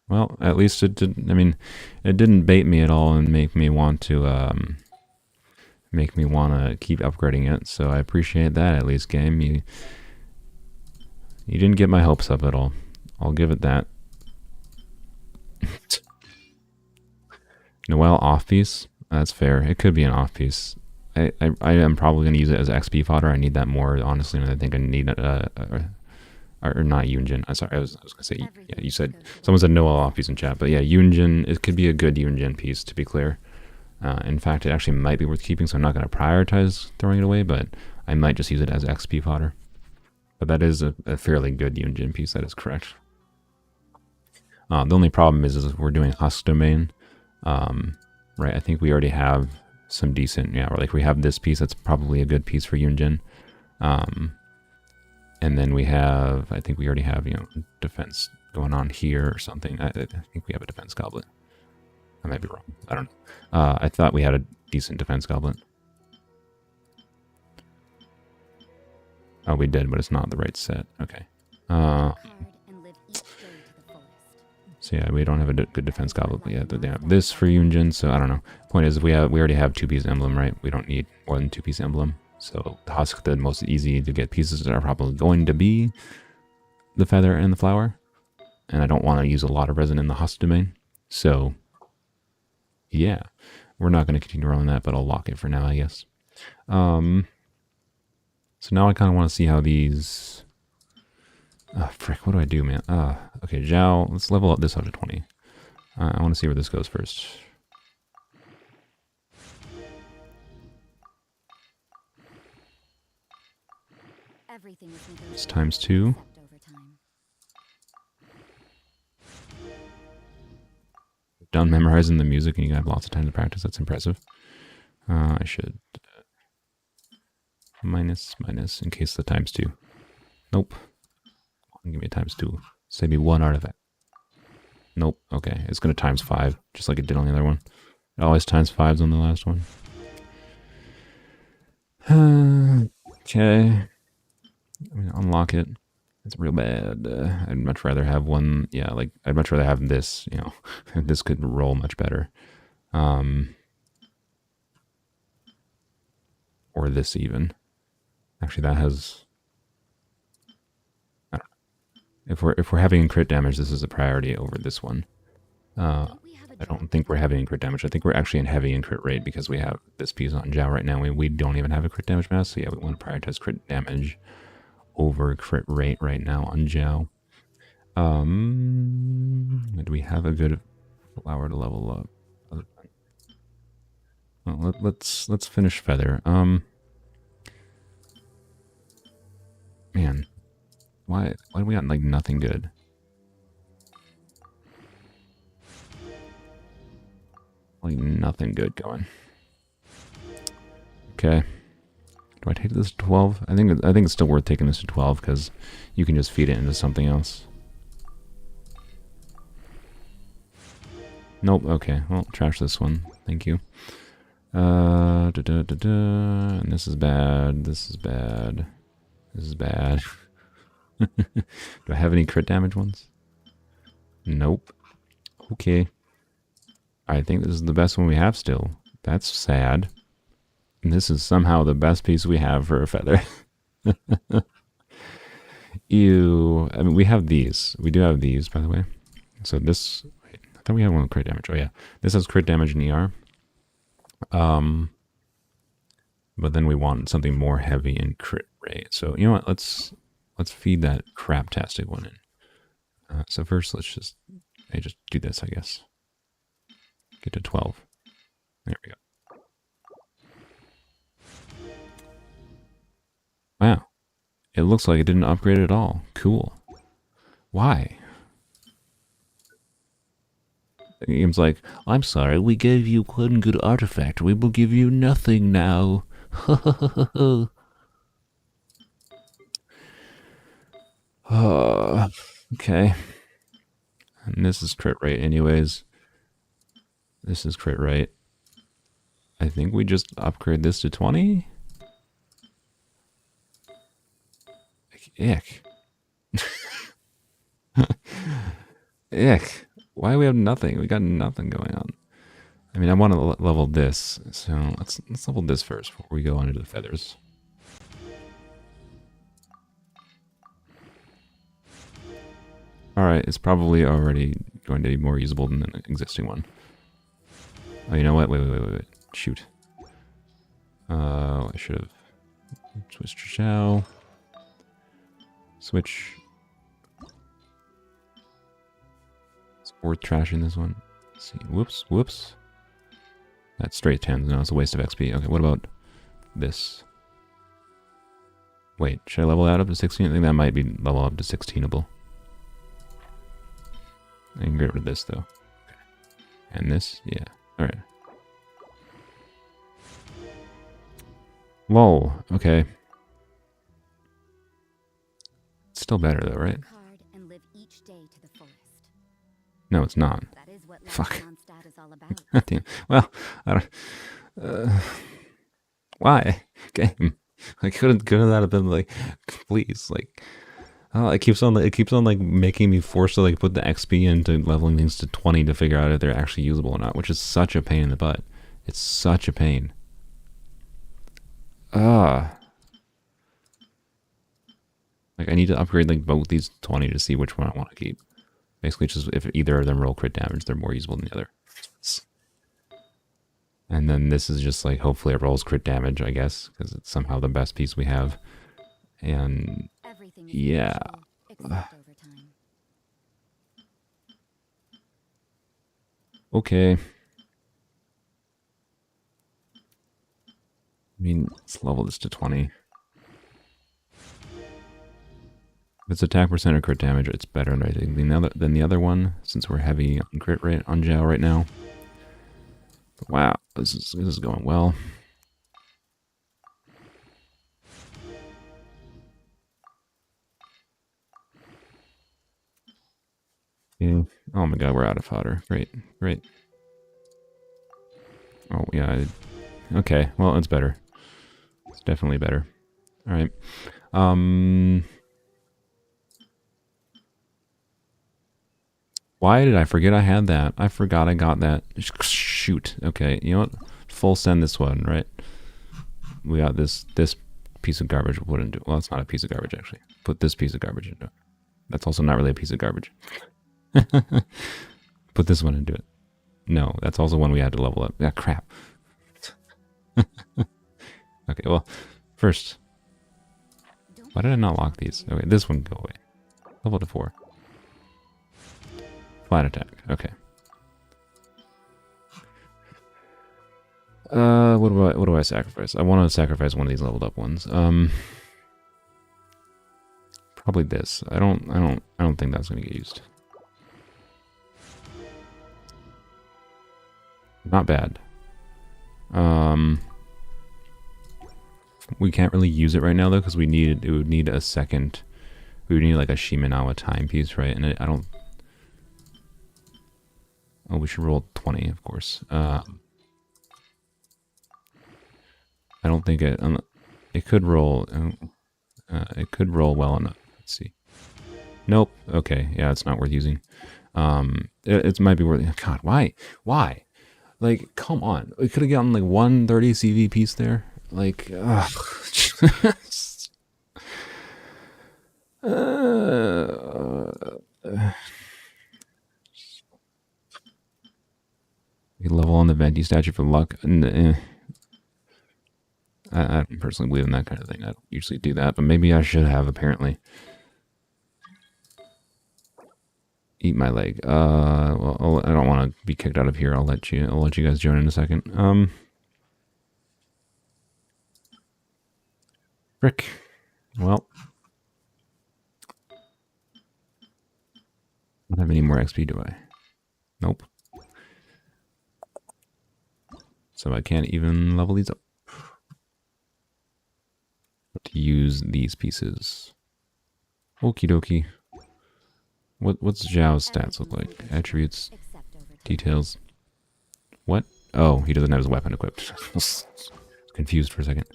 Well, at least it didn't, I mean, it didn't bait me at all and make me want to keep upgrading it. So I appreciate that, at least, game. You didn't get my hopes up at all. I'll give it that. Noelle off piece. That's fair. It could be an off piece. I am probably going to use it as XP fodder. I need that more, honestly, and I think I need or not Yunjin. I'm sorry, I was going to say, yeah, you said, someone said Noelle off piece in chat, but yeah, Yunjin, it could be a good Yunjin piece, to be clear. In fact, it actually might be worth keeping, so I'm not going to prioritize throwing it away, but I might just use it as XP fodder. But that is a fairly good Yunjin piece, that is correct. The only problem is we're doing Husk Domain, right? I think we already have some decent, yeah, or like we have this piece that's probably a good piece for Yunjin. And then we have, I think we already have, you know, defense going on here or something. I think we have a defense goblet. I might be wrong. I don't know. I thought we had a decent defense goblet. Oh, we did, but it's not the right set. Okay. So yeah, we don't have a good defense goblet, but yeah, they have this for Yunjin, so I don't know. Point is, we already have 2-piece emblem, right? We don't need more than 2-piece emblem. So the husk, the most easy to get pieces that are probably going to be the feather and the flower. And I don't want to use a lot of resin in the husk domain. So yeah, we're not going to continue rolling that, but I'll lock it for now, I guess. So now I kind of want to see how these... frick, what do I do, man? Okay, Zhao, let's level up this up to 20. I want to see where this goes first. It's times 2. Done memorizing the music and you have lots of time to practice. That's impressive. I should minus in case the times 2. Nope. Give me a times 2. Save me 1 artifact. Nope. Okay, it's gonna times 5, just like it did on the other one. It always times 5s on the last one. Okay. I'm gonna unlock it. It's real bad. I'd much rather have one. Yeah, like I'd much rather have this. You know, this could roll much better. Or this even. Actually, that has. I don't know. If we're having crit damage, this is a priority over this one. I don't think we're having crit damage. I think we're actually in heavy in crit rate because we have this piece on Zhao right now. We don't even have a crit damage mass. So yeah, we want to prioritize crit damage over crit rate right now on Zhao. Do we have a good flower to level up? Well, let's finish feather. Man, why do we got like nothing good? Like nothing good going. Okay. Do I take this to 12? I think it's still worth taking this to 12 because you can just feed it into something else. Nope. Okay. Well, trash this one. Thank you. And this is bad. This is bad. This is bad. Do I have any crit damage ones? Nope. Okay. I think this is the best one we have still. That's sad. And this is somehow the best piece we have for a feather. Ew. I mean, we have these. We do have these, by the way. So this... Wait, I thought we had one with crit damage. Oh, yeah. This has crit damage in ER. But then we want something more heavy in crit rate. So, you know what? Let's feed that craptastic one in. So first, let's just do this, I guess. Get to 12. There we go. Wow. It looks like it didn't upgrade at all. Cool. Why? The game's like, I'm sorry, we gave you one good artifact. We will give you nothing now. Okay. And this is crit rate anyways. This is crit rate. I think we just upgrade this to 20? Ick. Ick. Why do we have nothing? We got nothing going on. I mean, I want to level this, so let's level this first before we go on into the feathers. Alright, it's probably already going to be more usable than the existing one. Oh, you know what? Wait. Shoot. I should have switched to Shao. Switch. It's worth trashing this one. Let's see. Whoops. That's straight 10s. No, it's a waste of XP. Okay, what about this? Wait, should I level that up to 16? I think that might be level up to 16able. I can get rid of this, though. Okay. And this? Yeah. Alright. Lol. Okay. It's still better, though, right? No, it's not. Fuck. Damn. Well, I don't... why? Game. Like, couldn't that have been, like, please, like... Oh, it keeps on like making me forced to like put the XP into leveling things to 20 to figure out if they're actually usable or not, which is such a pain in the butt. It's such a pain. Like I need to upgrade like both these to 20 to see which one I want to keep. Basically, just if either of them roll crit damage, they're more usable than the other. And then this is just like hopefully it rolls crit damage, I guess, because it's somehow the best piece we have. And yeah. Okay. I mean, let's level this to 20. If it's attack percent or crit damage, it's better than the other one, since we're heavy on crit rate on Zhao right now. But wow, this is going well. Yeah. Oh my god, we're out of fodder. Great. Oh yeah. Okay, well it's better. It's definitely better. All right. Why did I forget I had that? I forgot I got that. Shoot. Okay, you know what? Full send this one, right? We got this piece of garbage we'll put into... Well, it's not a piece of garbage, actually. Put this piece of garbage into it. That's also not really a piece of garbage. Put this one into it. No, that's also one we had to level up. Ah, crap. Okay, well, first... Why did I not lock these? Okay, this one go away. Level to 4. Flat attack. Okay. What do I sacrifice? I want to sacrifice one of these leveled up ones. Probably this. I don't think that's going to get used. Not bad. We can't really use it right now though because it would need a second. We would need like a Shimenawa timepiece, right? And I don't. Oh, we should roll 20, of course. I don't think it could roll. It could roll well enough. Let's see. Nope. Okay. Yeah, it's not worth using. It might be worth. God, why? Like, come on. We could have gotten like 130 CV piece there. Like, ugh. We level on the Venti statue for luck. I don't personally believe in that kind of thing. I don't usually do that, but maybe I should have, apparently. Eat my leg. Well, I don't want to be kicked out of here. I'll let you guys join in a second. Frick. Well. I don't have any more XP, do I? Nope. So I can't even level these up. To use these pieces. Okie dokie. What's Zhao's stats look like? Attributes, details. What? Oh, he doesn't have his weapon equipped. Confused for a second.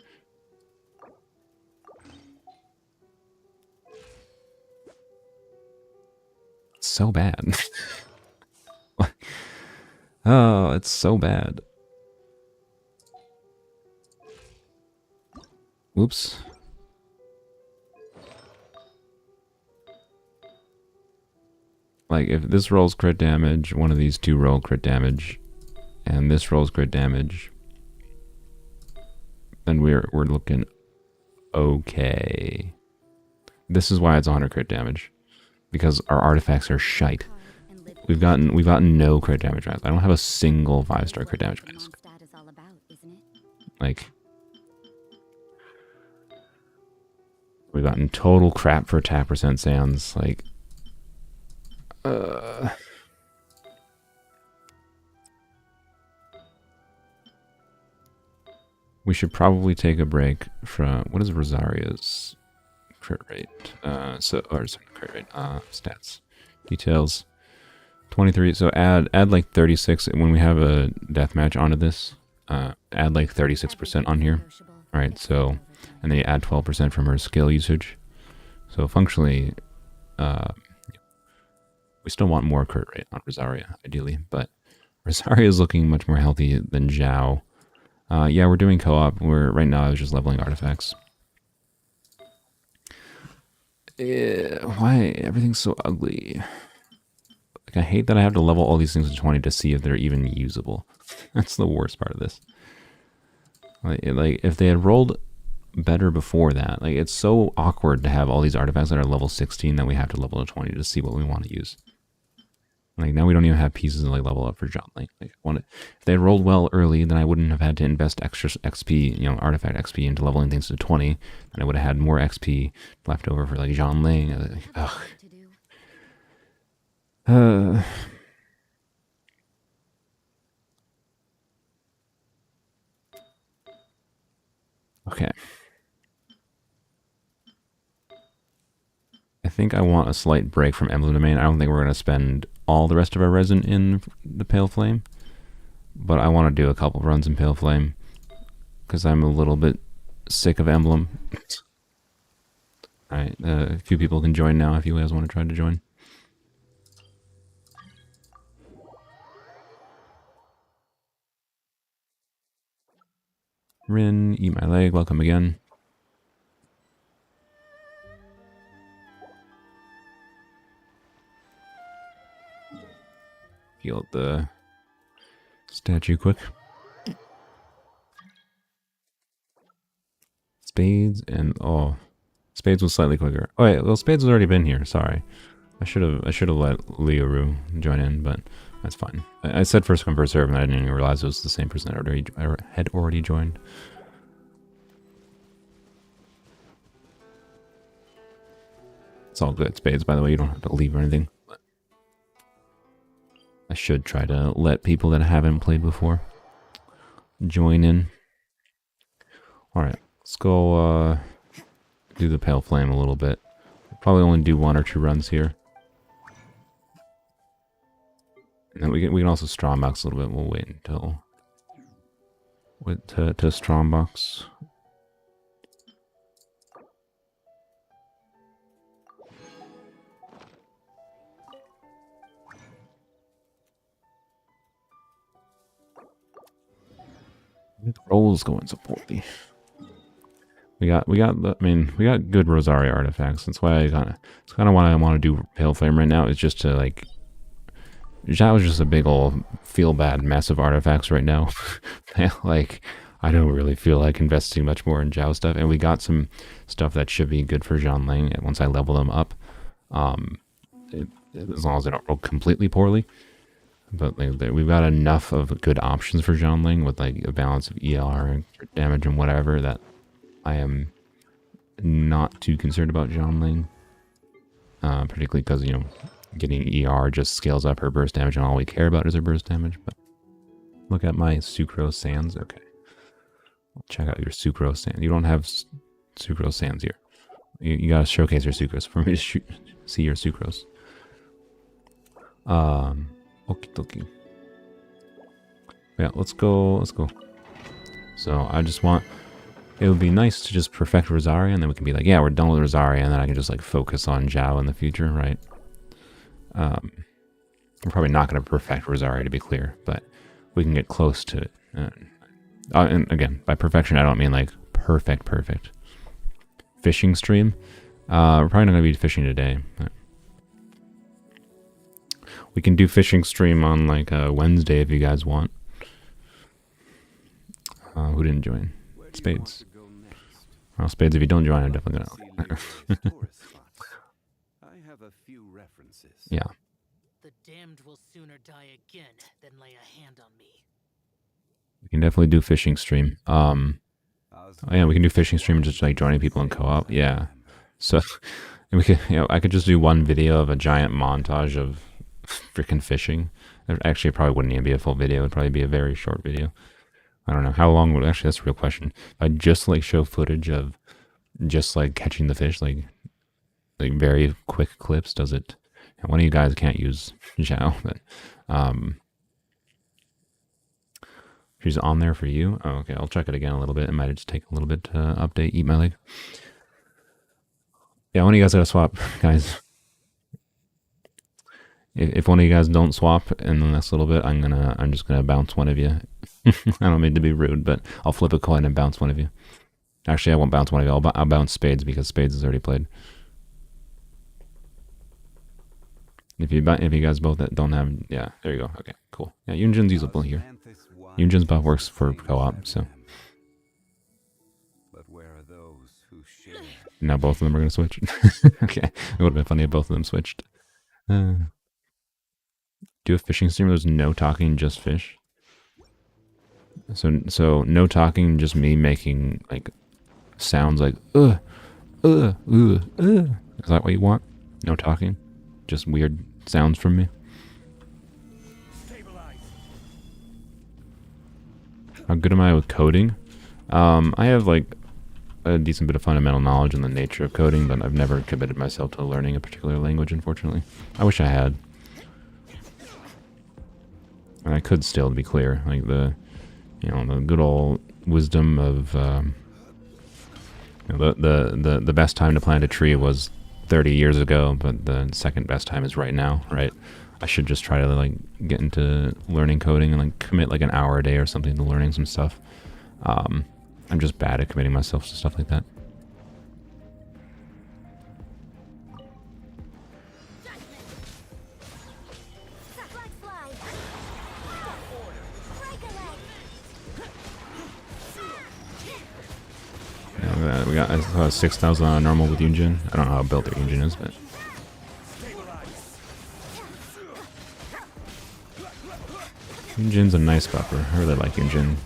So bad. Oh, it's so bad. Oops. Like, if this rolls crit damage, one of these two roll crit damage, and this rolls crit damage, then we're looking okay. This is why it's 100 crit damage, because our artifacts are shite. We've gotten no crit damage mask. I don't have a single 5-star crit damage mask. Like, we've gotten total crap for attack percent sounds. Like, we should probably take a break from, what is Rosaria's crit rate? Crit rate, stats, details, 23. So add like 36 when we have a deathmatch onto this. Add like 36% on here. All right, so, and then you add 12% from her skill usage. So functionally, we still want more crit rate on Rosaria, ideally, but Rosaria is looking much more healthy than Zhao. Yeah, we're doing co-op. Right now I was just leveling artifacts. Why everything's so ugly? Like, I hate that I have to level all these things to 20 to see if they're even usable. That's the worst part of this. Like if they had rolled better before that, like, it's so awkward to have all these artifacts that are level 16 that we have to level to 20 to see what we want to use. Like, now we don't even have pieces to like level up for John. Like if they had rolled well early, then I wouldn't have had to invest extra XP, artifact XP into leveling things to 20, and I would have had more XP left over for like John Ling. Ugh. Okay. I think I want a slight break from Emblem Domain. I don't think we're going to spend all the rest of our resin in the Pale Flame, but I want to do a couple runs in Pale Flame because I'm a little bit sick of Emblem. Alright, a few people can join now if you guys want to try to join. Rin, eat my leg, welcome again. Heal the statue quick. Spades and Spades was slightly quicker. Oh wait, well, Spades has already been here. Sorry, I should have let Leoru join in, but that's fine. I said first come first serve, and I didn't even realize it was the same person that had already joined. It's all good, Spades. By the way, you don't have to leave or anything. I should try to let people that haven't played before join in. All right, let's go do the Pale Flame a little bit. Probably only do 1 or 2 runs here. And then we can also Strongbox a little bit. We'll wait until to Strongbox. Roll's going so poorly. We got we got good Rosaria artifacts. That's why it's kind of what I want to do Pale Flame right now, is just to like, Zhao's just a big old feel bad mess of artifacts right now. Like, I don't really feel like investing much more in Zhao stuff, and we got some stuff that should be good for Zhanling once I level them up. As long as they don't roll completely poorly. But like, we've got enough of good options for Zhanling with like a balance of ER and damage and whatever that I am not too concerned about Zhanling. Particularly because, you know, getting ER just scales up her burst damage, and all we care about is her burst damage. But look at my Sucrose Sands. Okay. Check out your Sucrose Sands. You don't have Sucrose Sands here. You gotta showcase your Sucrose for me to see your Sucrose. Okie dokie. Yeah, let's go. So I just want, it would be nice to just perfect Rosaria, and then we can be like, yeah, we're done with Rosaria, and then I can just like focus on Zhao in the future, right? We're probably not going to perfect Rosaria, to be clear, but we can get close to it. And again, by perfection, I don't mean like perfect. Fishing stream. We're probably not going to be fishing today. We can do fishing stream on like Wednesday if you guys want. Who didn't join? Spades. Well, Spades, if you don't join, I'm definitely gonna. I have a few references. Yeah. The damned will sooner die again than lay a hand on me. We can definitely do fishing stream. Oh yeah, we can do fishing stream just like joining people in co-op. Yeah. So we could, you know, I could just do one video of a giant montage of freaking fishing. Actually, it probably wouldn't even be a full video. It'd probably be a very short video. I don't know how long would, actually, that's a real question. I'd just like show footage of just like catching the fish, like very quick clips. Does it? One of you guys can't use Zhao, but she's on there for you. Oh, okay, I'll check it again a little bit. It might just take a little bit to update. Eat my leg. Yeah, one of you guys gotta swap, guys. If one of you guys don't swap in the next little bit, I'm just gonna bounce one of you. I don't mean to be rude, but I'll flip a coin and bounce one of you. Actually, I won't bounce one of you. I'll bounce Spades because Spades is already played. If you guys both don't have, yeah, there you go. Okay, cool. Yeah, Yunjin's usable here. Yunjin's buff works for co-op, so. But where are those who share? Now both of them are gonna switch. Okay, it would have been funny if both of them switched. Do a fishing stream. There's no talking, just fish. So no talking, just me making like sounds like Is that what you want? No talking, just weird sounds from me. How good am I with coding? I have like a decent bit of fundamental knowledge in the nature of coding, but I've never committed myself to learning a particular language, unfortunately. I wish I had. And I could still, to be clear, like the good old wisdom of the best time to plant a tree was 30 years ago, but the second best time is right now, right? I should just try to like get into learning coding and like commit like an hour a day or something to learning some stuff. I'm just bad at committing myself to stuff like that. We got 6,000 on normal with Yunjin. I don't know how built their Yunjin is, but Yunjin's a nice buffer. I really like Yunjin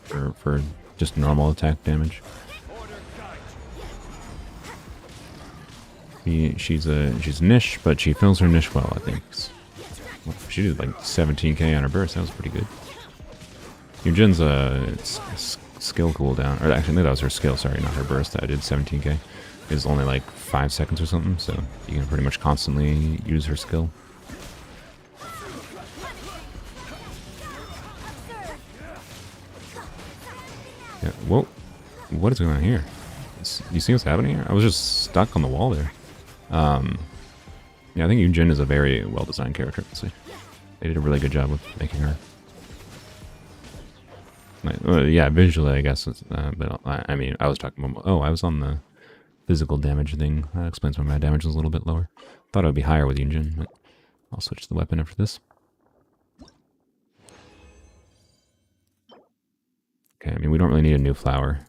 for just normal attack damage. She's niche, but she fills her niche well, I think. She did like 17k on her burst. That was pretty good. Yunjin's skill cooldown, or actually, no, that was her skill. Sorry, not her burst. That I did 17k. Is only like 5 seconds or something, so you can pretty much constantly use her skill. Yeah. Whoa! What is going on here? You see what's happening here? I was just stuck on the wall there. Yeah, I think Yunjin is a very well-designed character. Honestly. They did a really good job with making her. Like, well, yeah, visually, I guess. It's, but I mean, I was talking about. Oh, I was on the physical damage thing. That explains why my damage is a little bit lower. Thought it would be higher with Yunjin, but I'll switch the weapon after this. Okay, I mean, we don't really need a new flower.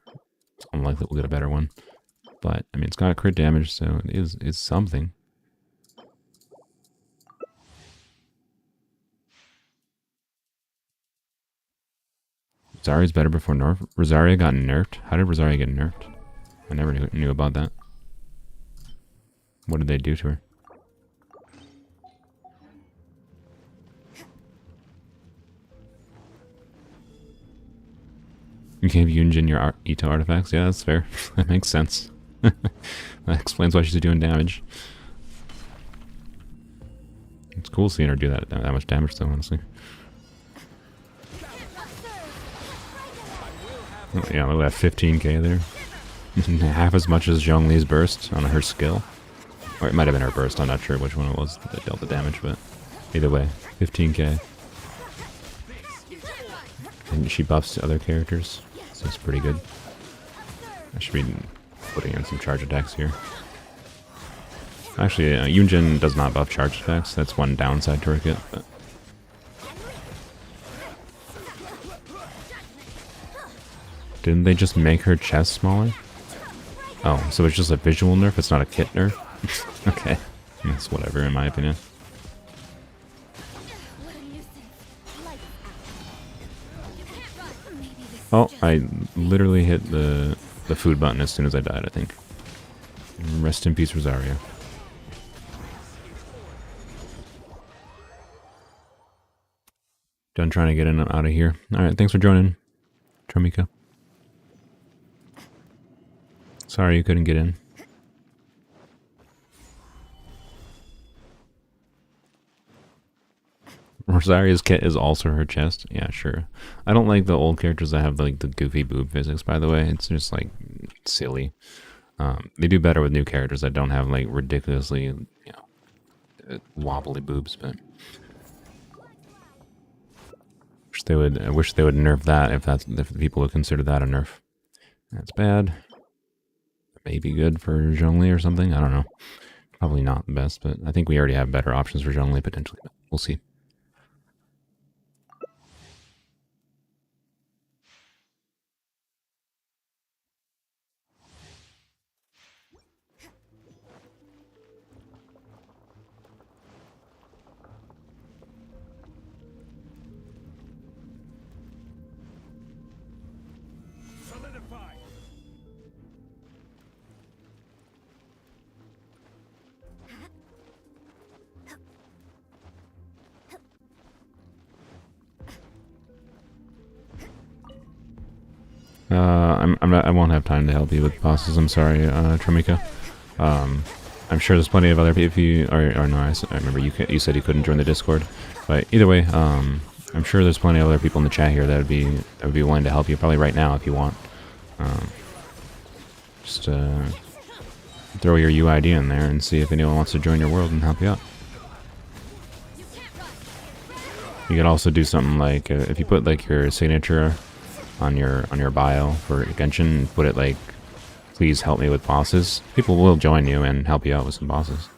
It's unlikely we'll get a better one. But, I mean, it's got crit damage, so it is something. Rosaria's better before nerf. Rosaria got nerfed? How did Rosaria get nerfed? I never knew about that. What did they do to her? You gave Yunjin your Ito artifacts? Yeah, that's fair. That makes sense. That explains why she's doing damage. It's cool seeing her do that much damage, though, honestly. Oh, yeah, look at that 15k there. Half as much as Zhongli's burst on her skill. Or it might have been her burst, I'm not sure which one it was that dealt the damage, but either way, 15k. And she buffs other characters, so it's pretty good. I should be putting in some charge attacks here. Actually, Yunjin does not buff charge attacks, that's one downside to her kit, but... Didn't they just make her chest smaller? Oh, so it's just a visual nerf, it's not a kit nerf? Okay, that's whatever in my opinion. Oh, I literally hit the food button as soon as I died, I think. Rest in peace, Rosario. Done trying to get in and out of here. Alright, thanks for joining, Tramika. Sorry you couldn't get in. Rosaria's kit is also her chest? Yeah, sure. I don't like the old characters that have like the goofy boob physics, by the way. It's just like silly. They do better with new characters that don't have like ridiculously, you know, wobbly boobs, but I wish they would nerf that if people would consider that a nerf. That's bad. Maybe good for Zhongli or something. I don't know. Probably not the best, but I think we already have better options for Zhongli potentially. But we'll see. I won't have time to help you with bosses. I'm sorry, Tramika. I'm sure there's plenty of other people. If you or no, I remember you said you couldn't join the Discord, but either way, I'm sure there's plenty of other people in the chat here that would be willing to help you. Probably right now if you want. Just throw your UID in there and see if anyone wants to join your world and help you out. You could also do something like if you put like your signature on your bio for Genshin, put it like, please help me with bosses. People will join you and help you out with some bosses.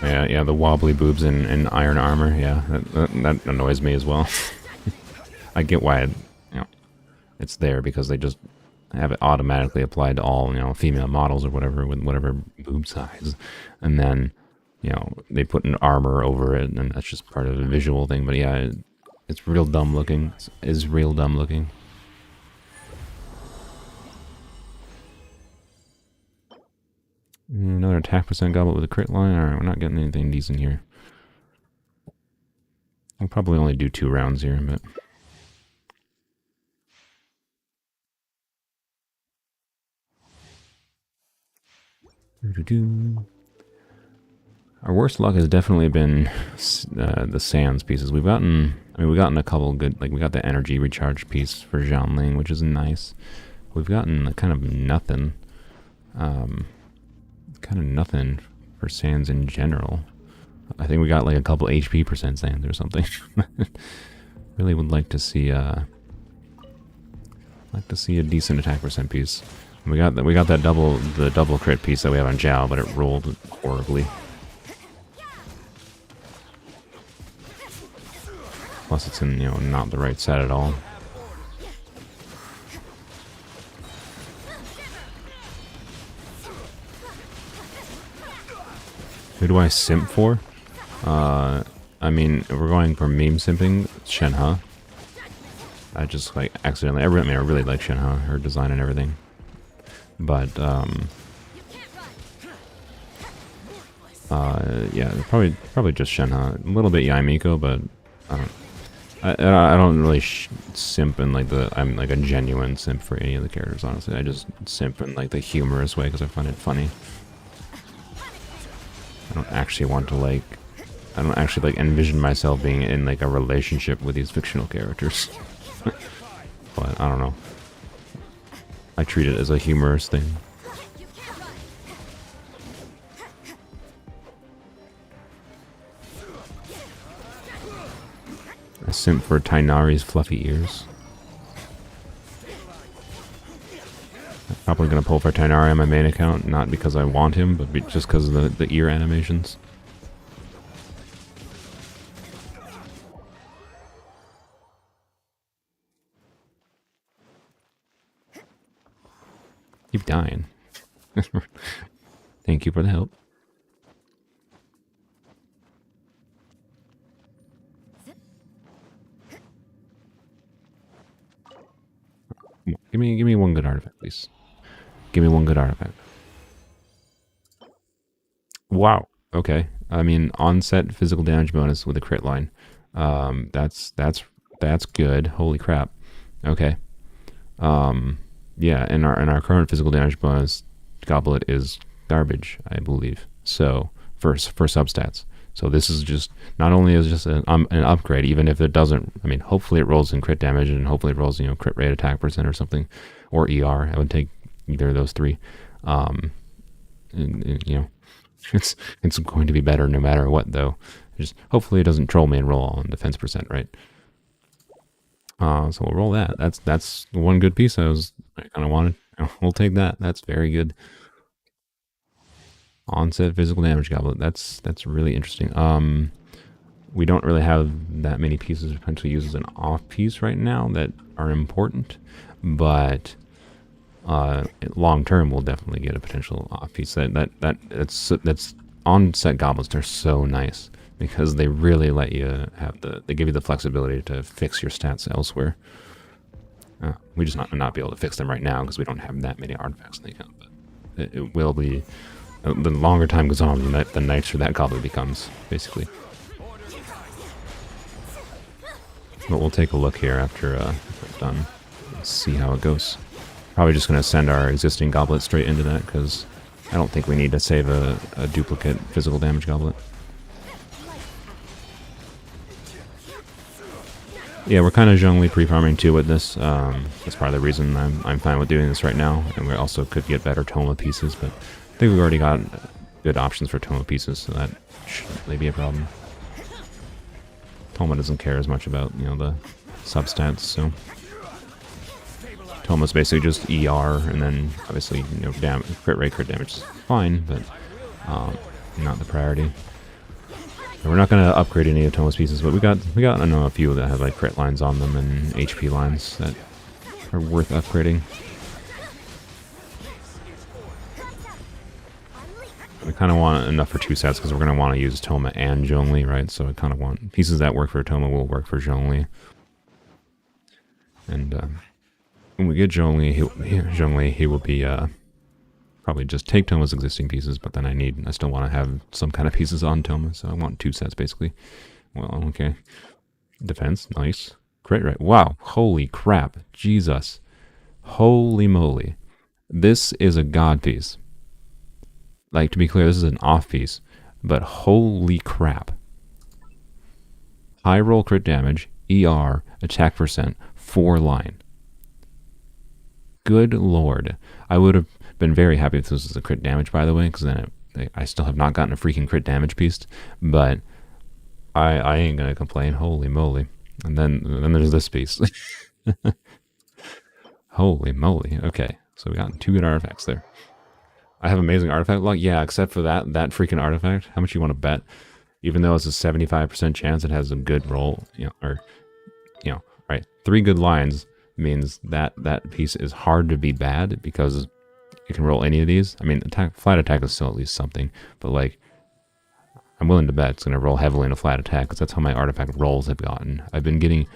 Yeah, the wobbly boobs in iron armor. Yeah, that annoys me as well. I get why it's there because they just have it automatically applied to all female models or whatever with whatever boob size, and then they put an armor over it, and that's just part of the visual thing. But yeah, it's real dumb looking. It's real dumb looking. Another attack percent goblet with a crit line. Alright, we're not getting anything decent here. We'll probably only do 2 rounds here, but... Our worst luck has definitely been the Sands pieces. We've gotten, I mean, we've gotten a couple good, like we got the energy recharge piece for Xianling, which is nice. We've gotten kind of nothing, for Sands in general. I think we got like a couple HP percent Sands or something. Really would like to see a decent attack percent piece. We got that double crit piece that we have on Zhao, but it rolled horribly. Plus it's in, not the right set at all. Who do I simp for? I mean, if we're going for meme simping, Shenhe. I just, like, accidentally... I really like Shenhe, her design and everything. But, yeah, probably just Shenhe. A little bit Yaimiko, but I don't really simp in, like, I'm, like, a genuine simp for any of the characters, honestly. I just simp in, like, the humorous way, because I find it funny. I don't actually envision myself being in like a relationship with these fictional characters. But I don't know. I treat it as a humorous thing. I simp for Tainari's fluffy ears. I'm probably gonna pull for Tainari on my main account, not because I want him, but just because of the ear animations. Keep dying. Thank you for the help. Give me one good artifact, please. Give me one good artifact. Wow. Okay. I mean, on-set physical damage bonus with a crit line. That's good. Holy crap. Okay. Yeah, and our current physical damage bonus goblet is garbage, I believe. So for substats. So this is just, not only is just an upgrade, even if it doesn't, I mean, hopefully it rolls in crit damage and hopefully it rolls, crit rate, attack percent or something, or ER. I would take either of those three. It's going to be better no matter what, though. Just hopefully it doesn't troll me and roll on defense percent, right? So we'll roll that. That's one good piece I kind of wanted. We'll take that. That's very good. Onset physical damage goblet. That's really interesting. We don't really have that many pieces to potentially use as an off piece right now that are important, but long term we'll definitely get a potential off piece. That's on-set goblets are so nice because they really let you they give you the flexibility to fix your stats elsewhere. We just not be able to fix them right now because we don't have that many artifacts in the account, but it will be. The longer time goes on, the nicer that goblet becomes, basically. But we'll take a look here after we're done. Let's see how it goes. Probably just going to send our existing goblet straight into that, because I don't think we need to save a duplicate physical damage goblet. Yeah, we're kind of Zhongli pre-farming too with this. That's part of the reason I'm fine with doing this right now, and we also could get better Toma pieces, but I think we've already got good options for Toma pieces, so that shouldn't really be a problem. Toma doesn't care as much about, the substats, so Toma's basically just ER, and then obviously, crit rate, crit damage is fine, but not the priority. And we're not going to upgrade any of Toma's pieces, but we got I know a few that have like crit lines on them and HP lines that are worth upgrading. We kind of want enough for 2 sets because we're going to want to use Toma and Zhongli, right? So I kind of want pieces that work for Toma will work for Zhongli. And when we get Zhongli, he will be probably just take Toma's existing pieces, but then I still want to have some kind of pieces on Toma, so I want 2 sets basically. Well, okay. Defense, nice. Crit rate, wow, holy crap, Jesus. Holy moly. This is a god piece. Like, to be clear, this is an off piece. but holy crap. High roll crit damage, ER, attack percent, 4 line. Good lord. I would have been very happy if this was a crit damage, by the way, because then I still have not gotten a freaking crit damage piece, but I ain't gonna complain. Holy moly. And then there's this piece. Holy moly. Okay, so we got 2 good artifacts there. I have amazing artifact luck? Yeah, except for that freaking artifact. How much you want to bet? Even though it's a 75% chance it has a good roll, right? 3 good lines means that piece is hard to be bad because you can roll any of these. I mean, flat attack is still at least something, but like, I'm willing to bet it's going to roll heavily in a flat attack because that's how my artifact rolls have gotten. I've been getting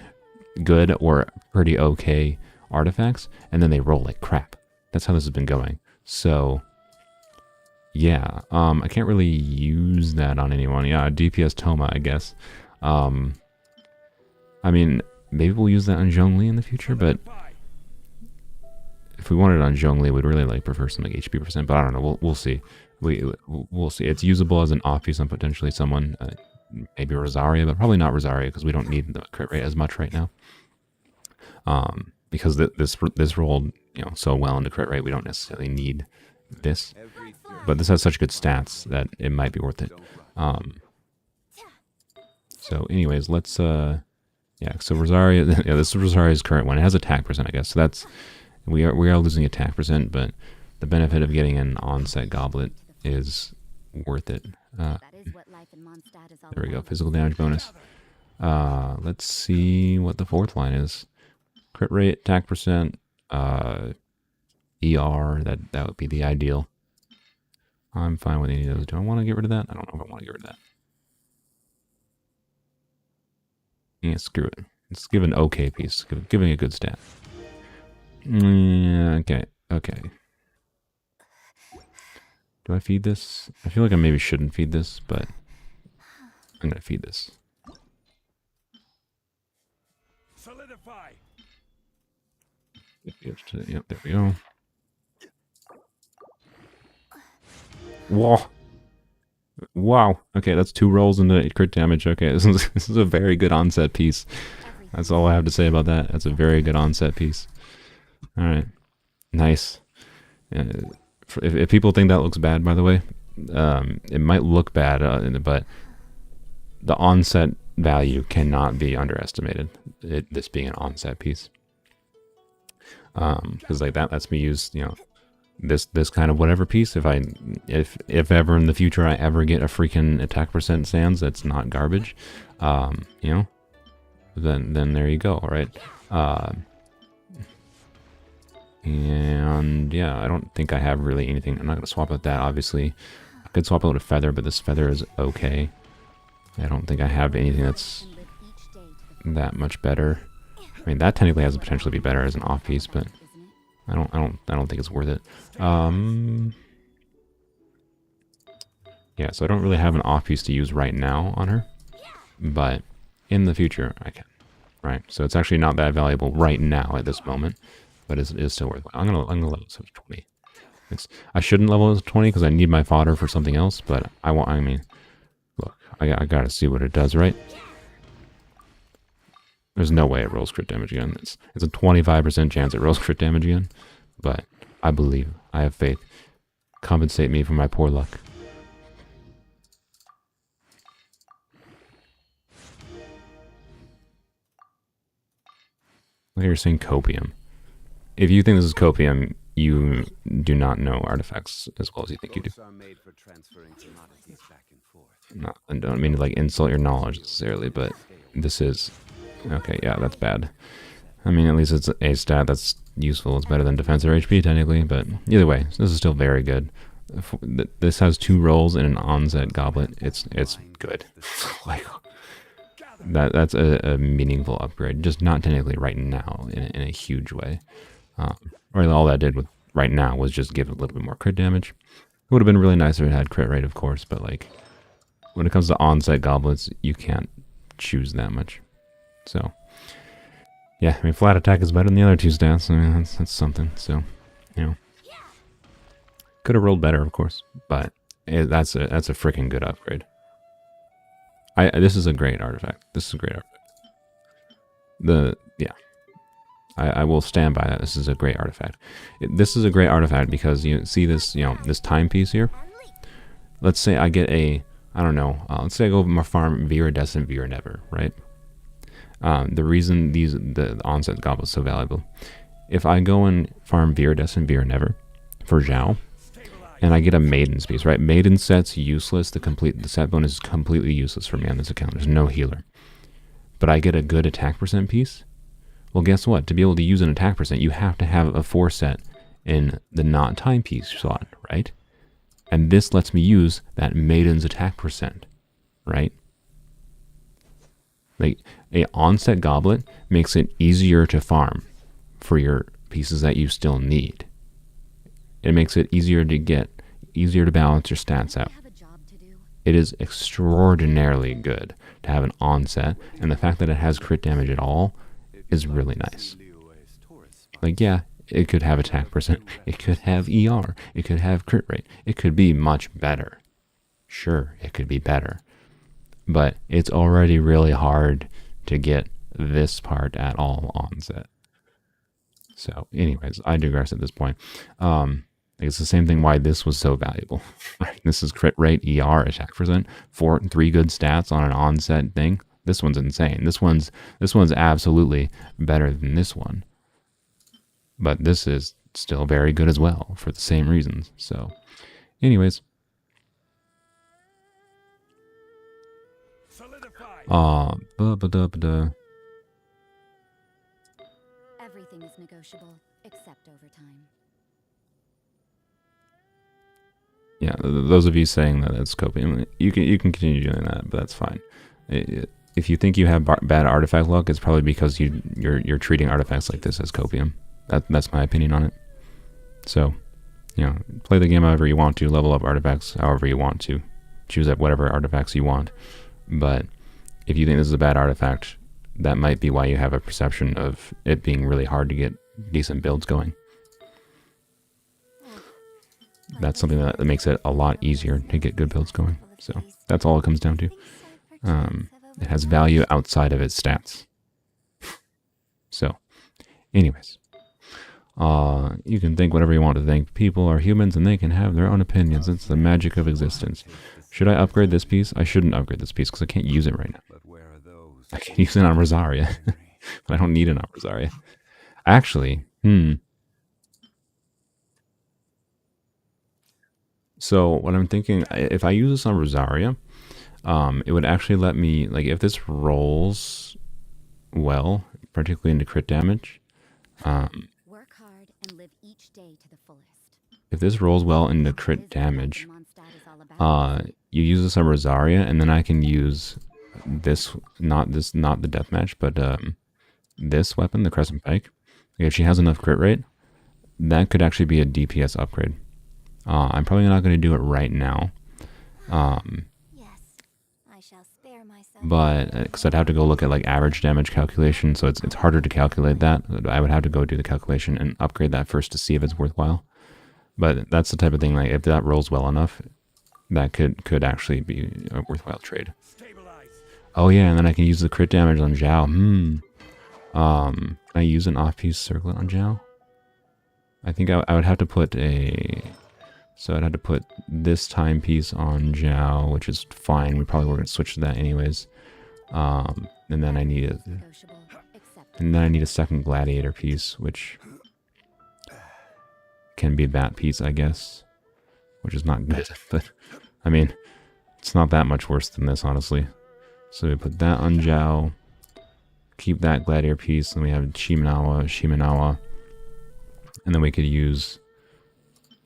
good or pretty okay artifacts, and then they roll like crap. That's how this has been going. So, yeah, I can't really use that on anyone. Yeah, DPS Toma, I guess. I mean, maybe we'll use that on Zhongli in the future, but if we wanted it on Zhongli, we'd really like prefer some like HP percent, but I don't know. We'll see. We'll see. It's usable as an off piece on potentially someone, maybe Rosaria, but probably not Rosaria because we don't need the crit rate as much right now. Because this rolled so well into crit rate, we don't necessarily need this. But this has such good stats that it might be worth it. So anyways, let's so Rosaria, yeah, this is Rosaria's current one. It has attack percent, I guess. So that's we are losing attack percent, but the benefit of getting an onset goblet is worth it. There we go, physical damage bonus. Let's see what the 4th line is. Crit rate, attack percent, ER, that would be the ideal. I'm fine with any of those. Do I want to get rid of that? I don't know if I want to get rid of that. Yeah, screw it. Let's give an okay piece. Giving a good stat. Okay. Do I feed this? I feel like I maybe shouldn't feed this, but I'm going to feed this. Solidify. Yep, there we go. Whoa. Wow. Okay, that's 2 rolls into crit damage. Okay, this is a very good onset piece. That's all I have to say about that. That's a very good onset piece. Alright. Nice. If people think that looks bad, by the way, it might look bad, but the onset value cannot be underestimated. This being an onset piece. Because like that's me used, this kind of whatever piece. If ever in the future I ever get a freaking attack percent sans that's not garbage, then there you go, right? And yeah, I don't think I have really anything. I'm not gonna swap out that. Obviously, I could swap out a feather, but this feather is okay. I don't think I have anything that's that much better. I mean, that technically has the potential to be better as an off piece, but I don't think it's worth it. Yeah, so I don't really have an off piece to use right now on her, but in the future I can. Right, so it's actually not that valuable right now at this moment, but it is still worthwhile. I'm gonna level this up to 20. I shouldn't level this to 20 because I need my fodder for something else, but I mean, look, I gotta see what it does, right? There's no way it rolls crit damage again. It's a 25% chance it rolls crit damage again. But I believe. I have faith. Compensate me for my poor luck. You're saying copium. If you think this is copium, you do not know artifacts as well as you think you do. Not, I don't mean to like insult your knowledge necessarily, but this is... Okay, yeah, that's bad. I mean, at least it's a stat that's useful. It's better than defense or HP, technically, but either way, this is still very good. This has 2 rolls and an onset goblet. It's good. Like, that's a meaningful upgrade. Just not technically right now in a huge way. Or all that did with right now was just give a little bit more crit damage. It would have been really nice if it had crit rate, of course, but like, when it comes to onset goblets, you can't choose that much. So, yeah, I mean, flat attack is better than the other 2 stats. I mean, that's something. So, could have rolled better, of course, but That's a freaking good upgrade. This is a great artifact. This is a great artifact. I will stand by that. This is a great artifact. This is a great artifact because you see this, this timepiece here. Let's say I get a, I don't know, let's say I go farm Viridescent Vir Never, right? The reason the onset goblet is so valuable, if I go and farm Viridescent Vir Never for Zhao, and I get a Maiden's piece, right? Maiden set's useless. The set bonus is completely useless for me on this account. There's no healer. But I get a good attack percent piece. Well, guess what? To be able to use an attack percent, you have to have a 4 set in the not timepiece slot, right? And this lets me use that Maiden's attack percent, right? Like, a onset goblet makes it easier to farm for your pieces that you still need. It makes it easier to get, easier to balance your stats out. It is extraordinarily good to have an onset, and the fact that it has crit damage at all is really nice. Like, yeah, it could have attack percent, it could have ER, it could have crit rate, it could be much better. Sure, it could be better. But it's already really hard to get this part at all onset. So, anyways, I digress at this point. It's the same thing why this was so valuable. Right? This is crit rate, ER, attack percent, 3 good stats on an onset thing. This one's insane. This one's absolutely better than this one. But this is still very good as well for the same reasons. So, anyways. Everything is negotiable except overtime. Yeah, those of you saying that it's copium, you can continue doing that, but that's fine. If you think you have bad artifact luck, it's probably because you're treating artifacts like this as copium. That's my opinion on it. So, play the game however you want to, level up artifacts however you want to, choose up whatever artifacts you want. But if you think this is a bad artifact, that might be why you have a perception of it being really hard to get decent builds going. That's something that makes it a lot easier to get good builds going. So that's all it comes down to. It has value outside of its stats. So, anyways, you can think whatever you want to think. People are humans and they can have their own opinions. It's the magic of existence. Should I upgrade this piece? I shouldn't upgrade this piece because I can't use it right now. I can use it on Rosaria, but I don't need it on Rosaria. Actually, So what I'm thinking, if I use this on Rosaria, it would actually let me, like, if this rolls well, particularly into crit damage, Work hard and live each day to the fullest. if this rolls well into crit damage, you use this on Rosaria, and then I can use this, not the deathmatch, but this weapon, the Crescent Pike. If she has enough crit rate, that could actually be a DPS upgrade. I'm probably not going to do it right now. Yes, I shall spare myself. But because I'd have to go look at like average damage calculation, so it's harder to calculate that. I would have to go do the calculation and upgrade that first to see if it's worthwhile. But that's the type of thing, like, if that rolls well enough, that could actually be a worthwhile trade. Oh yeah, and then I can use the crit damage on Zhao. Can I use an off-piece circlet on Zhao? I think I would have to put so I'd have to put this timepiece on Zhao, which is fine. We probably were going to switch to that anyways. And then I need a second gladiator piece, which can be that piece, I guess, which is not good. But I mean, it's not that much worse than this, honestly. So we put that on Zhao, keep that gladiator piece, and we have Shimenawa, and then we could use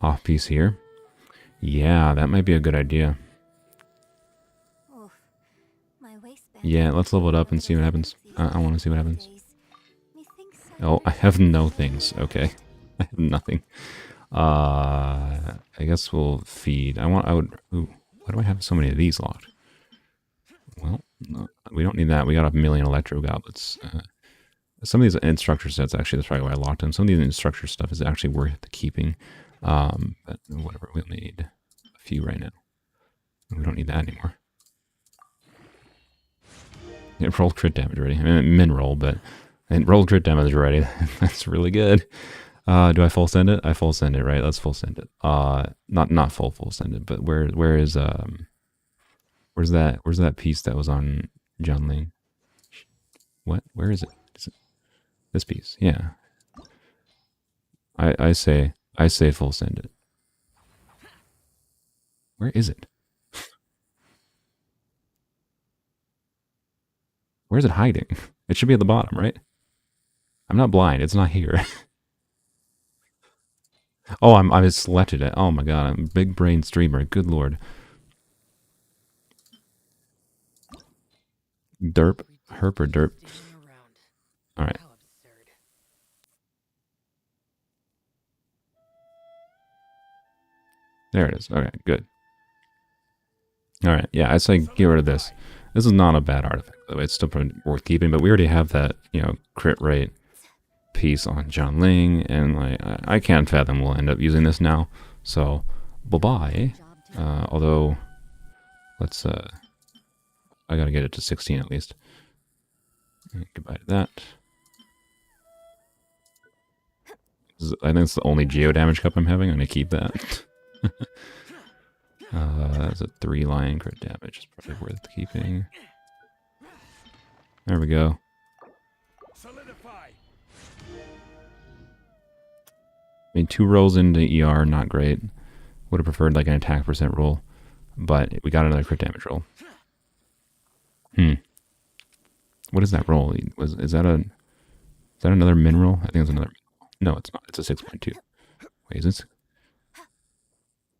off piece here. Yeah, that might be a good idea. Oof, my waistband. Yeah, let's level it up and see what happens. I want to see what happens. Oh, I have no things. Okay, I have nothing. I guess we'll feed. Ooh, why do I have so many of these locked? Well, no, we don't need that. We got a million electro goblets. Some of these instructor sets, actually, that's probably why I locked them. Some of these instructor stuff is actually worth keeping. But whatever, we'll need a few right now. We don't need that anymore. It rolled crit damage already. I mean, min roll, but it rolled crit damage already. That's really good. Do I full send it? I full send it, right? Let's full send it. Not full send it, but where is where's that piece that was on John Ling? What? Where is it? Is it this piece? Yeah. I say full send it. Where is it? Where is it hiding? It should be at the bottom, right? I'm not blind. It's not here. Oh, I selected it. Oh my god, I'm a big brain streamer. Good lord. Derp, herp or derp. All right. There it is. Okay, good. All right. Yeah, I say get rid of this. This is not a bad artifact, though. It's still probably worth keeping, but we already have that, crit rate piece on John Ling, and like I can't fathom we'll end up using this now. So, bye-bye. Although, let's I gotta get it to 16 at least. Goodbye to that. I think it's the only geo damage cup I'm having. I'm gonna keep that. That's a 3 line crit damage. It's probably worth keeping. There we go. Solidify. I mean, 2 rolls into ER, not great. Would have preferred like an attack percent roll, but we got another crit damage roll. What is that roll? Is that another min roll? I think it's another. No, it's not. It's a 6.2. Wait, is this?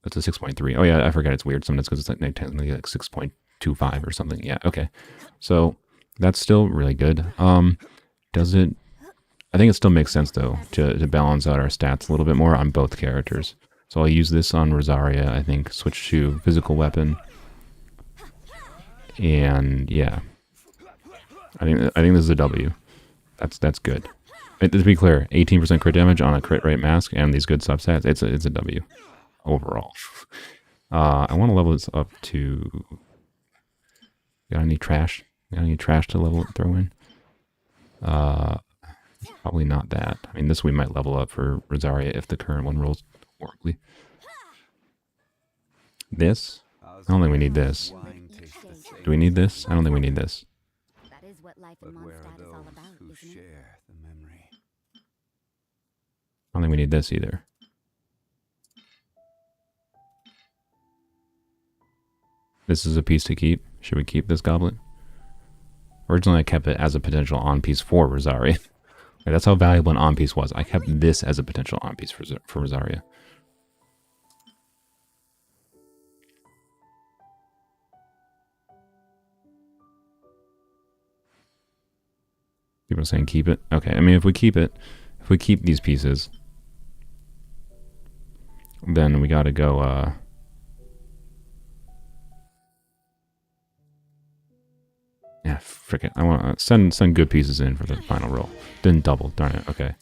That's a 6.3. Oh yeah, I forgot it's weird sometimes because it's like technically like 6.25 or something. Yeah, okay. So that's still really good. Does it? I think it still makes sense though to balance out our stats a little bit more on both characters. So I'll use this on Rosaria. I think switch to physical weapon. And yeah, I think this is a W. That's good. To be clear, 18% crit damage on a crit rate mask and these good substats. It's a W overall. I want to level this up to. Got any trash? Got any trash to level throw in? Probably not that. I mean, this we might level up for Rosaria if the current one rolls horribly. This? I don't think we need this. Do we need this? I don't think we need this. That is what life in Mondstadt is all about, isn't it? I don't think we need this either. This is a piece to keep. Should we keep this goblet? Originally, I kept it as a potential on-piece for Rosaria. Like, that's how valuable an on-piece was. I kept this as a potential on-piece for Rosaria. People are saying keep it. Okay, I mean, if we keep these pieces, then we gotta go, yeah, frick it. I want to send good pieces in for the final roll. Didn't double, darn it. Okay.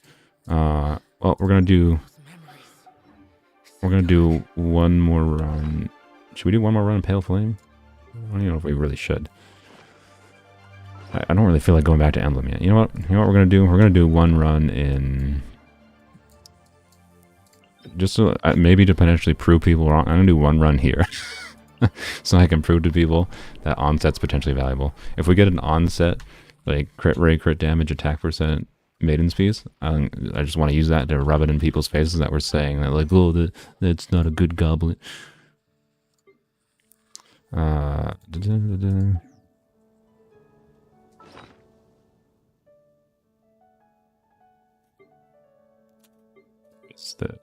Well, we're gonna do one more run. Should we do one more run in Pale Flame? I don't even know if we really should. I don't really feel like going back to Emblem yet. You know what we're gonna do? We're gonna do one run in. Just so, maybe to potentially prove people wrong. I'm gonna do one run here. So I can prove to people that onset's potentially valuable. If we get an onset, like crit rate, crit damage, attack percent, Maiden's piece, I just want to use that to rub it in people's faces that we're saying that, like, oh, that's not a good goblet.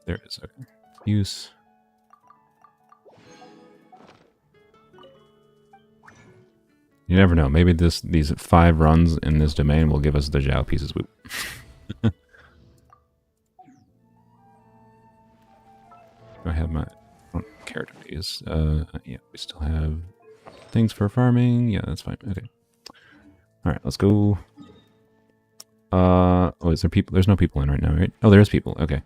There it is. Okay. Use. You never know. Maybe these 5 runs in this domain will give us the Zhao pieces. I have my character piece. Yeah, we still have things for farming. Yeah, that's fine. Okay. All right, let's go. Oh, is there people? There's no people in right now, right? Oh, there's people. Okay.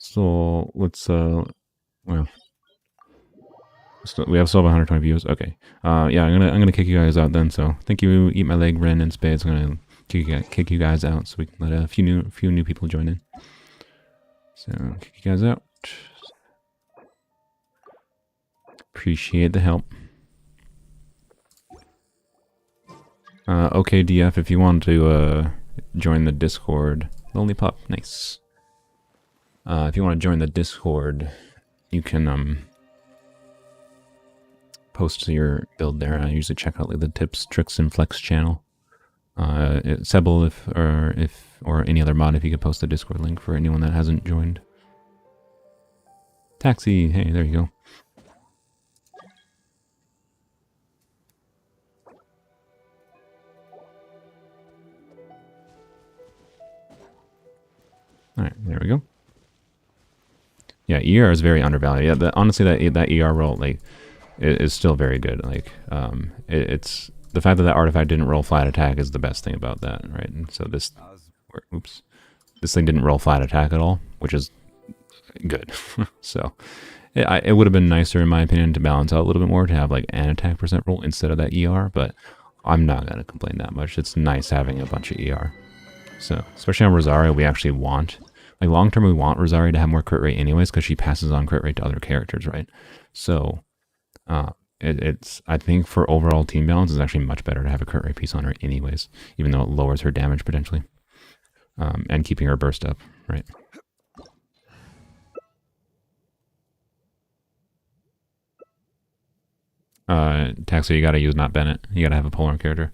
So let's well, We have still 120 views. Okay. Yeah, I'm gonna kick you guys out then. So thank you, Eat My Leg, Ren, and Spades. I'm gonna kick you guys out so we can let a few new people join in. So kick you guys out. Appreciate the help. Okay, DF, if you want to join the Discord, Lonely Pup, nice. If you want to join the Discord, you can post your build there. I usually check out like the tips, tricks, and flex channel. Sebel, or any other mod, if you could post the Discord link for anyone that hasn't joined. Taxi, hey, there you go. Alright, there we go. Yeah, ER is very undervalued. Yeah, honestly, that ER roll, like, it is still very good. Like, it's the fact that that artifact didn't roll flat attack is the best thing about that, right? And so this thing didn't roll flat attack at all, which is good. So it would have been nicer, in my opinion, to balance out a little bit more, to have like an attack percent roll instead of that ER, but I'm not going to complain that much. It's nice having a bunch of ER. So, especially on Rosario, we actually want, like long term, we want Rosario to have more crit rate anyways, because she passes on crit rate to other characters, right? So, it's, I think for overall team balance, it's actually much better to have a crit rate piece on her anyways, even though it lowers her damage potentially. And keeping her burst up, right? Taxi, you gotta use not Bennett. You gotta have a Polearm character.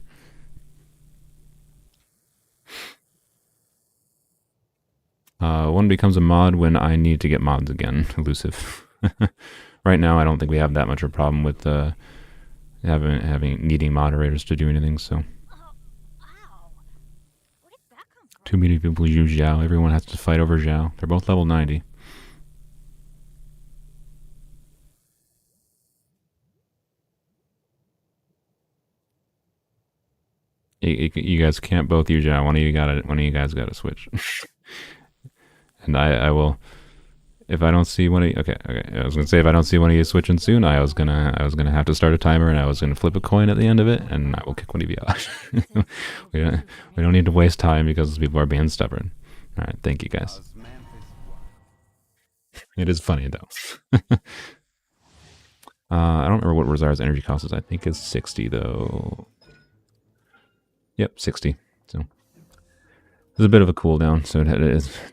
One becomes a mod when I need to get mods again. Elusive. Right now, I don't think we have that much of a problem with needing moderators to do anything. So, too many people use Zhao. Everyone has to fight over Zhao. They're both level 90. You guys can't both use Zhao. One of you guys gotta switch. And I will. If I don't see one of you, okay. I was gonna say if I don't see one of you switching soon, I was gonna have to start a timer, and I was gonna flip a coin at the end of it, and I will kick one of you out. we don't need to waste time because people are being stubborn. All right, thank you guys. It is funny though. I don't remember what Rosario's energy cost is. I think it's 60 though. Yep, 60. So there's a bit of a cooldown, so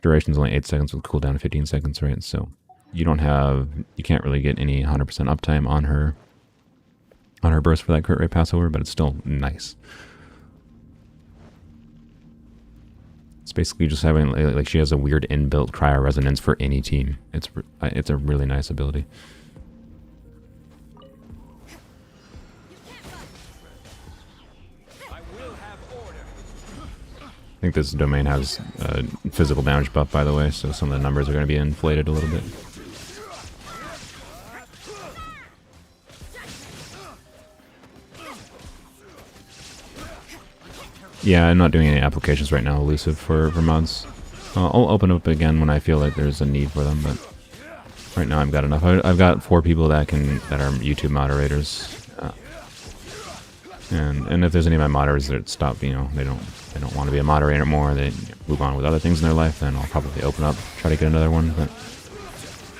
duration's only 8 seconds with cooldown of 15 seconds, right? So you can't really get any 100% uptime on her burst for that crit rate passover, but it's still nice. It's basically just having, like, she has a weird inbuilt cryo resonance for any team. It's a really nice ability. I think this domain has physical damage buff, by the way, so some of the numbers are going to be inflated a little bit. Yeah, I'm not doing any applications right now, Elusive, for mods. I'll open up again when I feel like there's a need for them, but right now I've got enough. I've got 4 people that are YouTube moderators. And if there's any of my moderators that stop, they don't want to be a moderator more, they move on with other things in their life, then I'll probably open up, try to get another one. But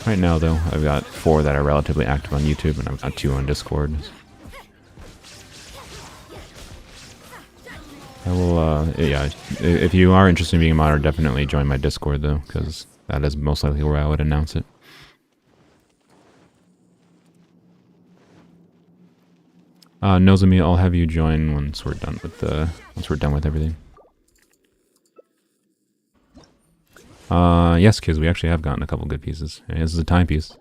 right now, though, I've got 4 that are relatively active on YouTube, and I've got 2 on Discord. I will, yeah, if you are interested in being a moderator, definitely join my Discord, though, because that is most likely where I would announce it. Nozami, I'll have you join once we're done with everything. Yes, kids, we actually have gotten a couple good pieces. This is a timepiece.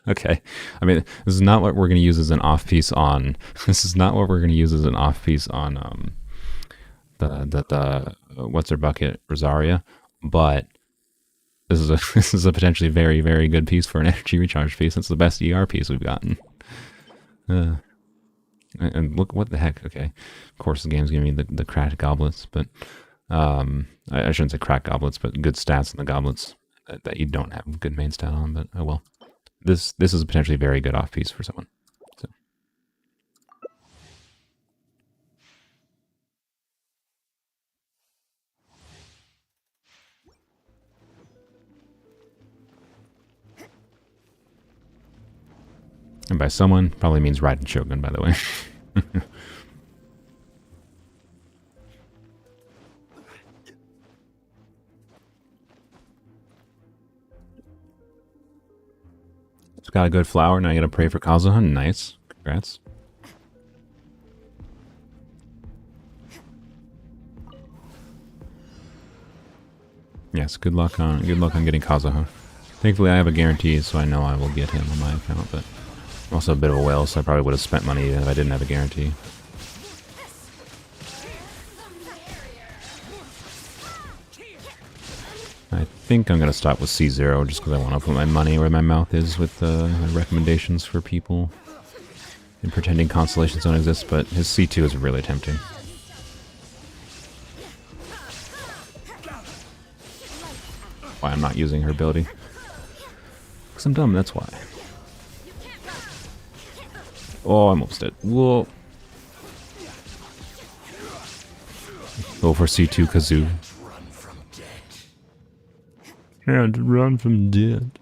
Okay, I mean, this is not what we're going to use as an off piece on. This is not what we're going to use as an off piece on the what's her bucket Rosaria, but this is a potentially very, very good piece for an energy recharge piece. It's the best ER piece we've gotten. And look, what the heck? Okay, of course the game's giving me the cracked goblets, but I shouldn't say cracked goblets, but good stats in the goblets that you don't have good main stat on. But oh well. this is a potentially very good off piece for someone. So. And by someone, probably means Raiden Shogun, by the way. It's got a good flower, now I gotta pray for Kazuha. Nice. Congrats. Yes, good luck on getting Kazuha. Thankfully I have a guarantee, so I know I will get him on my account, but I'm also a bit of a whale, so I probably would have spent money if I didn't have a guarantee. I think I'm going to stop with C0 just because I want to put my money where my mouth is with recommendations for people and pretending constellations don't exist, but his C2 is really tempting. Why I'm not using her ability. Because I'm dumb, that's why. Oh, I'm almost dead. Whoa. Go for C2 Kazoo. And run from dead.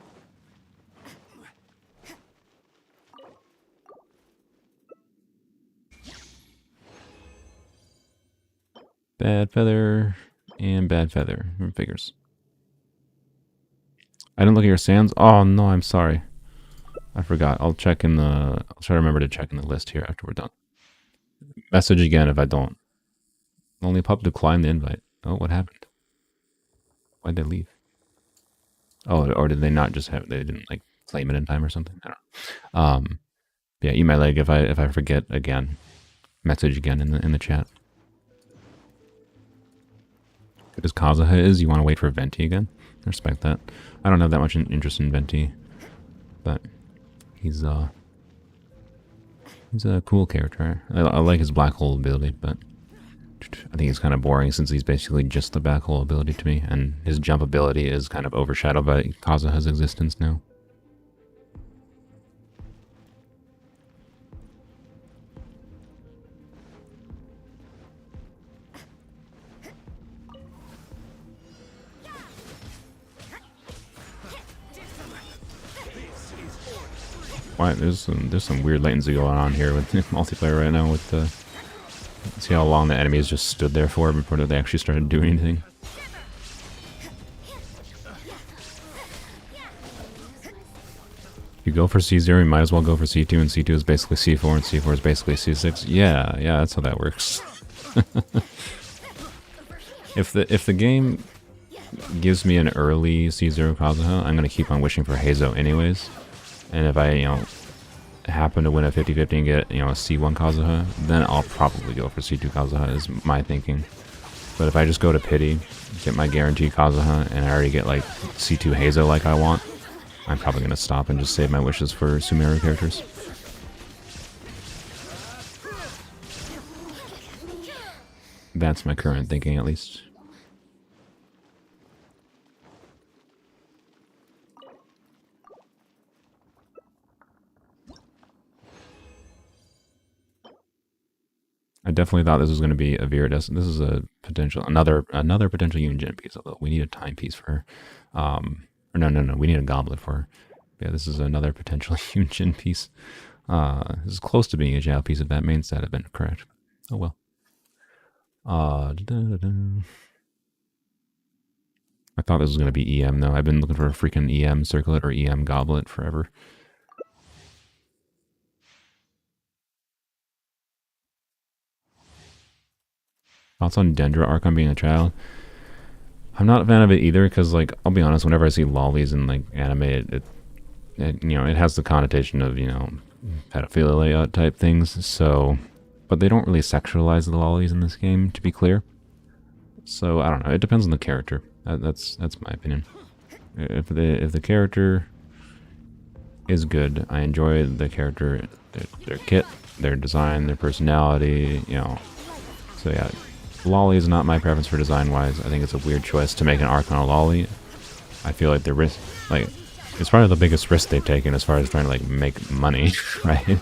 Bad feather and bad feather. Figures. I didn't look at your sands. Oh no, I'm sorry. I forgot. I'll check in the. I'll try to remember to check in the list here after we're done. Message again if I don't. Only pup declined the invite. Oh, what happened? Why'd they leave? Oh, or did they not just have? They didn't like claim it in time or something. I don't know. Yeah, eat my leg if I forget again. Message again in the chat. Good as Kazuha is, you want to wait for Venti again? I respect that. I don't have that much interest in Venti, but he's a cool character. I like his black hole ability, but I think he's kind of boring since he's basically just the black hole ability to me, and his jump ability is kind of overshadowed by Kazuha's existence now. Why there's some weird latency going on here with multiplayer right now. With the see how long the enemies just stood there for before they actually started doing anything. If you go for C0, you might as well go for C2, and C2 is basically C4, and C4 is basically C6. Yeah, that's how that works. If the game gives me an early C0 Kazuha, I'm gonna keep on wishing for Heizo anyways. And if I, happen to win a 50-50 and get, a C1 Kazuha, then I'll probably go for C2 Kazuha is my thinking. But if I just go to pity, get my guaranteed Kazuha, and I already get like C2 Heizo like I want, I'm probably going to stop and just save my wishes for Sumeru characters. That's my current thinking, at least. I definitely thought this was going to be a Viridescent. This is a potential, another potential Unigine piece, although we need a time piece for her. Or no, we need a goblet for her. Yeah, this is another potential Unigine piece. This is close to being a Jao piece if that main stat had been correct. Oh well. I thought this was going to be EM though. I've been looking for a freaking EM circlet or EM goblet forever. Thoughts on Dendra Archon being a child? I'm not a fan of it either because, like, I'll be honest, whenever I see lollies in, like, anime, it has the connotation of, pedophilia type things, so... But they don't really sexualize the lollies in this game, to be clear. So, I don't know, it depends on the character. That's my opinion. If the character is good, I enjoy the character, their kit, their design, their personality, So, yeah. Lolly is not my preference for design-wise. I think it's a weird choice to make an Archon a lolly. I feel like the risk, It's probably the biggest risk they've taken as far as trying to like make money, right?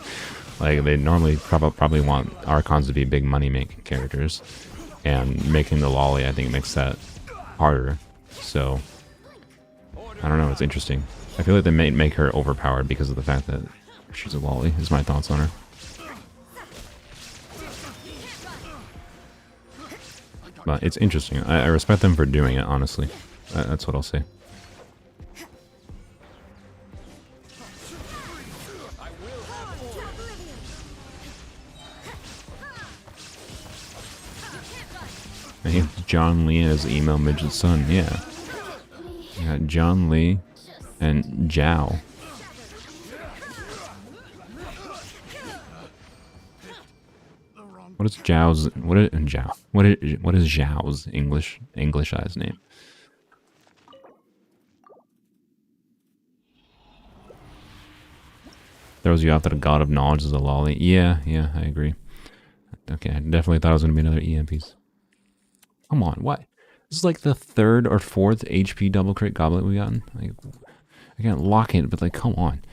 Like they normally probably want Archons to be big money making characters, and making the lolly I think makes that harder. So I don't know. It's interesting. I feel like they may make her overpowered because of the fact that she's a lolly. Is my thoughts on her. But it's interesting. I respect them for doing it, honestly. That's what I'll say. I think it's John Lee as Emo Midget's son, yeah. You got John Lee and Zhao. What is Zhao's what is Zhao's Englishized name? Throws you out that a god of knowledge is a lolly. Yeah, I agree. Okay, I definitely thought it was gonna be another EM piece. Come on, what? This is like the 3rd or 4th HP double crit goblet we've gotten. Like, I can't lock it, but like, come on.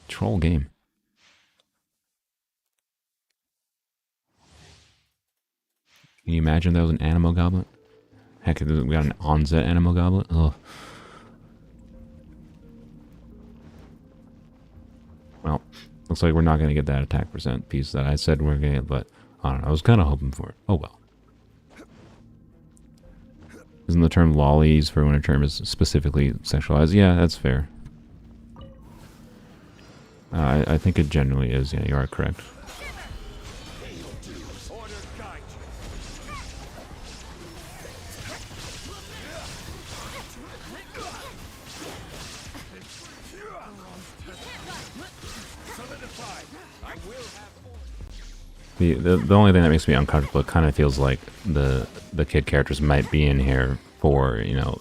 Troll game. Can you imagine that was an Animo Goblet? Heck, we got an Onset Animo Goblet? Ugh. Well, looks like we're not going to get that attack percent piece that I said we we're going to get, but I don't know. I was kind of hoping for it. Oh well. Isn't the term lollies for when a term is specifically sexualized? Yeah, that's fair. I think it generally is. Yeah, you are correct. The only thing that makes me uncomfortable, it kind of feels like the kid characters might be in here for, you know,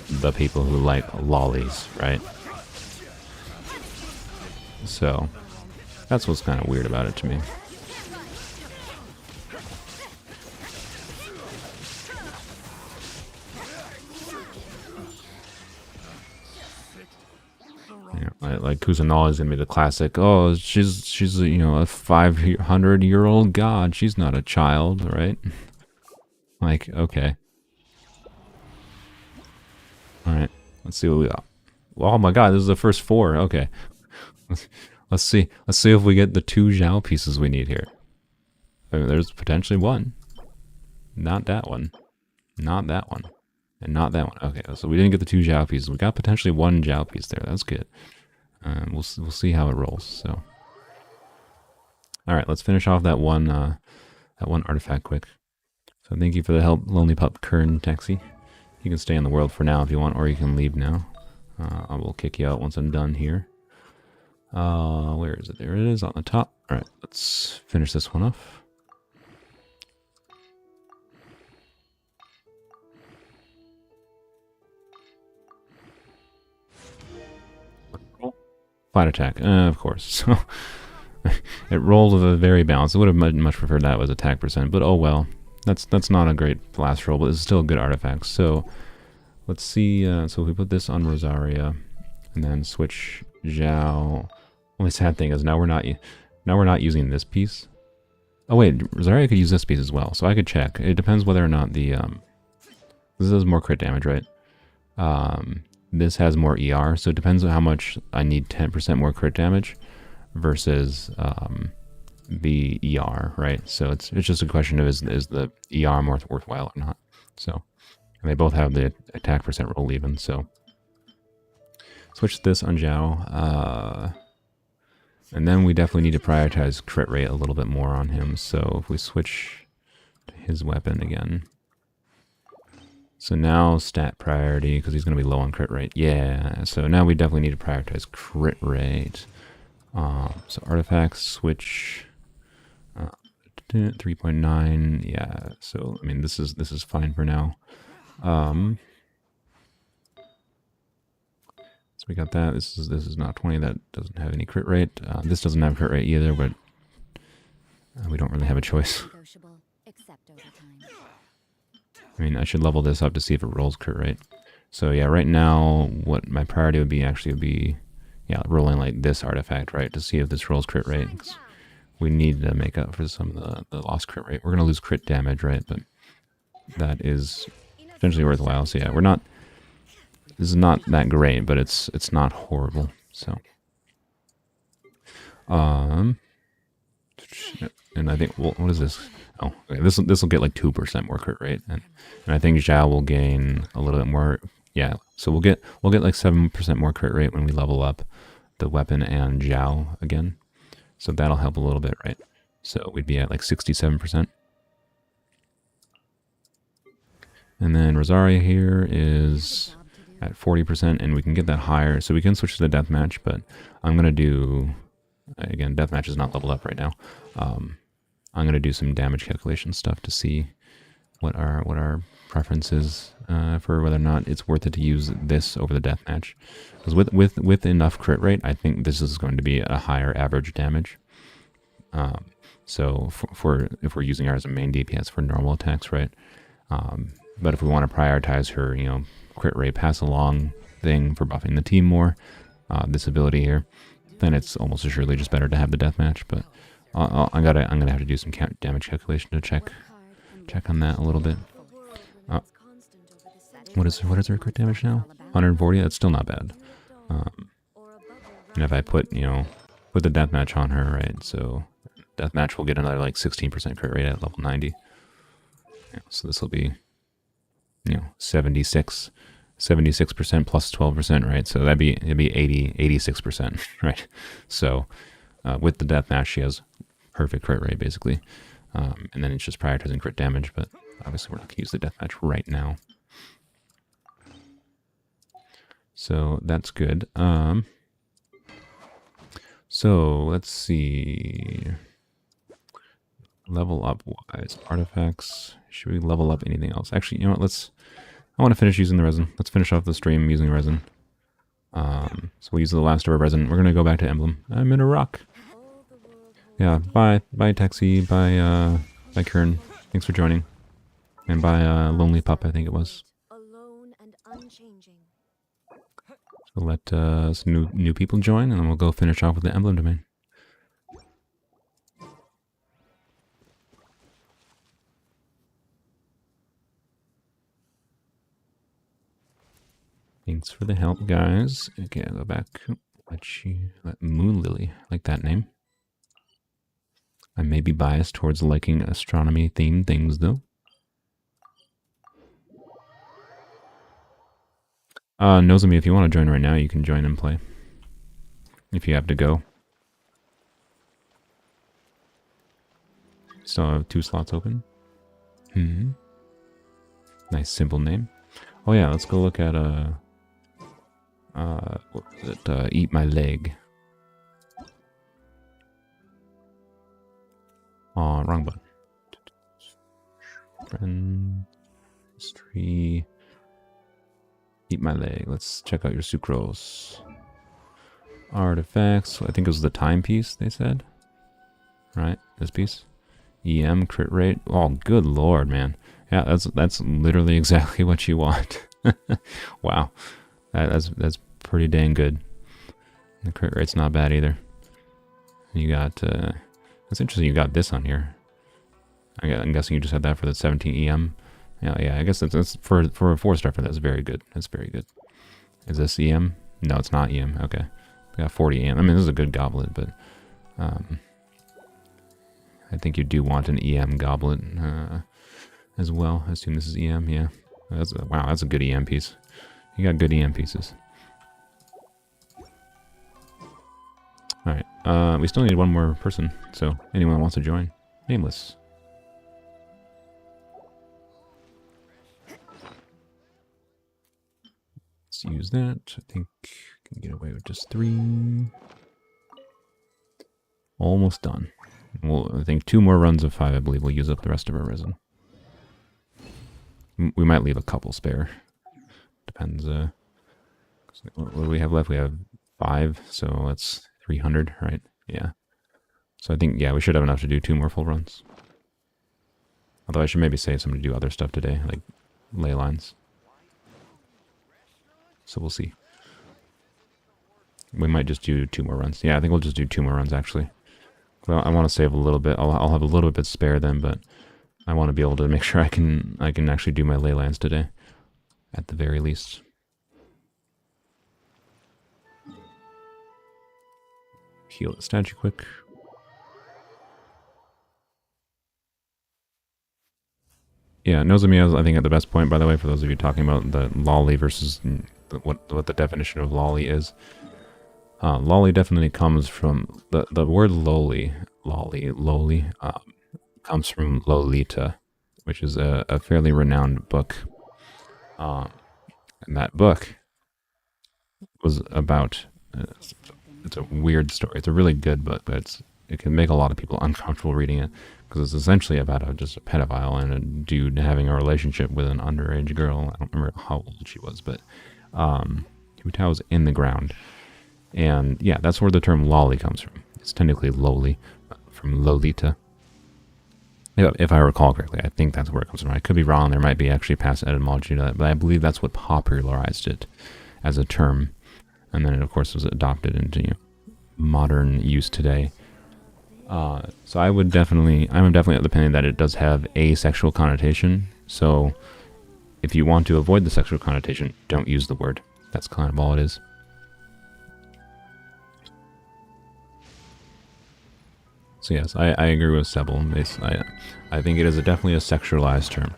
the people who like lollies, right? So that's what's kind of weird about it to me. Like Kusanagi is gonna be the classic. Oh, she's you know, a 500-year-old god. She's not a child, right? Like, okay. All right, let's see what we got. Oh my god, this is the first 4. Okay, let's see if we get the 2 Zhao pieces we need here. There's potentially 1. Not that one. Not that one. And not that one. Okay, so we didn't get the 2 Zhao pieces. We got potentially 1 Zhao piece there. That's good. We'll see how it rolls. So, all right, let's finish off that one artifact quick. So thank you for the help, Lonely Pup Kern Taxi. You can stay in the world for now if you want, or you can leave now. I will kick you out once I'm done here. Where is it? There it is on the top. All right, let's finish this one off. Flat attack, of course. So it rolled with a very balanced. I would have much preferred that was attack percent, but oh well. That's not a great last roll, but it's still a good artifact. So let's see. So if we put this on Rosaria, and then switch Zhao. Only sad thing is now we're not using this piece. Oh wait, Rosaria could use this piece as well, so I could check. It depends whether or not the this does more crit damage, right? This has more ER, so it depends on how much I need 10% more crit damage versus the ER, right? So it's just a question of is the ER more worthwhile or not. So, and they both have the attack percent roll even, so switch this on Zhao. And then we definitely need to prioritize crit rate a little bit more on him. So if we switch to his weapon again. So now stat priority, because he's going to be low on crit rate. Yeah, so now we definitely need to prioritize crit rate. So artifacts, switch 3.9. Yeah, so I mean this is fine for now. So we got that. This is not 20. That doesn't have any crit rate. This doesn't have crit rate either, but we don't really have a choice. Except over time. I mean, I should level this up to see if it rolls crit rate. So yeah, right now, what my priority would be, yeah, rolling like this artifact, right, to see if this rolls crit rate. 'Cause we need to make up for some of the lost crit rate. We're gonna lose crit damage, right? But that is potentially worthwhile. So yeah, we're not. This is not that great, but it's not horrible. So, and I think what is this? Oh, okay, this will get like 2% more crit rate, and I think Zhao will gain a little bit more. Yeah, so we'll get like 7% more crit rate when we level up the weapon and Zhao again. So that'll help a little bit, right? So we'd be at like 67%. And then Rosaria here is at 40%, and we can get that higher. So we can switch to the deathmatch, but I'm going to do, again, deathmatch is not leveled up right now. I'm going to do some damage calculation stuff to see what our preference is for whether or not it's worth it to use this over the deathmatch. Because with enough crit rate, I think this is going to be a higher average damage. So if we're using her as a main DPS for normal attacks, right? But if we want to prioritize her, crit rate pass along thing for buffing the team more, this ability here, then it's almost assuredly just better to have the deathmatch. But I'm gonna have to do some damage calculation to check on that a little bit. What is her crit damage now? 140. That's still not bad. And if I put put the deathmatch on her, right? So deathmatch will get another like 16% crit rate at level 90. Yeah, so this will be 76% plus 12%, right? So it'd be 86%, right? So with the deathmatch, she has perfect crit rate basically, and then it's just prioritizing crit damage. But obviously, we're not gonna use the deathmatch right now, so that's good. So let's see. Level up wise, artifacts. Should we level up anything else? Actually, you know what? I want to finish using the resin. Let's finish off the stream using resin. So we'll use the last of our resin. We're gonna go back to Emblem. I'm in a rock. Yeah. Bye, Taxi. Bye, Kern. Thanks for joining. And bye, Lonely Pup. I think it was. So let some new people join, and then we'll go finish off with the Emblem domain. Thanks for the help, guys. Okay, I'll go back. Let Moon Lily, like that name. I may be biased towards liking astronomy-themed things, though. Nozomi, if you want to join right now, you can join and play. If you have to go. Still have 2 slots open. Nice, simple name. Oh yeah, let's go look at what was it? Eat My Leg. Oh, wrong button. Friend history. Eat My Leg. Let's check out your sucrose. Artifacts. I think it was the timepiece they said. Right? This piece. EM crit rate. Oh, good lord, man. Yeah, that's literally exactly what you want. Wow. That's pretty dang good. The crit rate's not bad either. You got that's interesting you got this on here. I'm guessing you just had that for the 17 EM. Yeah, I guess that's for a 4-star for that's very good. That's very good. Is this EM? No, it's not EM. Okay. We got 40 EM. I mean, this is a good goblet, but I think you do want an EM goblet as well. I assume this is EM, yeah. Wow, that's a good EM piece. You got good EM pieces. Alright, we still need one more person, so anyone who wants to join. Nameless. Let's use that. I think we can get away with just 3. Almost done. Well, I think 2 more runs of 5, I believe, we'll use up the rest of our resin. We might leave a couple spare. Depends. What do we have left? We have 5, so that's 300, right? Yeah. So I think, yeah, we should have enough to do 2 more full runs. Although I should maybe save some to do other stuff today, like ley lines. So we'll see. We might just do 2 more runs. Yeah, I think we'll just do 2 more runs, actually. Well, I want to save a little bit. I'll have a little bit spare then, but I want to be able to make sure I can actually do my Leylands today, at the very least. Heal the statue quick. Yeah, Nozomiya is, I think, at the best point, by the way, for those of you talking about the lolly versus what the definition of lolly is. Lolly definitely comes from the word lolly comes from Lolita, which is a fairly renowned book. And that book was about it's a weird story. It's a really good book, but it can make a lot of people uncomfortable reading it because it's essentially about just a pedophile and a dude having a relationship with an underage girl. I don't remember how old she was, but Hutao was in the ground. And yeah, that's where the term lolly comes from. It's technically lowly, from Lolita. If I recall correctly, I think that's where it comes from. I could be wrong. There might be actually past etymology to that, but I believe that's what popularized it as a term. And then it, of course, was adopted into modern use today. So I'm definitely of the opinion that it does have a sexual connotation. So if you want to avoid the sexual connotation, don't use the word. That's kind of all it is. So yes, I agree with Sebel. I think it is definitely a sexualized term.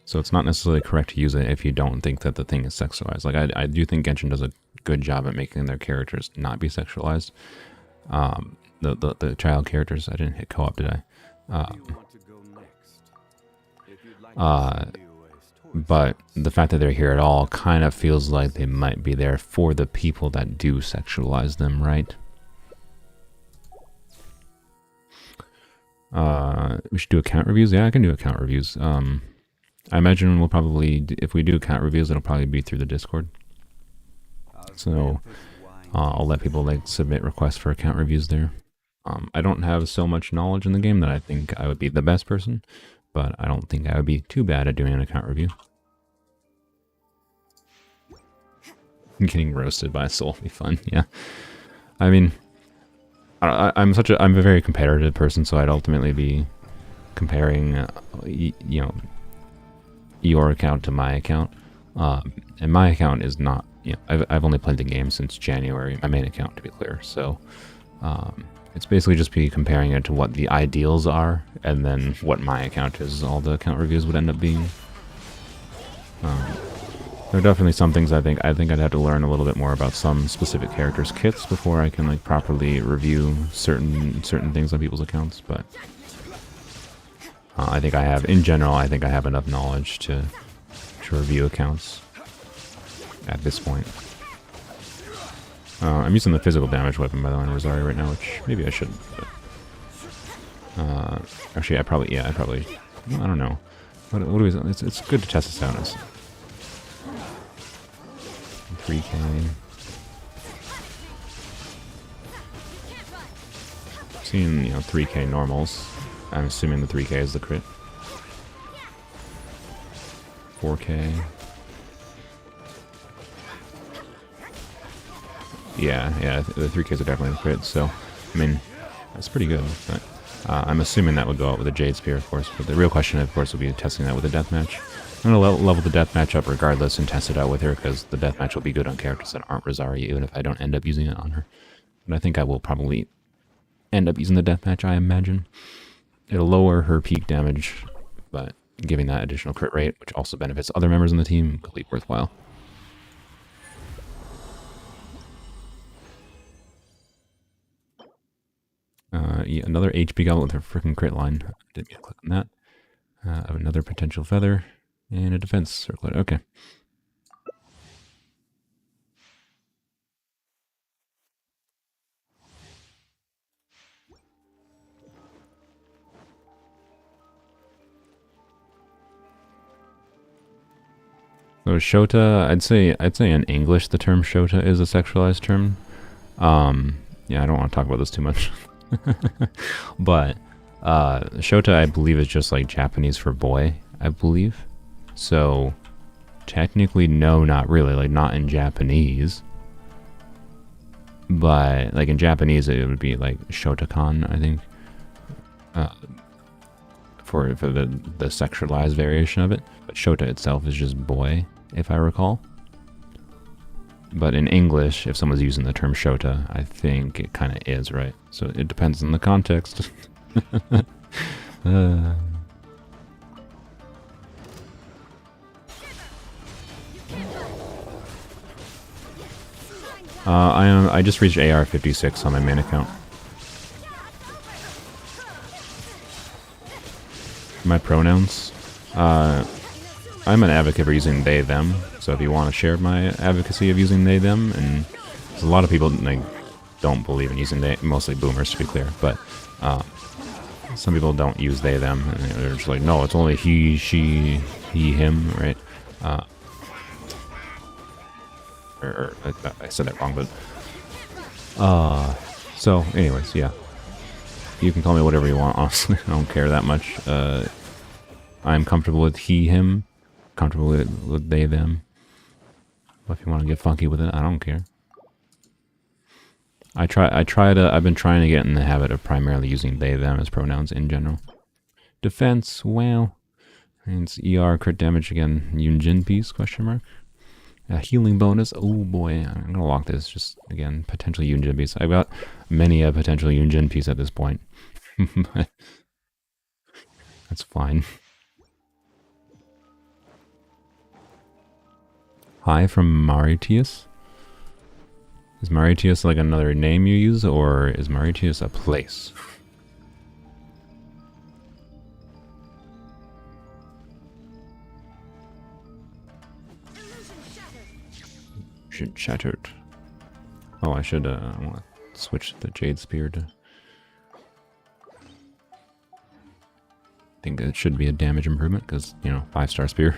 So it's not necessarily correct to use it if you don't think that the thing is sexualized. Like I do think Genshin does a good job at making their characters not be sexualized. The child characters. I didn't hit co-op, did I? But the fact that they're here at all kind of feels like they might be there for the people that do sexualize them, right? We should do account reviews. Yeah, I can do account reviews. I imagine we'll probably, if we do account reviews, it'll probably be through the Discord. So I'll let people submit requests for account reviews there. I don't have so much knowledge in the game that I think I would be the best person, but I don't think I would be too bad at doing an account review. Getting roasted by a soul would be fun, yeah. I mean, I'm a very competitive person, so I'd ultimately be comparing, your account to my account. And my account is not, I've only played the game since January, my main account, to be clear. So it's basically just be comparing it to what the ideals are, and then what my account is. All the account reviews would end up being. There are definitely some things I think I'd have to learn a little bit more about some specific characters' kits before I can properly review certain things on people's accounts. But I think I have, in general, I think I have enough knowledge to review accounts at this point. I'm using the physical damage weapon, by the way, on Rosario right now, which maybe I shouldn't. But, actually, I probably, I don't know. What do we? It's good to test this out. It's 3K. Seeing 3K normals. I'm assuming the 3K is the crit. 4K. Yeah, the 3Ks are definitely the crit, so, I mean, that's pretty good. But, I'm assuming that would go out with a Jade Spear, of course, but the real question, of course, will be testing that with a Deathmatch. I'm going to level the Deathmatch up regardless and test it out with her, because the Deathmatch will be good on characters that aren't Rosario, even if I don't end up using it on her. But I think I will probably end up using the Deathmatch, I imagine. It'll lower her peak damage, but giving that additional crit rate, which also benefits other members on the team, will be worthwhile. Yeah, another HP goblet with her freaking crit line. Didn't mean to click on that. Another potential feather and a defense circlet. Okay. So Shota, I'd say in English the term Shota is a sexualized term. Yeah, I don't want to talk about this too much. But Shota, I believe, is just like Japanese for boy, I believe. So Technically, no, not really. Like, not in Japanese. But, like, in Japanese, it would be, like, Shotokan, I think. For the sexualized variation of it. But Shota itself is just boy, if I recall. But in English, if someone's using the term Shota, I think it kind of is, right? So it depends on the context. I just reached AR 56 on my main account. My pronouns. I'm an advocate for using they, them. So if you want to share my advocacy of using they, them, and a lot of people like don't believe in using they, mostly boomers to be clear, but some people don't use they, them, and they're just like, no, it's only he, she, he, him, right? I said that wrong, but so anyways, yeah, you can call me whatever you want, honestly. I don't care that much. I'm comfortable with he, him, comfortable with they, them. But if you want to get funky with it, I don't care. I've been trying to get in the habit of primarily using they, them as pronouns in general. Defense, well, it's ER, crit damage again, Yunjin piece, question mark. A healing bonus, oh boy, I'm gonna lock this, just, again, potential Yunjin piece. I've got many a potential Yunjin piece at this point. But that's fine. Hi from Mauritius. Is Mauritius like another name you use, or is Mauritius a place? Should shattered. Oh, I should I want to switch the Jade Spear to. I think it should be a damage improvement because, you know, 5-star spear.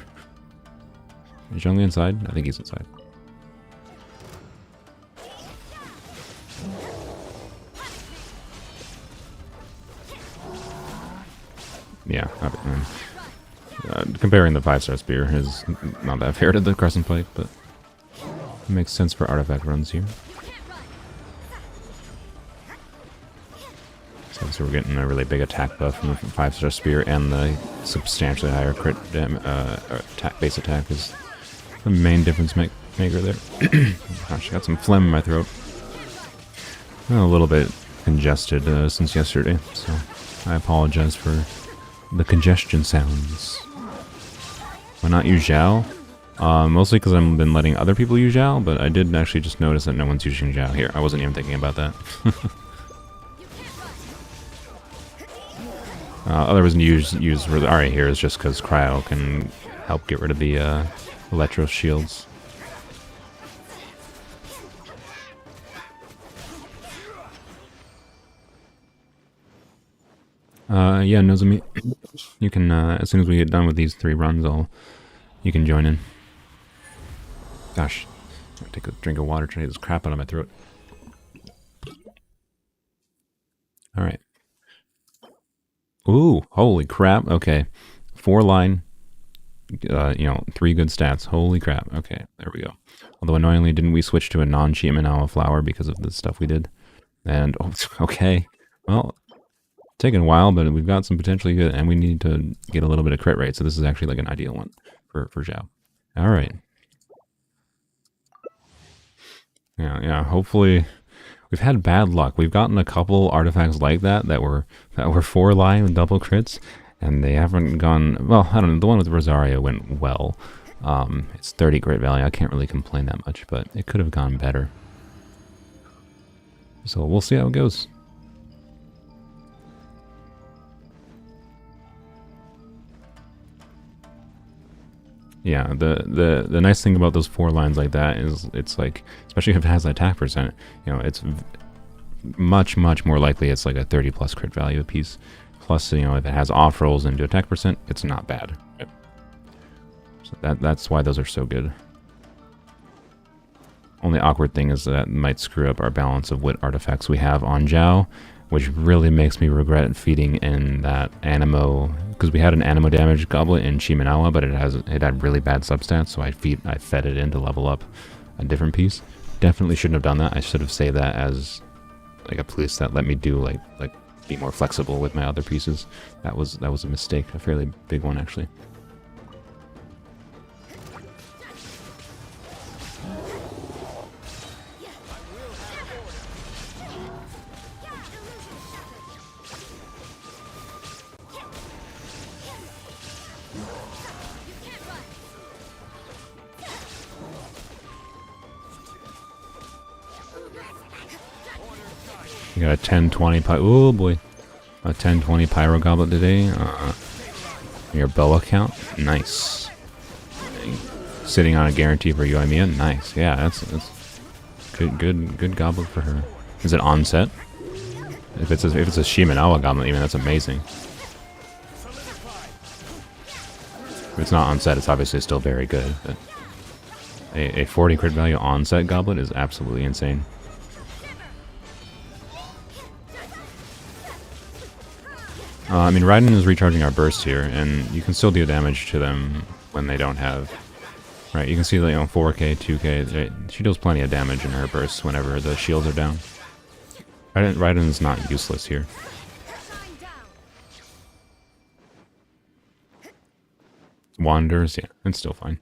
Is Zhongli inside? I think he's inside. Yeah, comparing the 5-star spear is not that fair to the Crescent Pike, but it makes sense for artifact runs here. So we're getting a really big attack buff from the 5-star spear, and the substantially higher crit base attack is the main difference maker there. Gosh, I got some phlegm in my throat. I'm a little bit congested since yesterday, so I apologize for the congestion sounds. Why not use Zhao? Mostly because I've been letting other people use Zhao, but I did actually just notice that no one's using Zhao here. I wasn't even thinking about that. Other reason to use Ari here is just because Cryo can help get rid of the Electro shields. Yeah, Nozumi, you can, as soon as we get done with these 3 runs, you can join in. Gosh, I'm gonna take a drink of water, trying to get this crap out of my throat. Alright. Ooh, holy crap, okay. 4-line, 3 good stats, holy crap, okay, there we go. Although annoyingly, didn't we switch to a non-cheat Manawa flower because of the stuff we did? And, okay, well, taken a while, but we've got some potentially good, and we need to get a little bit of crit rate, so this is actually like an ideal one for Zhao. Alright. Yeah, hopefully. We've had bad luck. We've gotten a couple artifacts like that were 4-line with double crits, and they haven't gone, well, I don't know, the one with Rosario went well. It's 30 crit value, I can't really complain that much, but it could have gone better. So we'll see how it goes. Yeah, the nice thing about those 4 lines like that is it's like, especially if it has attack percent, it's much more likely it's like a 30+ crit value a piece. Plus, if it has off rolls into attack percent, it's not bad. Right? So that's why those are so good. Only awkward thing is that it might screw up our balance of what artifacts we have on Zhao which really makes me regret feeding in that Animo, because we had an Animo damage goblet in Shimenawa, but it had really bad substats, so I fed it in to level up a different piece. Definitely shouldn't have done that. I should have saved that as like a piece that let me do like be more flexible with my other pieces. That was a mistake, a fairly big one actually. You got a 10-20 oh boy, a 10-20 pyro goblet today. Your boa count, nice. Sitting on a guarantee for Yoimiya, nice. Yeah, that's good goblet for her. Is it on set? If it's a Shimenawa goblet, even that's amazing. If it's not on set, it's obviously still very good. But a 40 crit value on set goblet is absolutely insane. I mean, Raiden is recharging our burst here, and you can still do damage to them when they don't have... Right, you can see, 4k, 2k, she deals plenty of damage in her bursts whenever the shields are down. Raiden's not useless here. Wanders, yeah, it's still fine.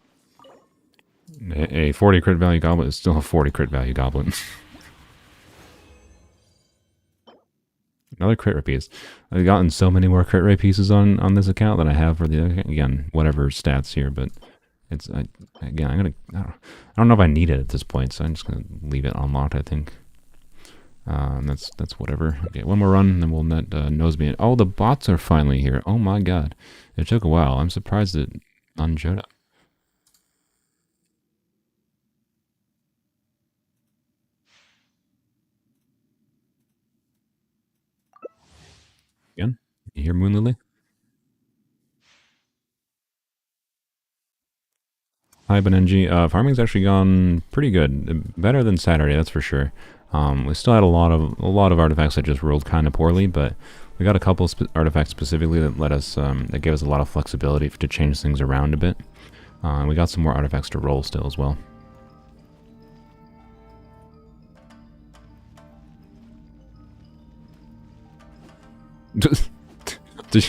A 40 crit value goblet is still a 40 crit value goblet. Another crit rate piece. I've gotten so many more crit rate pieces on this account than I have for the other account. Again, whatever stats here, but it's I don't know if I need it at this point, so I'm just gonna leave it unlocked. I think. That's whatever. Okay, one more run, and then we'll net Nosebee. Oh, the bots are finally here. Oh my god, it took a while. I'm surprised it unshowed up. Again, you hear Moon Lily? Hi, Benenji. Farming's actually gone pretty good. Better than Saturday, that's for sure. We still had a lot of artifacts that just rolled kind of poorly, but we got a couple artifacts specifically that let us that gave us a lot of flexibility to change things around a bit. And we got some more artifacts to roll still as well. Did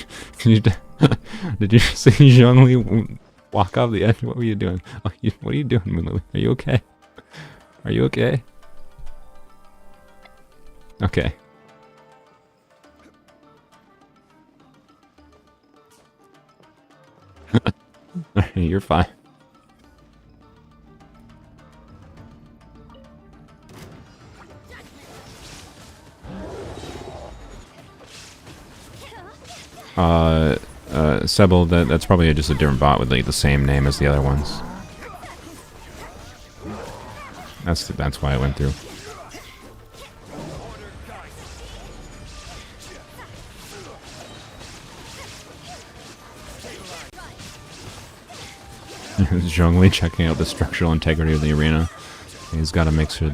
you see Zhongli walk off the edge? What were you doing? What are you doing, Moonlily? Are you okay? Are you okay? Okay. You're fine. Sebel, that's probably just a different bot with like the same name as the other ones. That's why it went through. Zhongli checking out the structural integrity of the arena. He's got to make sure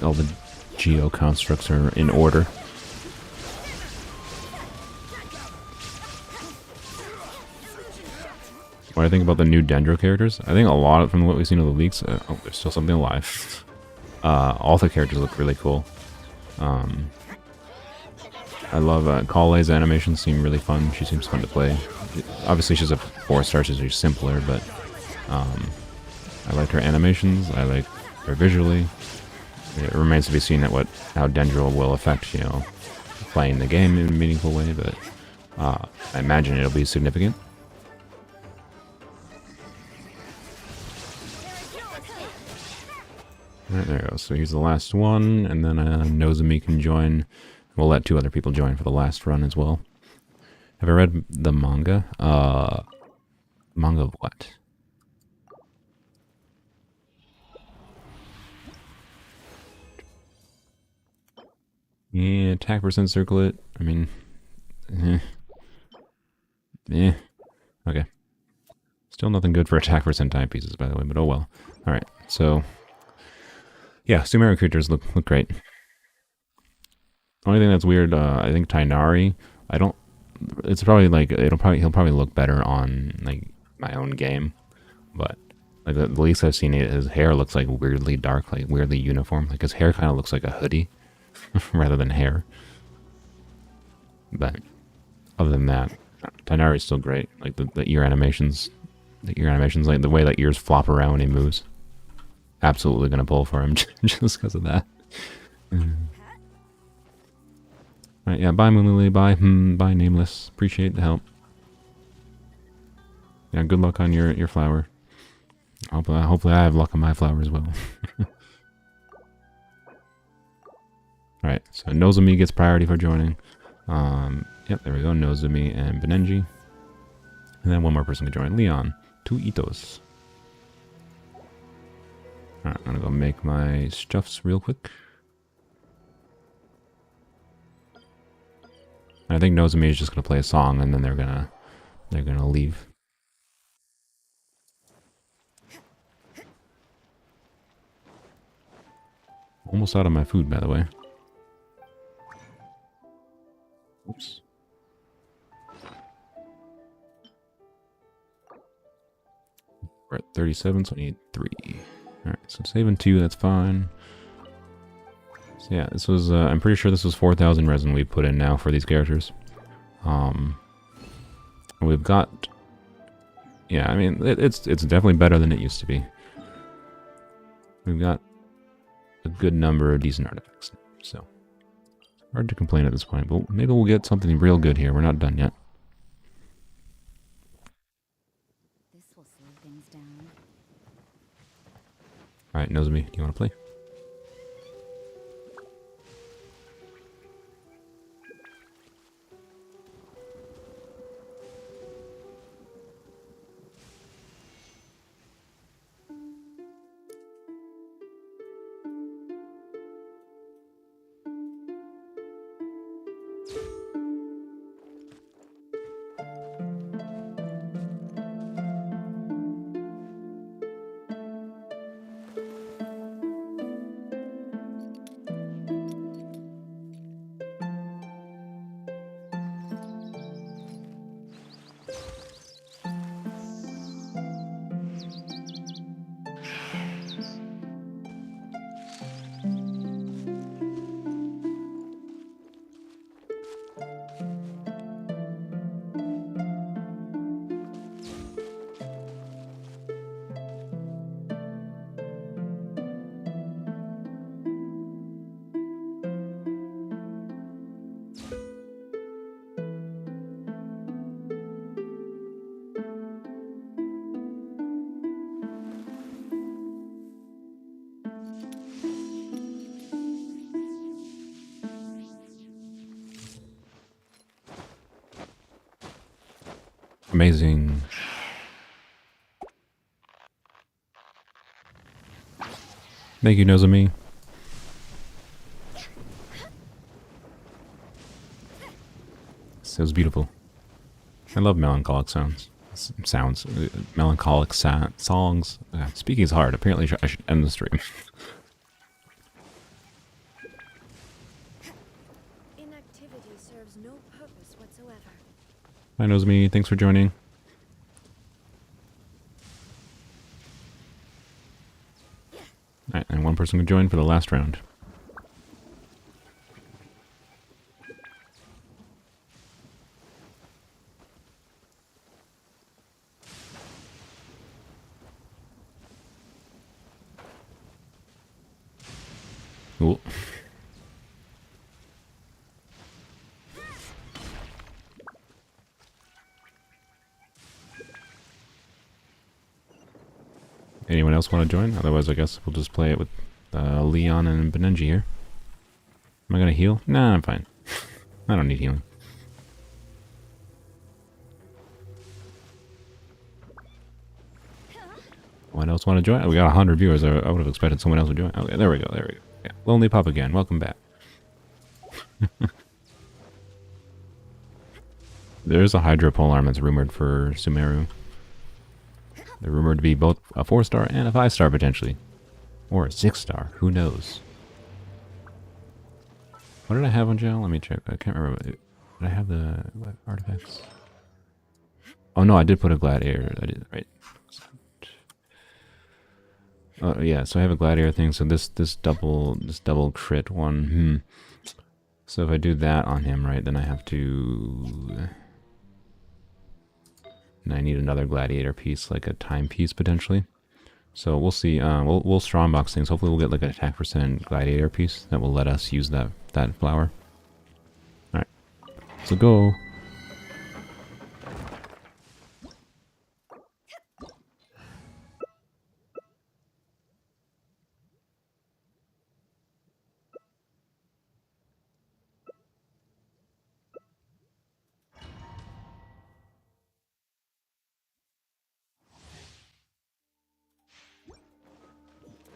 all the geo constructs are in order. What I think about the new Dendro characters, I think a lot from what we've seen of the leaks. Oh, there's still something alive. All the characters look really cool. I love Kale's animations seem really fun. She seems fun to play. Obviously, she's a 4-star, so she's simpler, but I like her animations. I like her visually. It remains to be seen how Dendro will affect, playing the game in a meaningful way. But I imagine it'll be significant. Alright, there we go. So he's the last one, and then Nozomi can join. We'll let 2 other people join for the last run as well. Have I read the manga? Manga of what? Yeah, attack percent circlet. I mean, okay. Still nothing good for attack percent timepieces, by the way, but oh well. Alright, so... Yeah, Sumeru creatures look great. Only thing that's weird, I think Tainari, I don't, it's probably like, he'll probably look better on, like, my own game, but, like, the least I've seen, his hair looks, like, weirdly dark, like, weirdly uniform, like, his hair kind of looks like a hoodie, rather than hair, but, other than that, Tainari's still great, like, the ear animations, like, the way that ears flop around when he moves, absolutely gonna pull for him, just because of that. Alright, yeah, bye Moonlily, bye Nameless. Appreciate the help. Yeah, good luck on your flower. Hopefully I have luck on my flower as well. Alright, so Nozomi gets priority for joining. Yep, there we go, Nozomi and Benenji. And then one more person can join, Leon. 2 Itos. Alright, I'm gonna go make my stuffs real quick. I think Nozomi is just gonna play a song and then they're gonna leave. Almost out of my food, by the way. Oops. We're at 37, so I need 3. Alright, so saving 2, that's fine. So yeah, this was, I'm pretty sure this was 4,000 resin we put in now for these characters. We've got, yeah, I mean, it's definitely better than it used to be. We've got a good number of decent artifacts, so hard to complain at this point, but maybe we'll get something real good here. We're not done yet. This will slow things down. Alright, Nozomi, do you want to play? Amazing. Thank you, Nozomi. Sounds beautiful. I love melancholic sounds. Melancholic songs. Speaking is hard. Apparently I should end the stream. Inactivity serves no purpose whatsoever. Hi, Nozomi. Thanks for joining. Alright, and one person can join for the last round. Cool. Anyone else want to join? Otherwise, I guess we'll just play it with Leon and Benenji here. Am I going to heal? Nah, I'm fine. I don't need healing. Anyone else want to join? We got 100 viewers. I would have expected someone else to join. Okay, there we go. There we go. Yeah. Lonely Pup again. Welcome back. There's a Hydra Polearm that's rumored for Sumeru. They're rumored to be both a 4-star and a 5-star potentially. Or a 6-star. Who knows? What did I have on Jill? Let me check. I can't remember. Did I have the artifacts? Oh no, I did put a gladiator. I did, right. Oh yeah, so I have a gladiator thing. So this double crit one. So if I do that on him, right, then I have to. And I need another gladiator piece, like a time piece potentially. So we'll see. We'll strongbox things. Hopefully we'll get like an attack percent gladiator piece that will let us use that flower. All right, so go.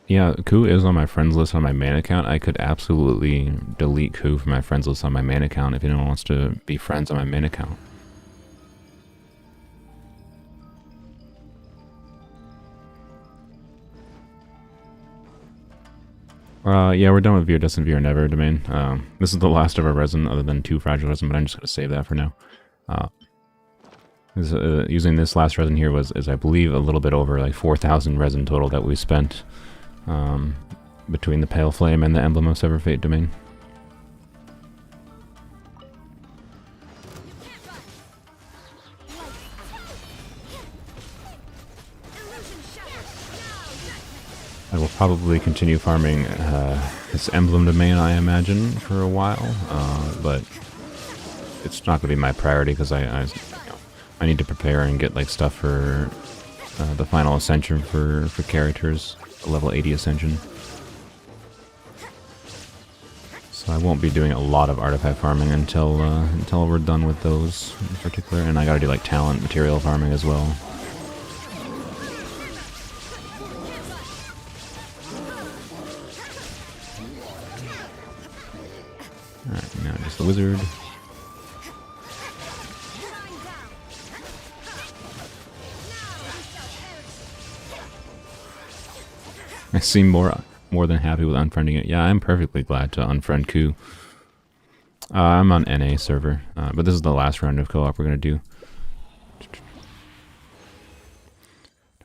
Yeah, Ku is on my friends list on my main account. I could absolutely delete Ku from my friends list on my main account if anyone wants to be friends on my main account. Yeah, we're done with Viridescent Vir Never domain. This is the last of our resin other than 2 fragile resin, but I'm just going to save that for now. Using this last resin here is I believe a little bit over like 4,000 resin total that we spent between the Pale Flame and the Emblem of Sever Fate domain. I will probably continue farming this Emblem domain, I imagine, for a while, but it's not going to be my priority because I need to prepare and get like stuff for the final ascension for characters, the level 80 ascension. So I won't be doing a lot of artifact farming until we're done with those in particular, and I got to do like talent material farming as well. Alright, now just the wizard. I seem more than happy with unfriending it. Yeah, I'm perfectly glad to unfriend Ku. I'm on NA server, but this is the last round of co-op we're going to do. Do you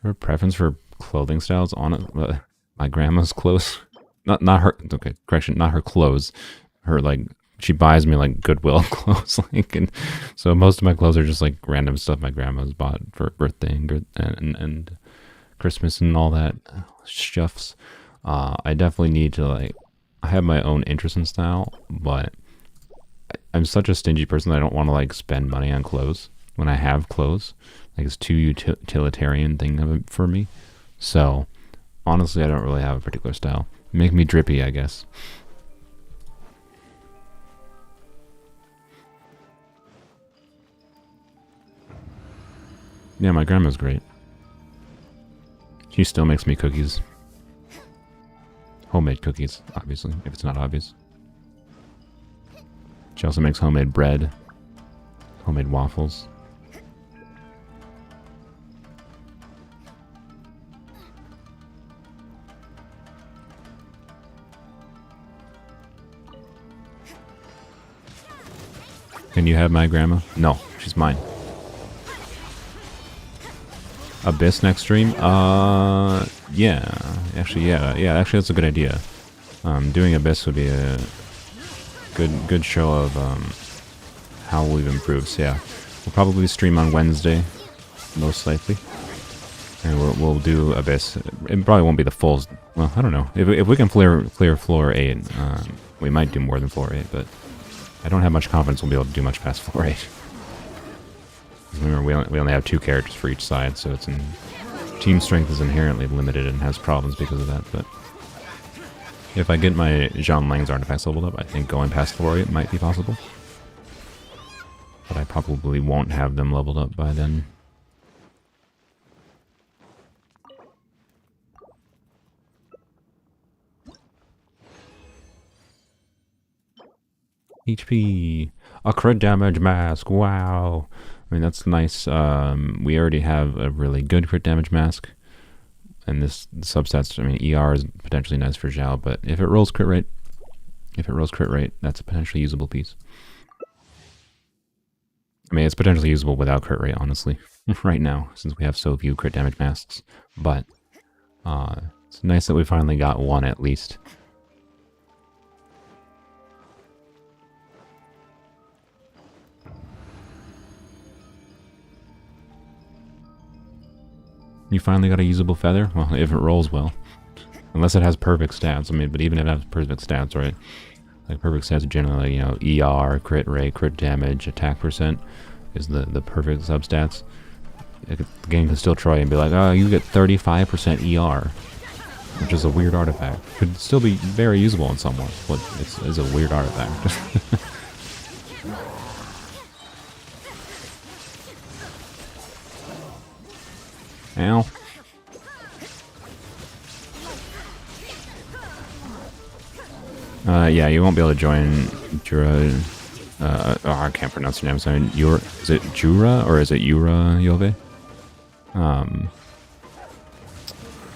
have a preference for clothing styles on it? My grandma's clothes. Not her, okay, correction, not her clothes. Her, like, she buys me, like, Goodwill clothes. Like, and so most of my clothes are just, like, random stuff my grandma's bought for birthday and Christmas and all that stuffs. I definitely need to, like, I have my own interest in style, but I'm such a stingy person that I don't want to, like, spend money on clothes when I have clothes. Like, it's too utilitarian thing of it for me. So, honestly, I don't really have a particular style. Make me drippy, I guess. Yeah, my grandma's great. She still makes me cookies. Homemade cookies, obviously, if it's not obvious. She also makes homemade bread, homemade waffles. Can you have my grandma? No, she's mine. Abyss next stream? Yeah. Actually, actually that's a good idea. Doing Abyss would be a good show of how we've improved. So yeah, we'll probably stream on Wednesday, most likely. And we'll do Abyss. It probably won't be the full, well, I don't know. If we can clear floor 8, we might do more than floor 8, but I don't have much confidence we'll be able to do much past floor 8. Remember, we only have 2 characters for each side, so team strength is inherently limited and has problems because of that. But if I get my Jean Lang's artifacts leveled up, I think going past floor 8 might be possible. But I probably won't have them leveled up by then. HP. A crit damage mask. Wow. I mean, that's nice. We already have a really good crit damage mask. And this substats, I mean, ER is potentially nice for Zhao, but if it rolls crit rate, If it rolls crit rate, that's a potentially usable piece. I mean, it's potentially usable without crit rate, honestly, right now, since we have so few crit damage masks. But it's nice that we finally got one at least. You finally got a usable feather? Well, if it rolls well. Unless it has perfect stats. I mean, but even if it has perfect stats, right? Like, perfect stats are generally, you know, ER, crit rate, crit damage, attack percent is the perfect substats. The game can still try and be like, oh, you get 35% ER, which is a weird artifact. Could still be very usable in some ways, but it's a weird artifact. Ow. Yeah, you won't be able to join Jura. Oh, I can't pronounce your name. So is it Jura or is it Yura Yove?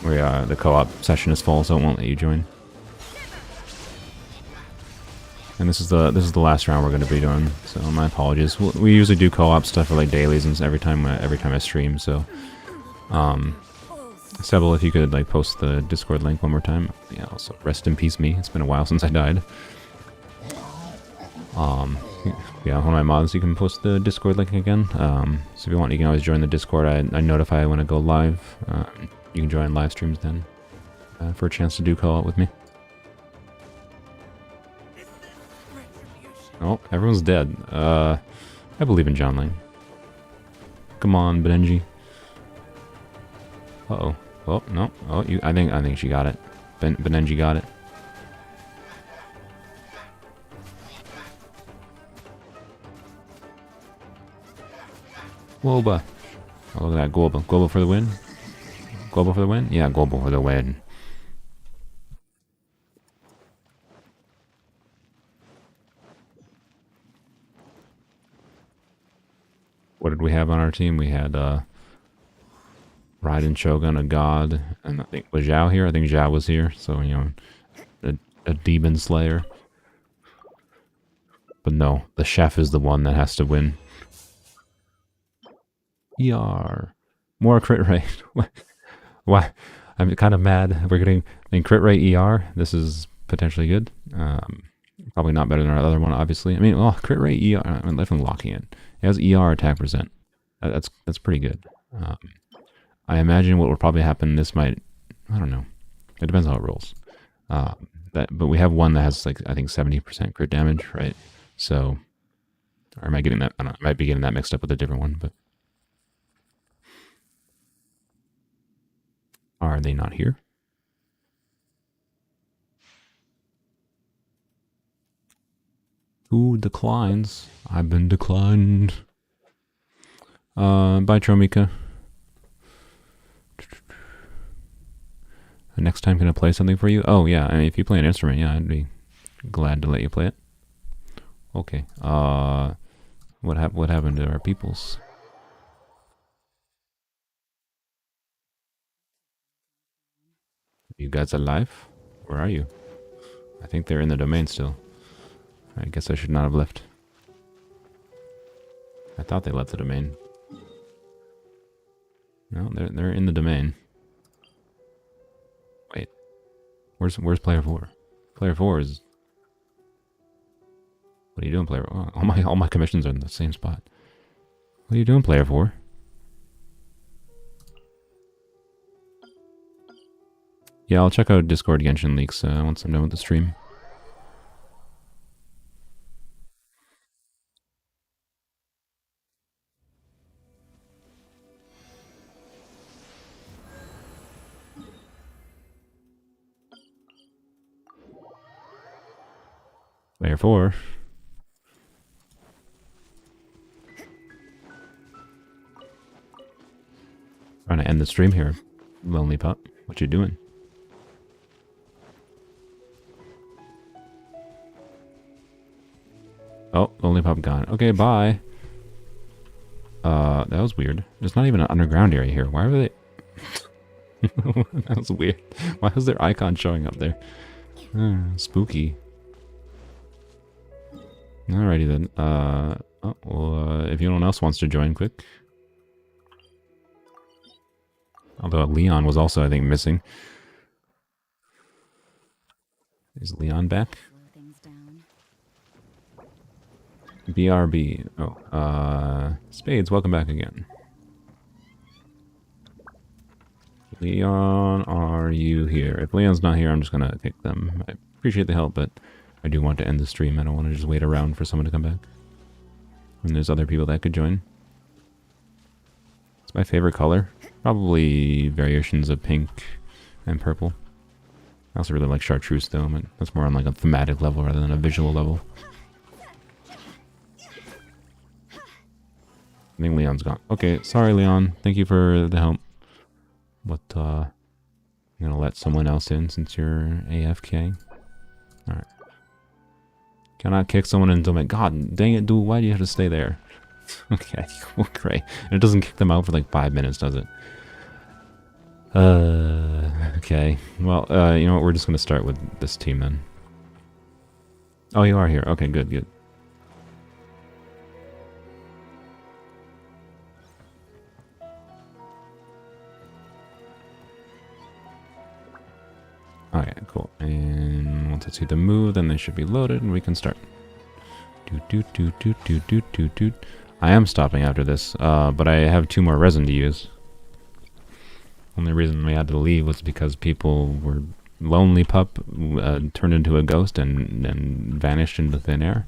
Where the co-op session is full, so it won't let you join. And this is the last round we're going to be doing. So my apologies. We usually do co-op stuff for like dailies and every time I stream. So, Sebel, if you could like post the Discord link one more time. Yeah. Also, rest in peace, me. It's been a while since I died. Yeah, one of my mods, you can post the Discord link again. So if you want, you can always join the Discord. I notify when I go live. You can join live streams then for a chance to do co-op with me. Oh, everyone's dead. I believe in John Lane. Come on, Benji. Uh-oh. Oh, no. Oh, I think she got it. Benji got it. Global. Oh, look at that. Global. Global for the win? Global for the win? Yeah, global for the win. What did we have on our team? We had Raiden Shogun, a god, and I think, was Zhao here? I think Zhao was here, so, you know, a demon slayer. But no, the chef is the one that has to win. ER. More crit rate. Why? I'm kind of mad. We're getting crit rate ER. This is potentially good. Probably not better than our other one, obviously. I mean, oh, crit rate ER. I'm definitely locking it. It has ER attack percent. That's pretty good. I imagine what will probably happen. This might, I don't know. It depends how it rolls. But we have one that has like I think 70% crit damage, right? So, or am I getting that? I don't know, I might be getting that mixed up with a different one, but. Are they not here? Who declines? I've been declined. Bye, Tromika. Next time, can I play something for you? Oh, yeah. I mean, if you play an instrument, yeah, I'd be glad to let you play it. Okay. What happened to our peoples? You guys alive? Where are you? I think they're in the domain still. I guess I should not have left. I thought they left the domain. No, they're in the domain. Wait. Where's player 4? Player 4 is. What are you doing, player? Oh, all my commissions are in the same spot. What are you doing, player 4? Yeah, I'll check out Discord Genshin leaks once I'm done with the stream. Player 4. Trying to end the stream here, lonely pup. What you doing? Oh, lonely pup gone. Okay, bye. That was weird. There's not even an underground area here. Why are they? That was weird. Why was their icon showing up there? Spooky. Alrighty then. If anyone else wants to join, quick. Although Leon was also, I think, missing. Is Leon back? Slow things down. BRB. Oh, Spades, welcome back again. Leon, are you here? If Leon's not here, I'm just gonna kick them. I appreciate the help, but I do want to end the stream. I don't want to just wait around for someone to come back. And there's other people that could join. It's my favorite color. Probably variations of pink and purple. I also really like chartreuse though, but that's more on like a thematic level rather than a visual level. I think Leon's gone. Okay, sorry Leon. Thank you for the help. But, I'm gonna let someone else in since you're AFK. Alright. Cannot kick someone until my god dang it, dude, why do you have to stay there? Okay, cool, great. And it doesn't kick them out for like 5 minutes, does it? Okay. Well, you know what, we're just gonna start with this team then. Oh, you are here. Okay, good, good. Okay, cool. And once I see them move, then they should be loaded and we can start. I am stopping after this, but I have 2 more resin to use. Only reason we had to leave was because people were lonely pup turned into a ghost and vanished into thin air,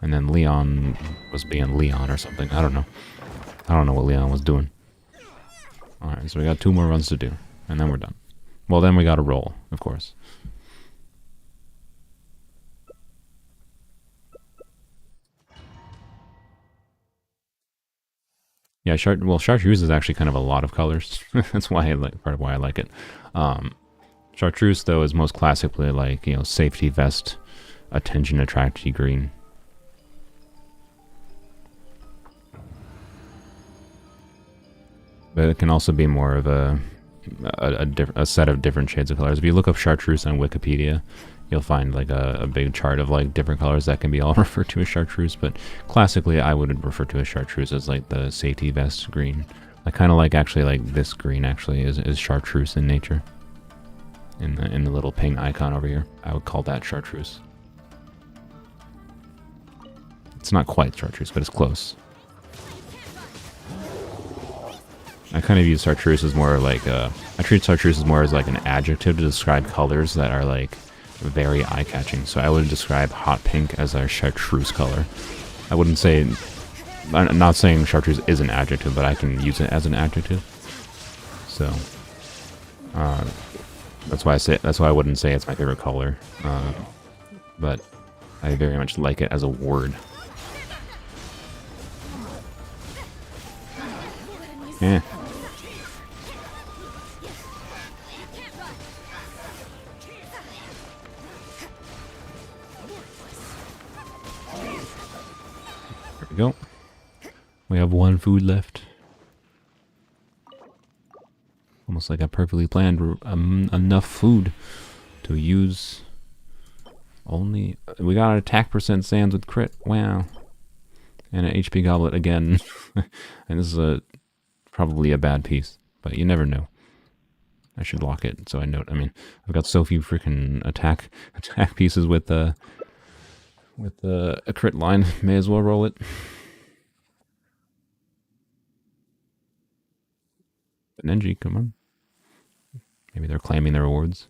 and then Leon was being Leon or something. I don't know. I don't know what Leon was doing. All right, so we got 2 more runs to do, and then we're done. Well, then we got to roll, of course. Yeah, chartreuse is actually kind of a lot of colors. That's why part of why I like it. Chartreuse though is most classically like, you know, safety vest, attention attractee green. But it can also be more of a set of different shades of colors. If you look up chartreuse on Wikipedia, you'll find like a big chart of like different colors that can be all referred to as chartreuse, but classically I would refer to as chartreuse as like the safety vest green. I kind of like actually like this green actually is chartreuse in nature. In the little ping icon over here, I would call that chartreuse. It's not quite chartreuse, but it's close. I kind of use chartreuse as more like I treat chartreuse as more as like an adjective to describe colors that are like very eye-catching. So I would describe hot pink as a chartreuse color. I wouldn't say, I'm not saying chartreuse is an adjective, but I can use it as an adjective. So that's why I wouldn't say it's my favorite color. But I very much like it as a word. Yeah. There we go. We have 1 food left. Almost like I perfectly planned enough food to use. Only we got an attack percent sands with crit. Wow. And an HP goblet again. And this is probably a bad piece, but you never know. I should lock it so I know. I mean, I've got so few freaking attack pieces with a crit line. May as well roll it. Nenji, come on. Maybe they're claiming their rewards.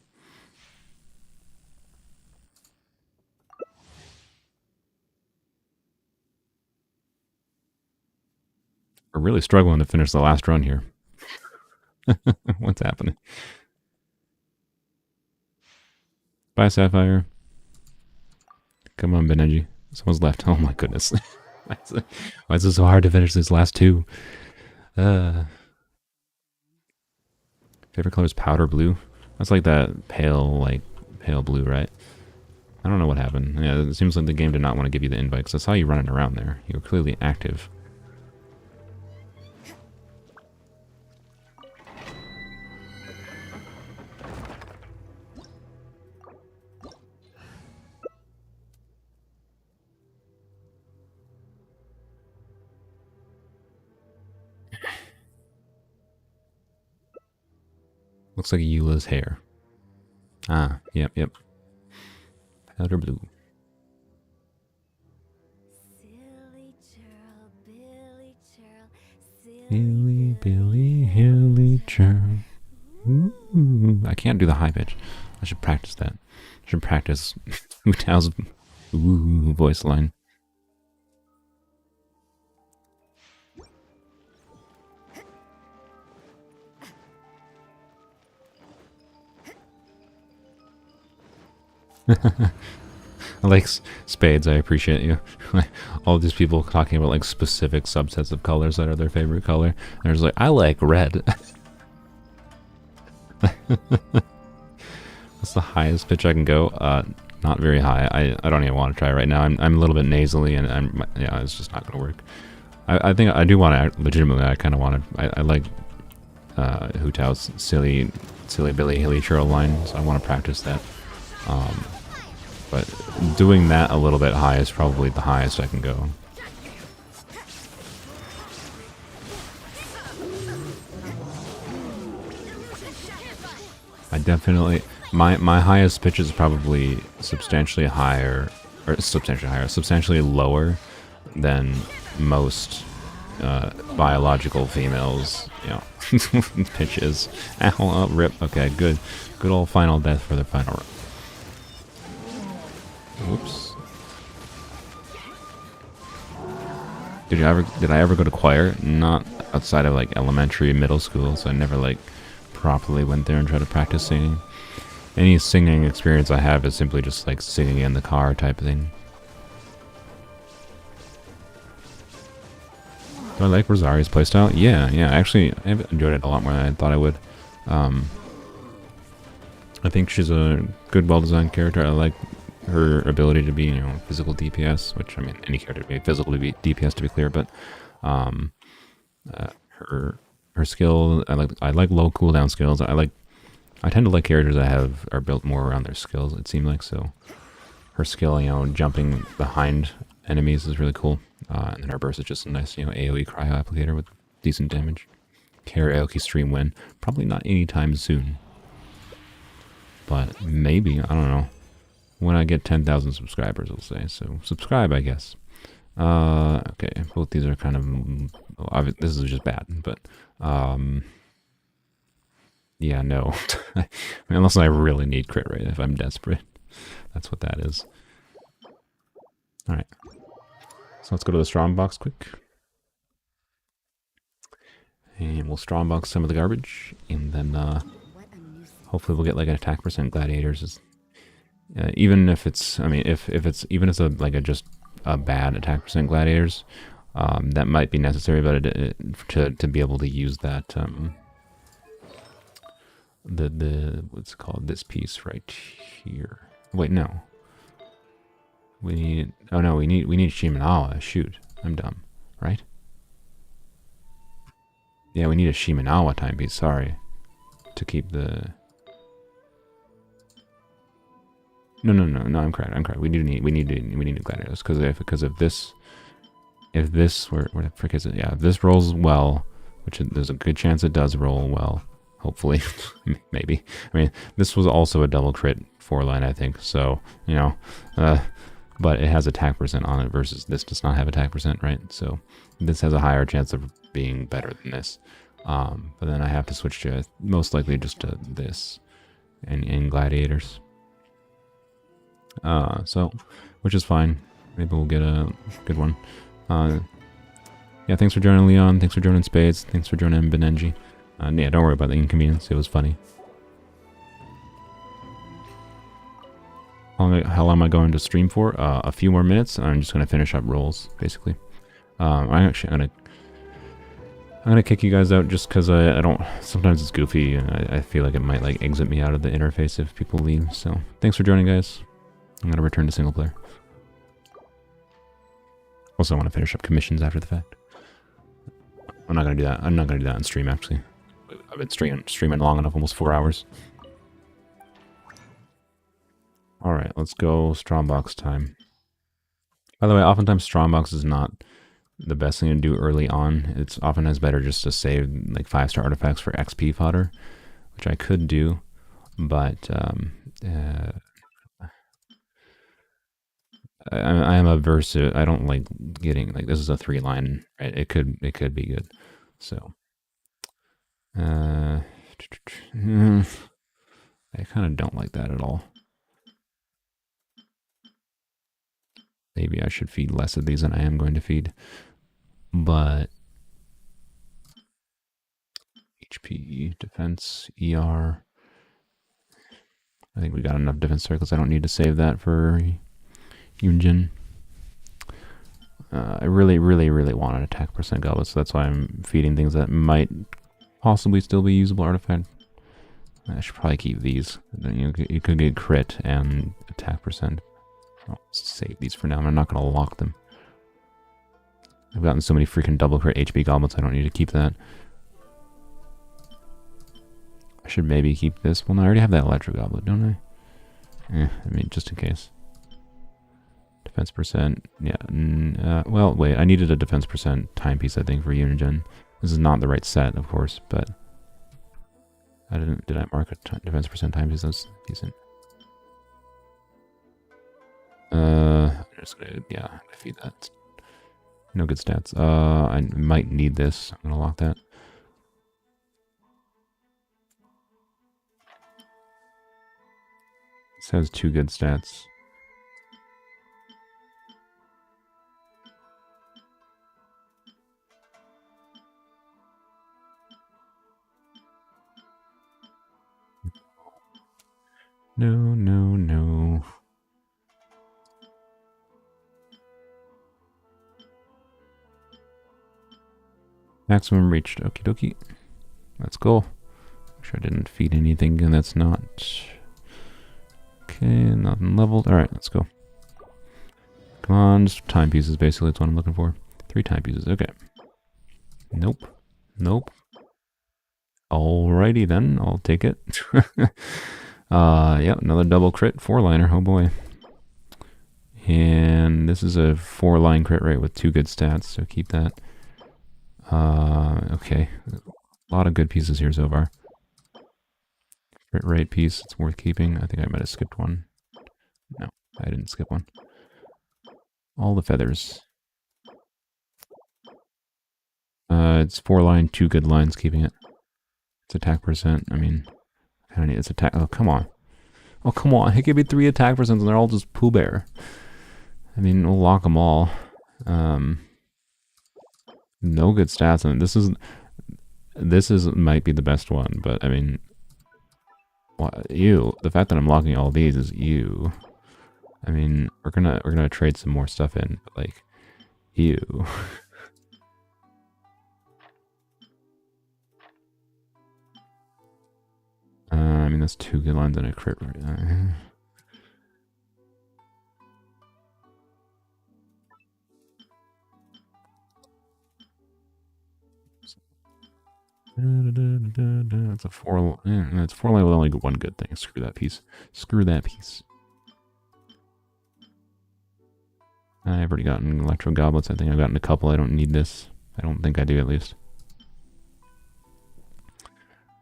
We're really struggling to finish the last run here. What's happening? Bye, Sapphire. Come on, Beneji. Someone's left. Oh my goodness. Why is it so hard to finish these last 2? Favorite color is powder blue. That's like that pale blue, right? I don't know what happened. Yeah, it seems like the game did not want to give you the invite, because I saw you running around there. You were clearly active. Looks like Eula's hair. Ah, yep. Powder blue. Silly churl, Billy churl, Billy, Billy, Hilly, churl. Ooh, I can't do the high pitch. I should practice that. I should practice Hu Tao's voice line. I like spades, I appreciate you. All these people talking about like specific subsets of colors that are their favorite color. And there's like, I like red. That's the highest pitch I can go. Not very high. I don't even want to try right now. I'm a little bit nasally, and yeah, it's just not gonna work. I think I do want to legitimately. I kind of want to. I like Hu Tao's silly Billy Hilly churl line, so I want to practice that. But doing that a little bit high is probably the highest I can go. I definitely my highest pitch is probably substantially lower than most biological females, you know, pitches. Ow, rip. Okay, good old final death for the final run. Whoops. Did I ever go to choir? Not outside of like elementary, middle school, so I never like properly went there and tried to practice singing. Any singing experience I have is simply just like singing in the car type of thing. Do I like Rosaria's playstyle? Yeah, actually I've enjoyed it a lot more than I thought I would. I think she's a good, well-designed character. I like her ability to be, you know, physical DPS, which, I mean, any character to be physical to be DPS, to be clear, but her skill, I like low cooldown skills. I tend to like characters that are built more around their skills, it seemed like, so her skill, you know, jumping behind enemies is really cool. And then her burst is just a nice, you know, AoE cryo applicator with decent damage. Karaoke stream win. Probably not anytime soon. But maybe, I don't know. When I get 10,000 subscribers, we'll say. So subscribe, I guess. Okay, both these are kind of... this is just bad, but... yeah, no. I mean, unless I really need crit rate, if I'm desperate. That's what that is. Alright. So let's go to the Strongbox quick. And we'll Strongbox some of the garbage. And then hopefully we'll get like an attack percent gladiators. Even if it's, I mean, if it's just a bad attack percent gladiators, that might be necessary, but to be able to use that the what's it called, this piece right here. Wait, no. We need, oh no, we need Shimenawa. Shoot, I'm dumb, right? Yeah, we need a Shimenawa timepiece. Sorry, to keep the. No. I'm correct. We need gladiators because if this where the frick is it? Yeah, if this rolls well, which there's a good chance it does roll well. Hopefully, maybe. I mean, this was also a double crit 4-line, I think. So you know, but it has attack percent on it versus this does not have attack percent, right? So this has a higher chance of being better than this. But then I have to switch to most likely just to this and gladiators. So, which is fine. Maybe we'll get a good one. Yeah, thanks for joining, Leon. Thanks for joining, Spades. Thanks for joining, Benenji. Yeah, don't worry about the inconvenience. It was funny. How long am I going to stream for? A few more minutes. I'm just going to finish up rolls, basically. I'm gonna kick you guys out just because I don't. Sometimes it's goofy, and I feel like it might like exit me out of the interface if people leave. So thanks for joining, guys. I'm gonna return to single player. Also, I want to finish up commissions after the fact. I'm not gonna do that. I'm not gonna do that on stream. Actually, I've been streaming long enough, almost 4 hours. All right, let's go Strongbox time. By the way, oftentimes Strongbox is not the best thing to do early on. It's oftentimes better just to save like 5-star artifacts for XP fodder, which I could do, but I am averse to it. I don't like getting, like, this is a 3-line, right? It could be good. So, I kind of don't like that at all. Maybe I should feed less of these than I am going to feed. But HP, defense, ER. I think we got enough defense circles. I don't need to save that for Yunjin. I really want an attack percent goblet, so that's why I'm feeding things that might possibly still be usable artifact. I should probably keep these. You could get crit and attack percent. I'll save these for now. I'm not going to lock them. I've gotten so many freaking double crit HP goblets, I don't need to keep that. I should maybe keep this. Well, no, I already have that electro goblet, don't I? I mean, just in case. Defense percent. Yeah. Well, wait. I needed a defense percent timepiece, I think, for Unigen. This is not the right set, of course, but I didn't. Did I mark a defense percent timepiece? That's decent. I'm just gonna, yeah, feed that. No good stats. I might need this. I'm gonna lock that. This has 2 good stats. No. Maximum reached. Okie dokie. Let's go. Make sure I didn't feed anything and that's not... Okay, nothing leveled. Alright, let's go. Come on, just timepieces basically. That's what I'm looking for. 3 timepieces. Okay. Nope. Alrighty then, I'll take it. Yep, another double crit, 4-liner, oh boy. And this is a 4-line crit rate with 2 good stats, so keep that. Okay, a lot of good pieces here so far. Crit rate piece, it's worth keeping. I think I might have skipped one. No, I didn't skip one. All the feathers. It's 4-line, 2 good lines, keeping it. It's attack percent, I mean... I kind of need this attack. Oh, come on. Oh, come on. It gave me 3 attack percents and they're all just Pooh Bear. I mean, we'll lock them all. No good stats. I mean, this is might be the best one, but I mean, the fact that I'm locking all these is you. I mean, we're gonna trade some more stuff in, but like, you. I mean, that's 2 good lines and a crit. It's a 4. It's 4 line with only 1 good thing. Screw that piece. Screw that piece. I've already gotten electro goblets. I think I've gotten a couple. I don't need this. I don't think I do, at least.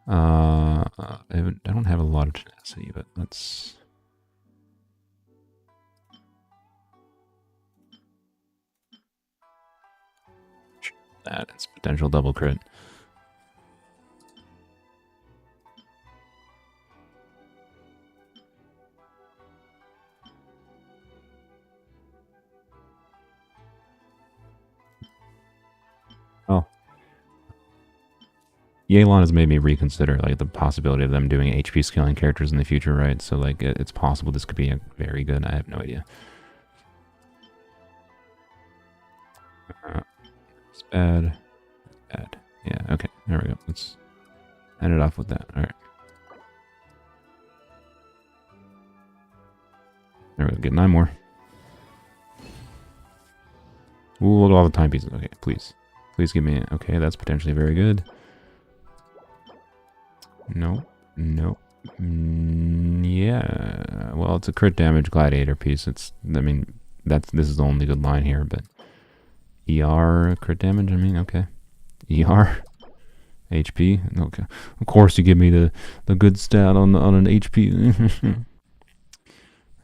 I don't have a lot of tenacity, but let's... That, it's potential double crit. Oh. Yelan has made me reconsider like the possibility of them doing HP scaling characters in the future, right? So like it's possible this could be a very good. I have no idea. It's bad. Bad. Yeah, okay. There we go. Let's end it off with that. Alright. There we go. Get 9 more. Ooh, look at all the timepieces. Okay, please. Please give me... Okay, that's potentially very good. No. Yeah. Well, it's a crit damage gladiator piece. It's... I mean, this is the only good line here, but... ER crit damage? I mean, okay. ER. HP. Okay, of course you give me the good stat on an HP.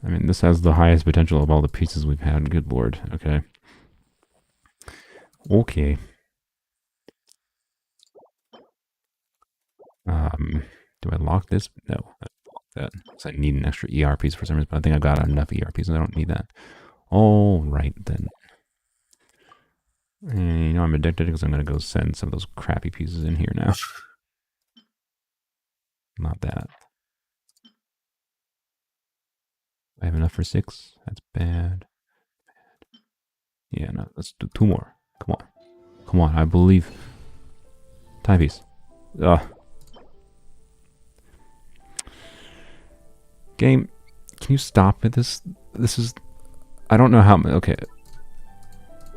I mean, this has the highest potential of all the pieces we've had. Good lord. Okay. Okay. Do I lock this? No. I don't lock that because I need an extra ER piece for some reason. But I think I've got enough ER pieces. I don't need that. All right then. And you know I'm addicted because I'm gonna go send some of those crappy pieces in here now. Not that. I have enough for 6. That's bad. Yeah, no, let's do 2 more. Come on. Come on, I believe. Time piece. Ugh. Game, can you stop at this? This is... I don't know how... Okay.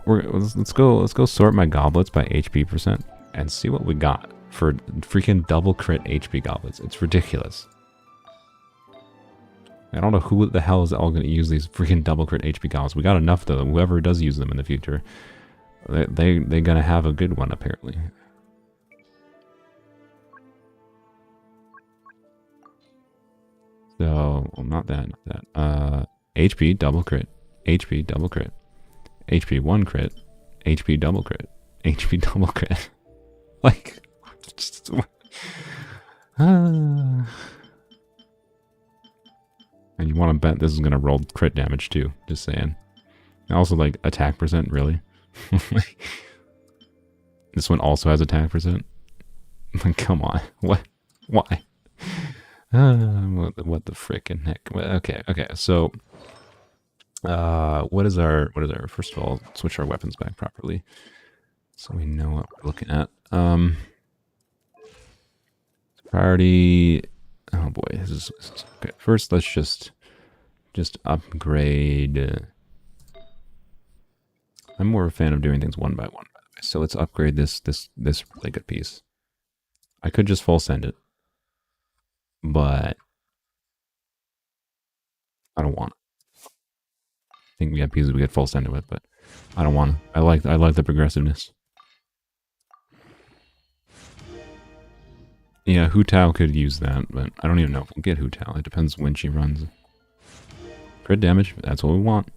Let's go sort my goblets by HP percent and see what we got for freaking double crit HP goblets. It's ridiculous. I don't know who the hell is all going to use these freaking double crit HP goblets. We got enough though. Whoever does use them in the future, they're gonna have a good one apparently. So well, not that. HP double crit, HP double crit, HP 1 crit, HP double crit, HP double crit. Like, just, and you want to bet this is going to roll crit damage too, just saying. Also, like, attack percent, really? This one also has attack percent? Like, come on. What? Why? What the frickin' heck? Okay, so... what is our... First of all, switch our weapons back properly. So we know what we're looking at. Priority... Oh boy, this is okay. First, let's just upgrade. I'm more of a fan of doing things one by one, by the way. So let's upgrade this really good piece. I could just full send it, but I don't want it. I think we have pieces we could full send it with, but I don't want it. I like the progressiveness. Yeah, Hu Tao could use that, but I don't even know if we'll get Hu Tao. It depends when she runs. Crit damage, that's what we want.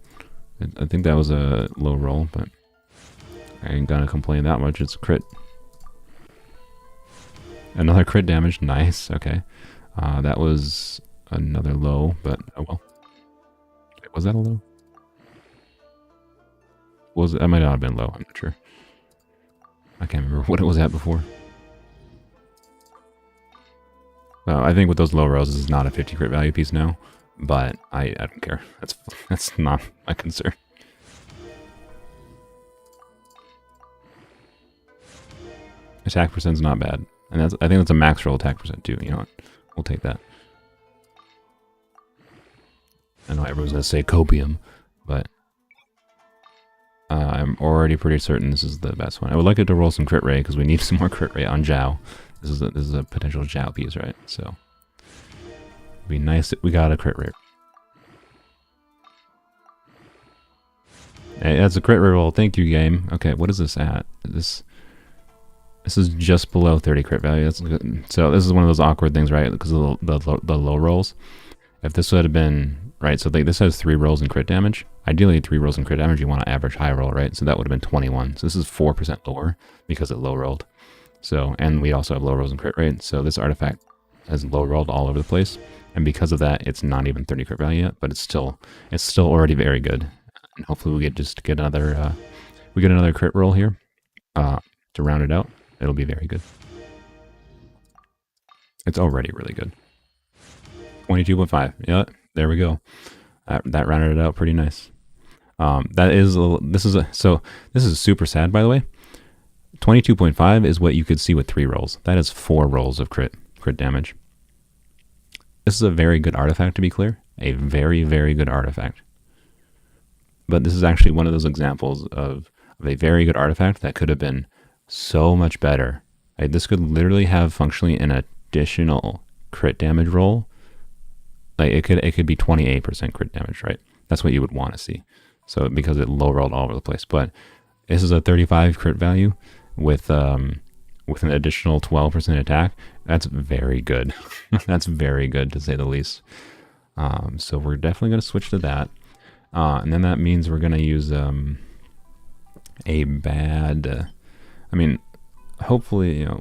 I think that was a low roll, but I ain't gonna complain that much. It's a crit. Another crit damage, nice, okay. That was another low, but oh well. Was that a low? That might not have been low, I'm not sure. I can't remember what it was at before. I think with those low rolls, this is not a 50 crit value piece now, but I don't care. That's not my concern. Attack percent's not bad, and I think that's a max roll attack percent too. You know what? We'll take that. I know everyone's gonna say copium, but I'm already pretty certain this is the best one. I would like it to roll some crit rate because we need some more crit rate on Zhao. This is a potential Zhao piece, right? So it'd be nice if we got a crit rate. Hey, that's a crit rate roll. Thank you, game. Okay, what is this at? This is just below 30 crit value. That's good. So this is one of those awkward things, right? Because of the low rolls. If this would have been right, so this has 3 rolls in crit damage. Ideally, 3 rolls in crit damage. You want to average high roll, right? So that would have been 21. So this is 4% lower because it low rolled. So, and we also have low rolls and crit rate, so this artifact has low rolled all over the place, and because of that, it's not even 30 crit value yet, but it's still already very good. And hopefully we get another crit roll here to round it out. It'll be very good. It's already really good. 22.5. Yeah, there we go. That rounded it out pretty nice. This is super sad, by the way. 22.5 is what you could see with 3 rolls. That is 4 rolls of crit damage. This is a very good artifact, to be clear. A very, very good artifact. But this is actually one of those examples of a very good artifact that could have been so much better. Like, this could literally have functionally an additional crit damage roll. Like, it could be 28% crit damage, right? That's what you would want to see. So because it low rolled all over the place. But this is a 35 crit value with with an additional 12% attack, that's very good. That's very good, to say the least. So we're definitely going to switch to that. And then that means we're going to use a bad... I mean, hopefully, you know,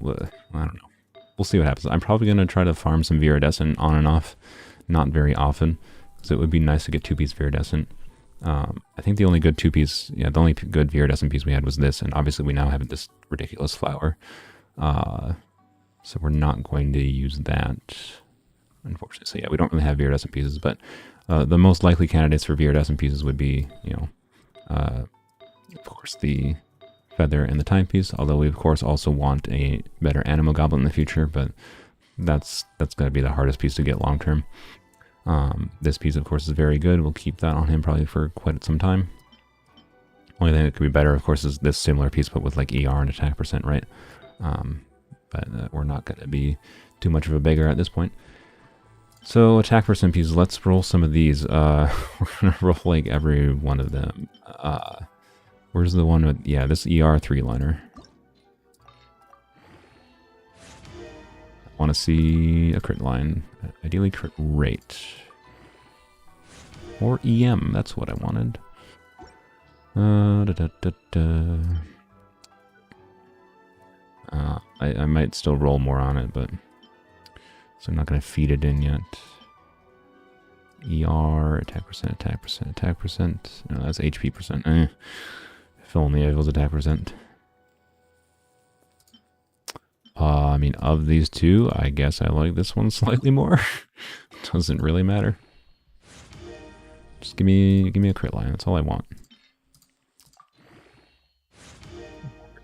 I don't know. We'll see what happens. I'm probably going to try to farm some Viridescent on and off. Not very often. So it would be nice to get 2-piece Viridescent. I think the only good 2-piece... Yeah, the only good Viridescent piece we had was this. And obviously we now have this ridiculous flower. So we're not going to use that, unfortunately. So yeah, we don't really have Viridescent pieces. But the most likely candidates for Viridescent pieces would be, you know... of course, the feather and the timepiece, although we of course also want a better animal goblin in the future, but that's going to be the hardest piece to get long term. This piece of course is very good. We'll keep that on him probably for quite some time. Only thing that could be better of course is this similar piece but with like ER and attack percent, right? But we're not going to be too much of a beggar at this point. So attack percent pieces, let's roll some of these. We're going to roll like every one of them. Where's the one with, yeah, this ER 3-liner. I want to see a crit line. Ideally crit rate. Or EM, that's what I wanted. I might still roll more on it, but... So I'm not going to feed it in yet. ER, attack percent, attack percent, attack percent. No, that's HP percent. If only it was attack percent. I mean, of these two, I guess I like this one slightly more. Doesn't really matter. Just give me a crit line. That's all I want.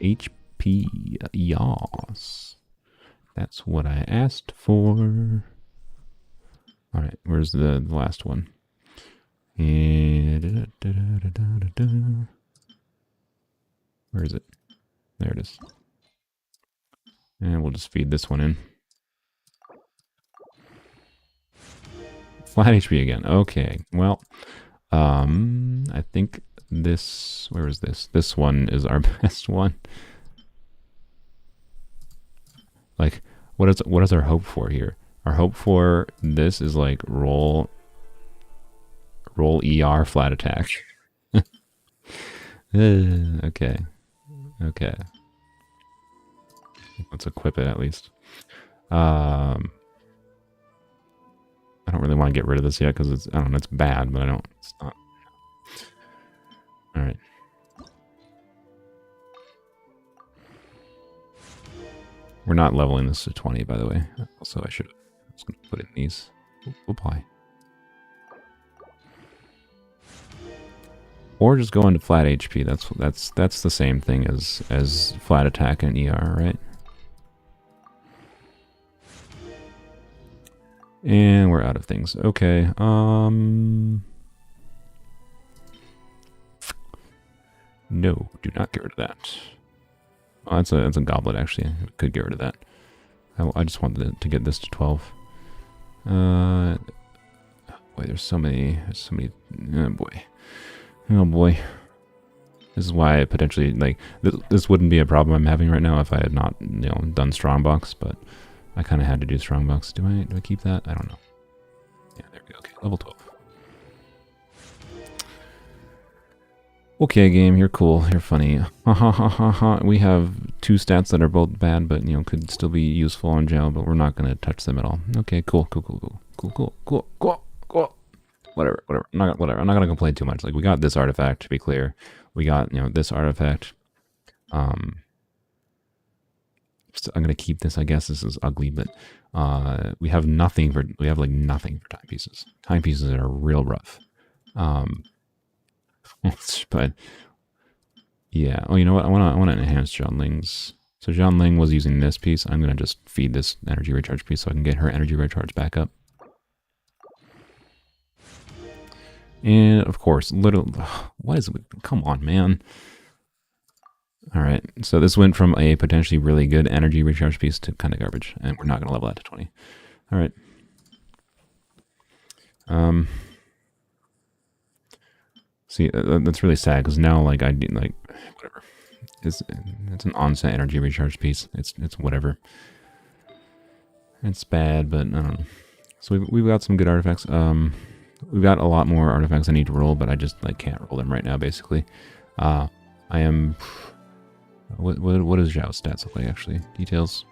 HP, yas. That's what I asked for. All right, where's the last one? Where is it? There it is. And we'll just feed this one in. Flat HP again. Okay, well, I think this... Where is this? This one is our best one. Like, what is our hope for here? Our hope for this is like roll ER flat attack. Okay. Okay. Let's equip it at least. I don't really want to get rid of this yet because it's, I don't know, it's bad, but it's not. Alright. We're not leveling this to 20, by the way. Also, I should have just gonna put it in these. Apply. Or just go into flat HP. That's the same thing as flat attack and ER, right? And we're out of things. Okay. No, do not get rid of that. Oh, that's a goblet actually. I could get rid of that. I just wanted to get this to 12. Boy, there's so many. Oh boy. Oh boy. This is why I potentially, like, this wouldn't be a problem I'm having right now if I had not, you know, done Strongbox, but I kind of had to do Strongbox. Do I keep that? I don't know. Yeah, there we go. Okay, level 12. Okay, game, you're cool. You're funny. Ha ha ha ha ha. We have two stats that are both bad, but, you know, could still be useful in jail, but we're not going to touch them at all. Okay, cool. Whatever. I'm not going to complain too much. Like, we got this artifact, to be clear. We got, you know, this artifact. I'm going to keep this, I guess. This is ugly, but we have nothing for timepieces. Timepieces are real rough. But yeah. Oh, you know what? I want to enhance Zhongling's. So Zhongling was using this piece. I'm going to just feed this energy recharge piece so I can get her energy recharge back up. And of course, what is it? Come on, man. All right. So this went from a potentially really good energy recharge piece to kind of garbage, and we're not going to level that to 20. All right. See, that's really sad because now, like, whatever. it's an onset energy recharge piece. It's whatever. It's bad, but I don't know. So we've got some good artifacts. We've got a lot more artifacts I need to roll, but I just like can't roll them right now. Basically, I am. What does Zhao's stats look like actually? Details.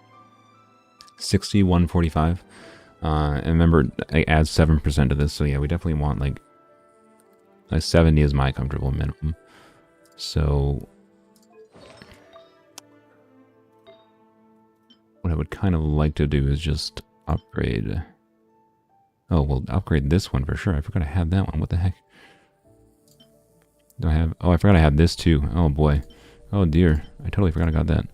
60, 145. And remember, I add 7% to this, so yeah, we definitely want like 70 is my comfortable minimum. So what I would kind of like to do is just upgrade. Oh, well, upgrade this one for sure. I forgot I had that one. What the heck? Do I have? Oh, I forgot I had this too. Oh boy. Oh dear. I totally forgot I got that.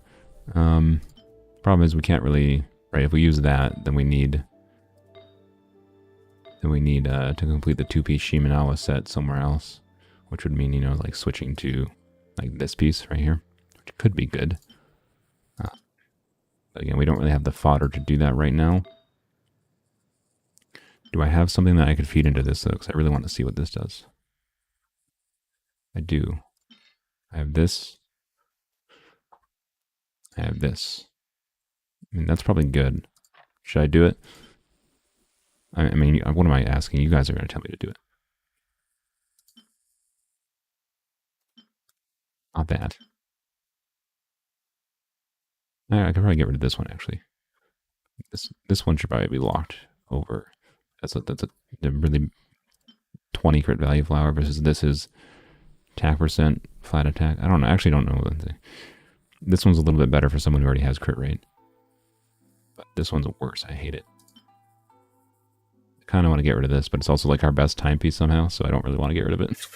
Problem is we can't really. Right, if we use that, then we need to complete the 2-piece Shimenawa set somewhere else, which would mean, you know, like switching to like this piece right here, which could be good. But again, we don't really have the fodder to do that right now. Do I have something that I could feed into this though? Because I really want to see what this does. I do. I have this. I have this. I mean, that's probably good. Should I do it? I mean, what am I asking? You guys are going to tell me to do it. Not bad. I could probably get rid of this one, actually. This one should probably be locked over. That's a really 20 crit value flower versus this is attack percent, flat attack. I don't know. I actually don't know. This one's a little bit better for someone who already has crit rate. But this one's worse. I hate it. I kind of want to get rid of this, but it's also like our best timepiece somehow, so I don't really want to get rid of it.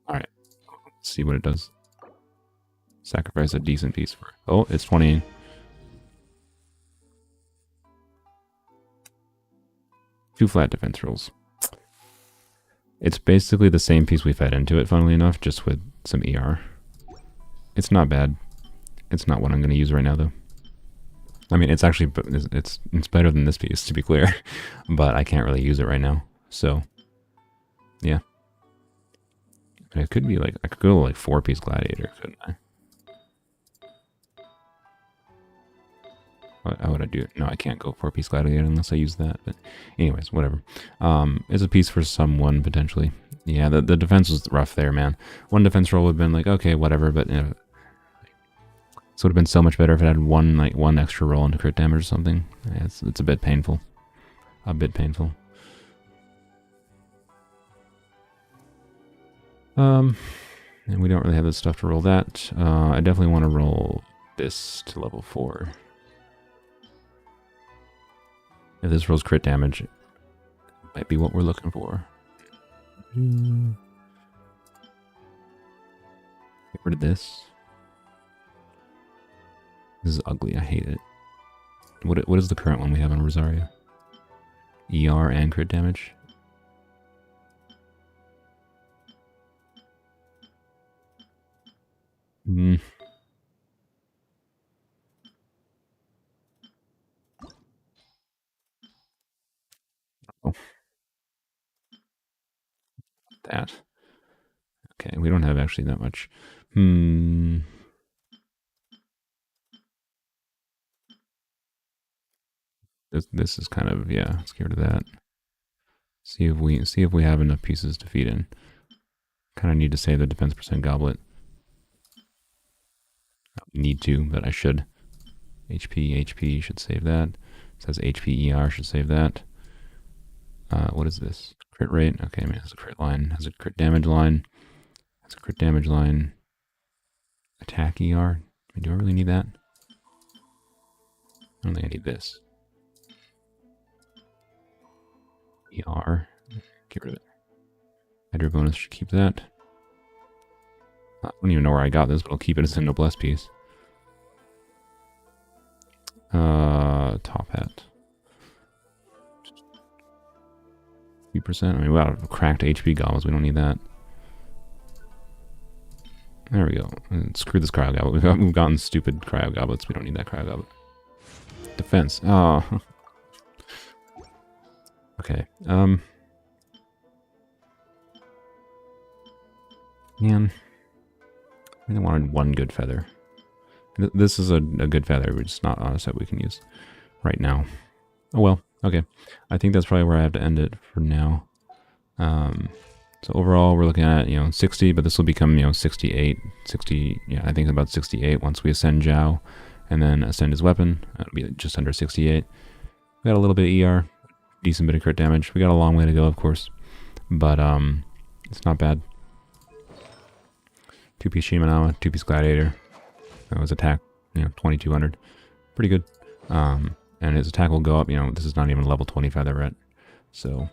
Alright. Let's see what it does. Sacrifice a decent piece for it. Oh, it's 20. Two flat defense rolls. It's basically the same piece we fed into it, funnily enough, just with some ER. It's not bad. It's not what I'm going to use right now, though. I mean, it's actually, it's better than this piece, to be clear. But I can't really use it right now. So, yeah. It could be like, I could go like 4-piece gladiator, couldn't I? How would I do it? No, I can't go 4-piece gladiator unless I use that. But anyways, whatever. It's a piece for someone, potentially. Yeah, the defense was rough there, man. One defense roll would have been like, okay, whatever, but you know, this would have been so much better if it had one extra roll into crit damage or something. Yeah, it's a bit painful. A bit painful. And we don't really have the stuff to roll that. I definitely want to roll this to level 4. If this rolls crit damage, it might be what we're looking for. Get rid of this. This is ugly. I hate it. What is the current one we have on Rosaria? ER and crit damage? Oh. That. Okay, we don't have actually that much. This is kind of, yeah, let's get rid of that. See if we have enough pieces to feed in. Kind of need to save the defense percent goblet. I don't need to, but I should. HP should save that. It says HP ER should save that. What is this? Crit rate. Okay, man, has a crit line. Has a crit damage line. Has a crit damage line. Attack ER. Do I really need that? I don't think I need this. ER. Get rid of it. Hydro bonus should keep that. I don't even know where I got this, but I'll keep it as a noblesse piece. Top hat. 3%. I mean, we got cracked HP goblins. We don't need that. There we go. And screw this cryo goblet. We've gotten stupid cryo goblets. We don't need that cryo goblet. Defense. Oh. Okay. Man, I really wanted one good feather. This is a good feather, but it's not on a set we can use right now. Oh well, okay. I think that's probably where I have to end it for now. So overall, we're looking at, 60, but this will become, 68, 60, yeah, I think about 68 once we ascend Zhao, and then ascend his weapon. It'll be just under 68. We got a little bit of ER, decent bit of crit damage. We got a long way to go, of course, but it's not bad. 2-piece Shimanama, 2-piece Gladiator. That was attack, 2200. Pretty good. And his attack will go up, this is not even level 20 feather yet. So,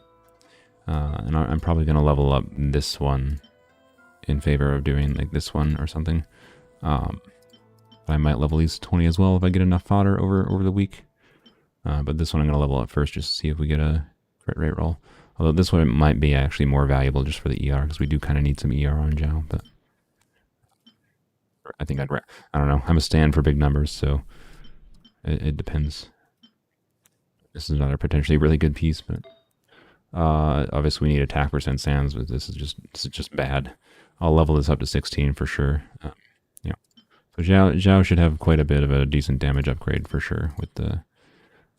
and I'm probably going to level up this one in favor of doing like this one or something. But I might level these 20 as well if I get enough fodder over the week. But this one I'm going to level up first just to see if we get a crit rate roll. Although this one might be actually more valuable just for the ER because we do kind of need some ER on Zhao. But I think I don't know. I'm a stand for big numbers, so it depends. This is another potentially really good piece, but obviously we need attack percent sands, but this is just bad. I'll level this up to 16 for sure. So Zhao should have quite a bit of a decent damage upgrade for sure.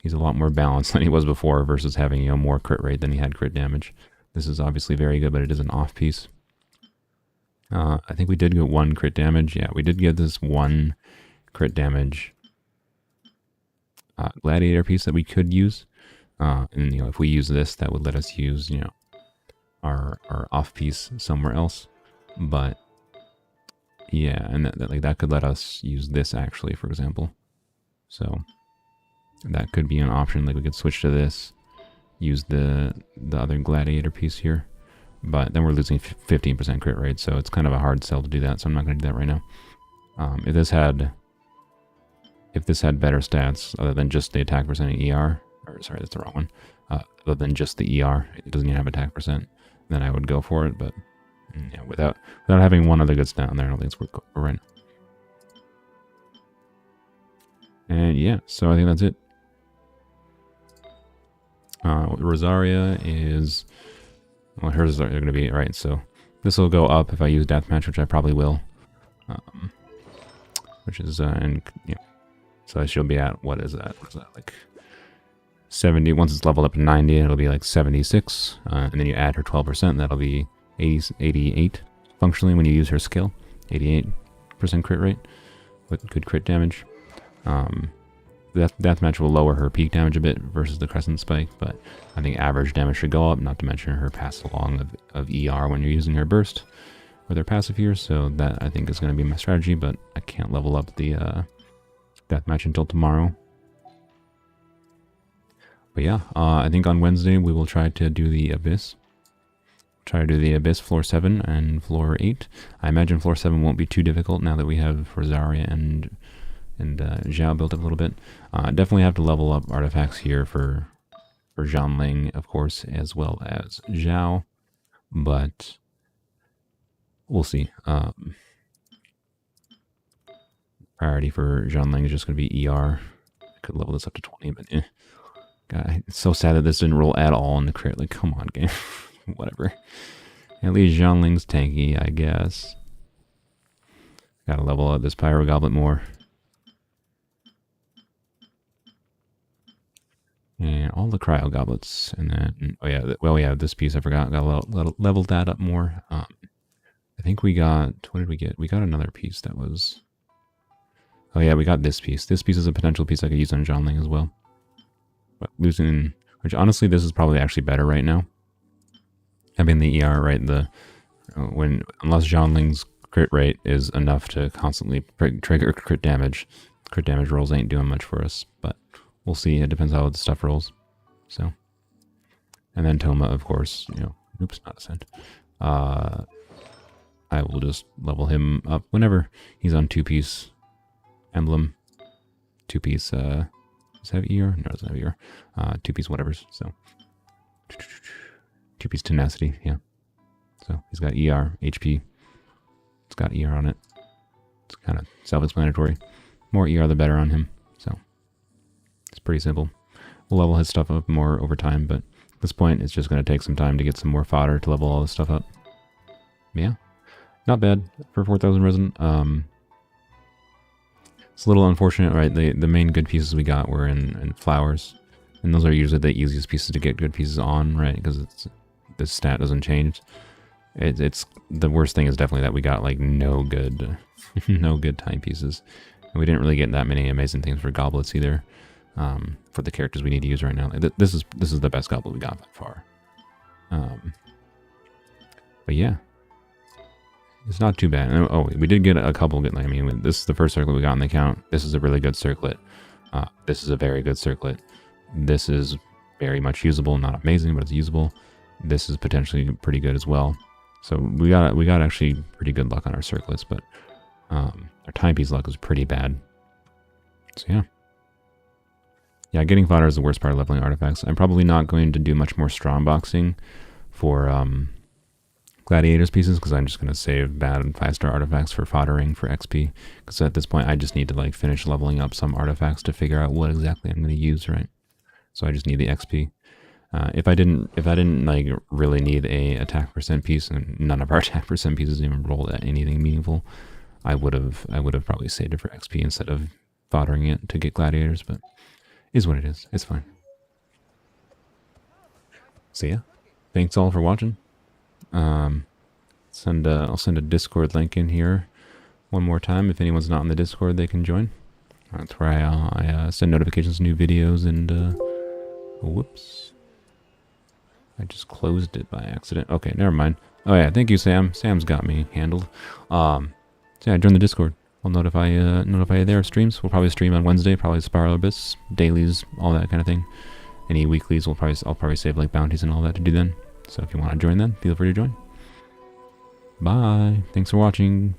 He's a lot more balanced than he was before versus having more crit rate than he had crit damage. This is obviously very good, but it is an off piece. I think we did get 1 crit damage. Yeah, we did get this 1 crit damage gladiator piece that we could use. And if we use this, that would let us use our off piece somewhere else. But yeah, and that could let us use this actually, for example. So that could be an option. Like we could switch to this, use the other gladiator piece here. But then we're losing 15% crit rate, so it's kind of a hard sell to do that, so I'm not going to do that right now. If this had better stats, other than just the attack percent and ER, or sorry, that's the wrong one, other than just the ER, it doesn't even have attack percent, then I would go for it, but without having one other good stat on there, I don't think it's worth going for right now. And yeah, so I think that's it. Rosaria is... Well, hers are going to be, right, so this will go up if I use Deathmatch, which I probably will. Which is, so she'll be at, what is that, like 70, once it's leveled up to 90, it'll be like 76, and then you add her 12%, that'll be 88, functionally, when you use her skill, 88% crit rate, with good crit damage. Deathmatch will lower her peak damage a bit versus the Crescent Spike, but I think average damage should go up, not to mention her pass along of ER when you're using her burst with her passive here, so that I think is going to be my strategy, but I can't level up the Deathmatch until tomorrow. But yeah, I think on Wednesday we will try to do the Abyss. Try to do the Abyss floor 7 and floor 8. I imagine floor 7 won't be too difficult now that we have Rosaria and Zhao built up a little bit. Definitely have to level up artifacts here for Zhanling, of course, as well as Zhao, but we'll see. Priority for Zhanling is just going to be ER. I could level this up to 20, but God, it's so sad that this didn't roll at all in the crit. Like, come on, game. Whatever. At least Zhanling's tanky, I guess. Gotta level up this Pyro Goblet more. And all the cryo goblets, and then, oh yeah, well, yeah, this piece I forgot, got leveled that up more. I think we got, what did we get? We got another piece that was, oh yeah, we got this piece. This piece is a potential piece I could use on Zhanling as well. But losing, which honestly, this is probably actually better right now. Having the ER, right, unless Zhanling's crit rate is enough to constantly trigger crit damage rolls ain't doing much for us, but we'll see. It depends how the stuff rolls. So, and then Toma, of course, oops, not Ascent. I will just level him up whenever he's on 2-piece Emblem. 2-piece, does it have ER? No, it doesn't have ER. 2-piece whatevers, so. 2-piece Tenacity, yeah. So, he's got ER, HP. It's got ER on it. It's kind of self-explanatory. More ER, the better on him, so. It's pretty simple. We'll level his stuff up more over time, but At this point, it's just going to take some time to get some more fodder to level all this stuff up. Yeah, not bad for 4,000 resin. It's a little unfortunate, right? The main good pieces we got were in flowers, and those are usually the easiest pieces to get good pieces on, right? Because the stat doesn't change. It's the worst thing is definitely that we got like no good timepieces, and we didn't really get that many amazing things for goblets either. For the characters we need to use right now, this is the best goblet we got by far. But yeah, it's not too bad. Oh, we did get a couple good. Like, I mean, this is the first circlet we got in the account. This is a really good circlet. This is a very good circlet. This is very much usable. Not amazing, but it's usable. This is potentially pretty good as well. So we got actually pretty good luck on our circlets, but our timepiece luck is pretty bad. So yeah. Yeah, getting fodder is the worst part of leveling artifacts. I'm probably not going to do much more strongboxing for gladiators pieces, because I'm just going to save bad 5-star artifacts for foddering for XP. Because at this point, I just need to like finish leveling up some artifacts to figure out what exactly I'm going to use, right? So I just need the XP. If I didn't like really need a attack percent piece, and none of our attack percent pieces even rolled at anything meaningful, I would have probably saved it for XP instead of foddering it to get gladiators, but is what it is. It's fine. So yeah, thanks all for watching. I'll send a Discord link in here one more time. If anyone's not in the Discord, they can join. That's where I send notifications to new videos and whoops. I just closed it by accident. Okay, never mind. Oh yeah, thank you, Sam. Sam's got me handled. So yeah, join the Discord. I'll notify you there. Streams. We'll probably stream on Wednesday. Probably Spiral Abyss, dailies, all that kind of thing. Any weeklies, I'll probably save like bounties and all that to do then. So if you want to join then, feel free to join. Bye. Thanks for watching.